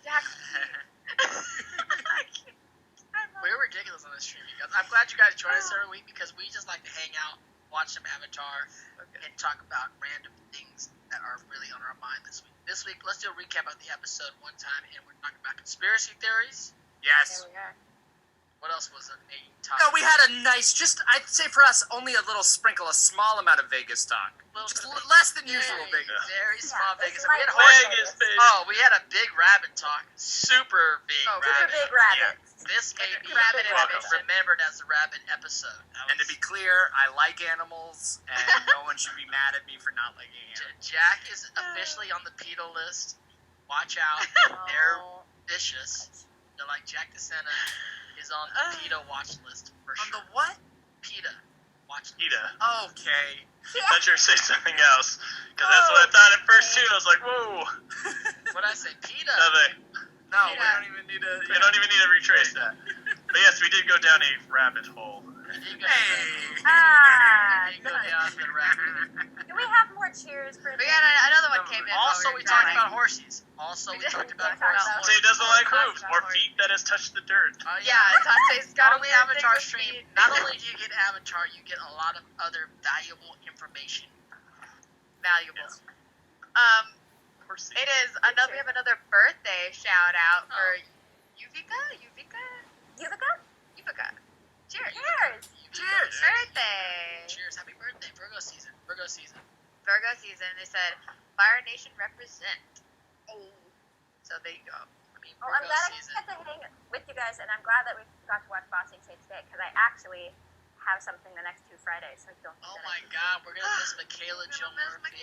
Jack. We're ridiculous on this stream, you guys. I'm glad you guys join us every week because we just like to hang out, watch some Avatar, and talk about random things that are really on our mind this week. This week, let's do a recap of the episode one time, and we're talking about conspiracy theories. Yes. There we are. What else was a topic? No, we had a nice, just I'd say for us, only a little sprinkle, a small amount of Vegas talk. Just less than usual Vegas. Very small Yeah, Vegas. it's And we had like horse. Vegas, baby. Oh, we had a big rabbit talk. Super big Oh, rabbit. Super big rabbits. This may be Rabbit intervention. remembered as the rabbit episode. And to be clear, I like animals, and no one should be mad at me for not liking animals. Jack is officially on the PETA list. Watch out. They're vicious. They're like Jack DeSena is on the PETA watch list for On sure. the what? PETA watch list. PETA. Okay. I thought you were saying something else. Because that's what I thought at first, too. I was like, whoa. What did I say? PETA. Nothing. No, we Yeah. don't even need to. You don't even need to retrace that. But yes, we did go down a rabbit hole. Hey. You go down the rabbit. Do we have more cheers for We got another one came in. Also, while we were talked driving. about horses. Also, we talked about horses. Say it doesn't like Talk hooves about or horse. feet that has touched the dirt. Yeah, Dante's got On a the weird thing Avatar with stream, feet. not only do you get Avatar, you get a lot of other valuable information. Valuable. Yes. Horsey. It is another. We have another birthday shout out for Yuvika. Cheers. Cheers. Cheers. Birthday. Cheers. Happy birthday. Virgo season. Virgo season. Virgo season. They said Fire Nation represent. So there you go. I mean, Well, I'm Virgo glad I season. got to hang with you guys, and I'm glad that we got to watch Boxing Day today, because I actually have something the next 2 Fridays, so I don't think Oh that my god, we're gonna miss Michaela Jill Murphy.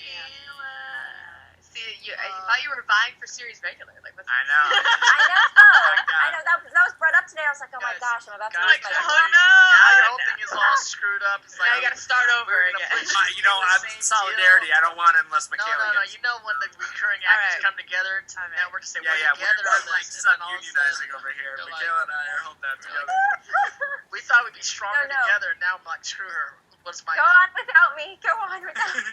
See, I thought you were vying for series regular. Like, what's I know. I know, that was brought up today. I was like, oh my Guys, gosh, I'm about to guys, lose my oh guys, no! Now your whole thing is all screwed up. It's like Now you gotta start over we're gonna again. put You know, I'm solidarity. I don't want it unless No, Michaela no, no. gets. You know when the recurring All actors right. come together to All right. network to say Yeah, we're yeah, together we're on like this, and then all of a sub-unionizing sudden over here. they're Michaela like, and I are holding that together. we thought we'd be stronger No. together. Now I'm like, screw her. What's my? Go on without me. Go on without me.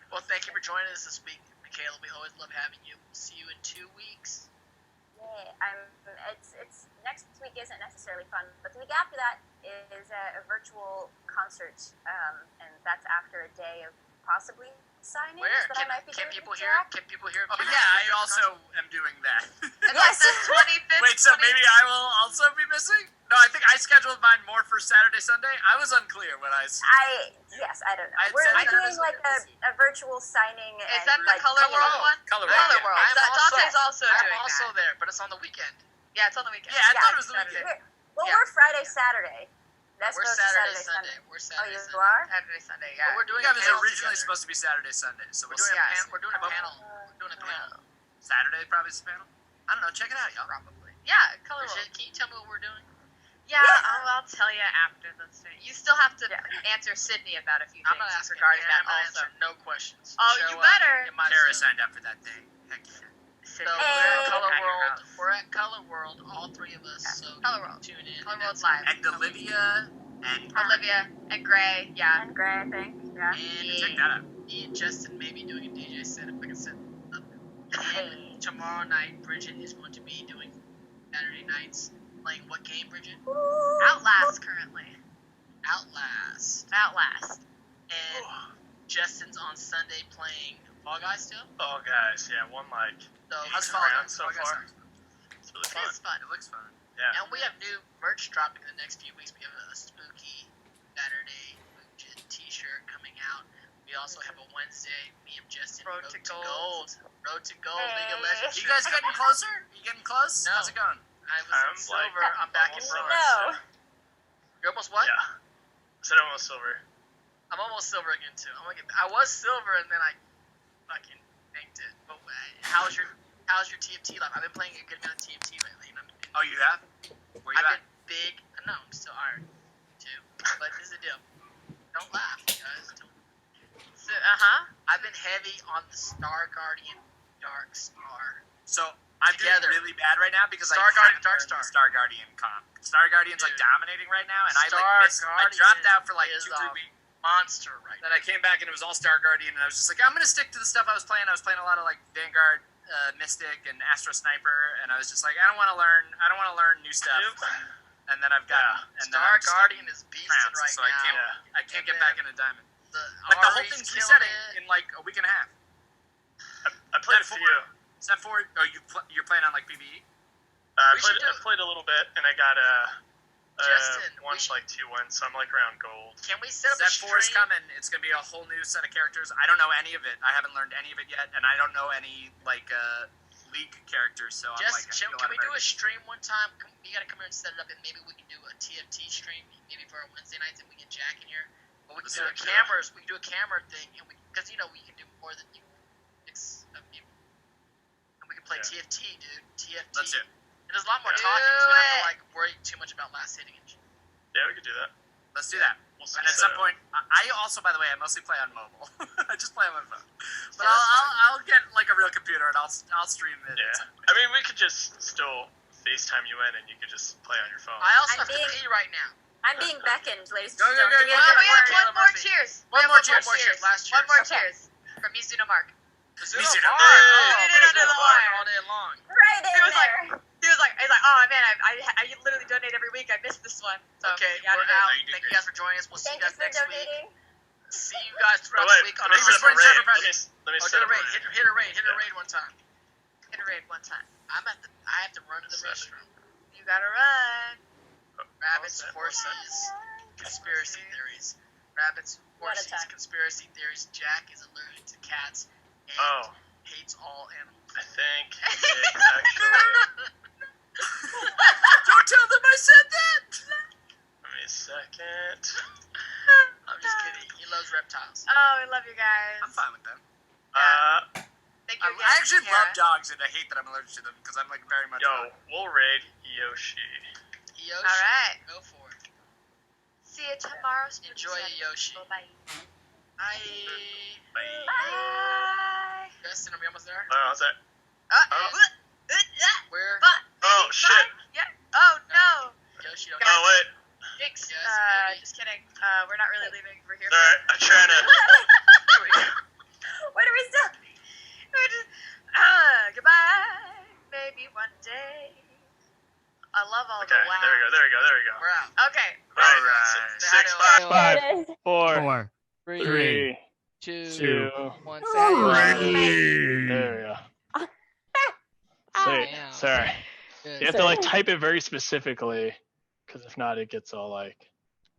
Well, thank you for joining us this week, Michaela. We always love having you. We'll see you in 2 weeks. Yeah, it's next week isn't necessarily fun, but the week after that is a virtual concert, and that's after a day of possibly signings Where that I might be can doing people with hear? Jack. Can people hear? Oh yeah, I also am doing that. It's like the 25th. Wait, so maybe I will also be missing? No, I think I scheduled mine more for Saturday, Sunday. I was unclear when I. Yes, I don't know. I'd We're said doing Saturday, like Sunday. a virtual signing. Is and that the like, Color World one? Color Color World, World. yeah. Dante's also I'm doing also that. there, but it's on the weekend. Yeah, it's on the weekend. Yeah, I thought it was the Saturday. weekend. Well, Yeah. we're Friday, Saturday. That's We're supposed to Saturday, Sunday. Sunday. We're Oh, Saturday, you Sunday. are? Saturday, Sunday, But yeah. we're doing Yeah, a it was panel originally together. supposed to be Saturday, Sunday. So We're we'll doing see. a panel. We're doing a panel. We're doing a panel. Saturday probably is the panel. I don't know. Check it out, y'all. Probably. Yeah, color roll. Brigitte, can you tell me what we're doing? Yeah, Yeah. I'll tell you after the stream. You still have to Yeah. answer Sydney about a few I'm things not asking. regarding I'm that not also. answering no questions. Oh, Show you up, better. get my Kara Zoom. signed up for that thing. Heck yeah. So Sydney, we're at Hey. Color at your World. house. We're at Color World, all three of us. Yeah. So Color World. tune in. Color and World's that's- live. And Olivia and Olivia and Gray, yeah. And Gray, I think. Yeah. And check that out. me and Jesten may be doing a DJ set if I can set up. Hey. And tomorrow night, Brigitte is going to be doing Saturday nights. Playing what game, Brigitte? Outlast currently. Outlast. Outlast. And Jesten's on Sunday playing Fall Guys still. Oh, guys, yeah, one like So How's eight Fall rounds Guys? so Fall Guys far. sounds fun. It's really It fun. is fun. It looks fun. Yeah. And we have new merch dropping in the next few weeks. We have a spooky Saturday Brigitte t-shirt coming out. We also have a Wednesday, me and Jesten, Road to Gold. Road to Gold, League of Hey. Legends. You guys getting closer? You getting close? No. How's it going? I was I'm in silver. like I'm back in almost bronze. silver. No. You're almost what? Yeah. I said almost silver. I'm almost silver again too. I was silver and then I fucking banked it. But how's your TFT life? I've been playing a good amount of TFT lately. And Oh, you have? Where you I've at? been big. No, I'm still iron too. But this is the deal. Don't laugh, guys. So, I've been heavy on the Star Guardian Dark Star. So I'm Together. doing really bad right now because Star I Guardian, haven't Dark learned the Star. Star Guardian comp. Star Guardian's like Dude. dominating right now, and I Star I dropped out for like Guardian 2-3 is weeks. Monster right Then I came back and it was all Star Guardian, and I was just like, I'm gonna stick to the stuff I was playing. I was playing a lot of like Vanguard, Mystic, and Astro Sniper, and I was just like, I don't want to learn new stuff. And then I've got and then Star I'm just Guardian is beasting trounced, right so I can't now. I can't And get back into Diamond. The But the whole Ari's thing's killing resetting it. in like a week and a half. I played a Is that few. Is that for? Oh, you're playing on like PvE? I We should played a little bit, and I got Jesten, we one should- like 2 wins, so I'm like around gold. Can we set up a Set 4 is stream? coming. It's gonna be a whole new set of characters. I don't know any of it. I haven't learned any of it yet, and I don't know any like League characters. So I'm like, I Just, feel can we do a out of stream one time? You gotta come here and set it up, and maybe we can do a TFT stream, maybe for our Wednesday nights, and we get Jack in here. But we can do a Let's do it. cameras. We can do a camera thing, and because we can do more than 6 people. And we can play Yeah. TFT, dude. TFT. Let's do it. And there's a lot more Do talking, so we don't have to it. like worry too much about last hitting and shit. Yeah, we could do that. Let's do that. We'll And at some point, I also, by the way, I mostly play on mobile. I just play on my phone. But I'll get like a real computer and I'll stream it. Yeah. I mean, we could just still FaceTime you in, and you could just play on your phone. I also I'm have to being- pee right now. I'm being beckoned, ladies and Go, go, gentlemen. go, Give me go, a Well, bit we more. have Michaela one more Murphy. cheers. One We have more cheers. Last cheers. One more cheers from Mizuno Mark. Mizuno Mizuno. Mark. Hey, Oh, did it under the Mizuno wire. Mark all day long. Right in He was there. He's like, oh man, I literally donate every week. I missed this one. So, Okay, yeah, we're I out. you did Thank you great. guys for joining us. We'll see Thank you you guys for next week. donating. See you guys Oh, throughout wait, the week on let me set up a Spring raid. Server Let me Project. set do a up a raid. raid. Hit a raid. Hit a Yeah. raid one time. Hit a raid one time. I have to run to the Seven. restroom. You gotta run. Rabbits, Oh, horses, conspiracy theories. Rabbits, One at a horses, time. conspiracy theories. Jack is allergic to cats and Oh, hates all animals. I think it actually. Don't tell them I said that. Give me a second. I'm just kidding. He loves reptiles. Oh, I love you guys. I'm fine with them. Thank you again. I actually Kara. love dogs, and I hate that I'm allergic to them because I'm like very much. Yo, we'll raid Yoshi. Yoshi, All right. go for it. See you tomorrow. Enjoy it, Yoshi. Bye. Bye. Bye. Bye. Justin, are we almost there? Oh, how's that? Uh, Where? Oh, shit. Yeah. Oh no. Yoshi, don't Oh, wait. Jinx. Yes, baby. Just kidding. We're not really leaving. We're here. Alright, I'm trying to. Here we go. What are we still? We're just. Goodbye. Maybe one day. I love all Okay, the wow. there we go. We're out. Okay. Alright. Six, Say hi to five, There it is. 4, 3, 2, 2. 1. Say hi. There we go. Say, Damn. sorry. Good. You have to like type it very specifically, because if not, it gets all like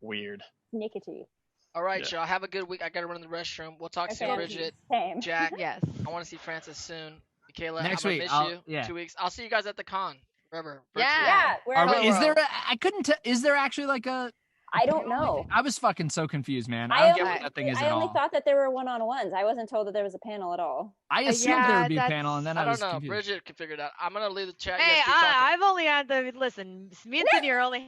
weird. Sneakity. All right, Yeah. y'all. Have a good week. I gotta run to the restroom. We'll talk soon, Okay. Bridget, Same. Jack. Yes. I want to see Francis soon. Michaela, Next I'm gonna week, miss I'll- you. yeah. 2 weeks. I'll see you guys at the con. Remember? Yeah. Yeah. Is there? I couldn't. Is there actually like a? I don't know. I was fucking so confused, man. I don't get what that thing is at all. I only thought that there were one-on-ones. I wasn't told that there was a panel at all. I assumed there would be a panel, and then I was don't know. confused. Bridget can figure it out. I'm gonna leave the chat. Hey, You guys keep talking. I've only had the listen. Me and Sydney are only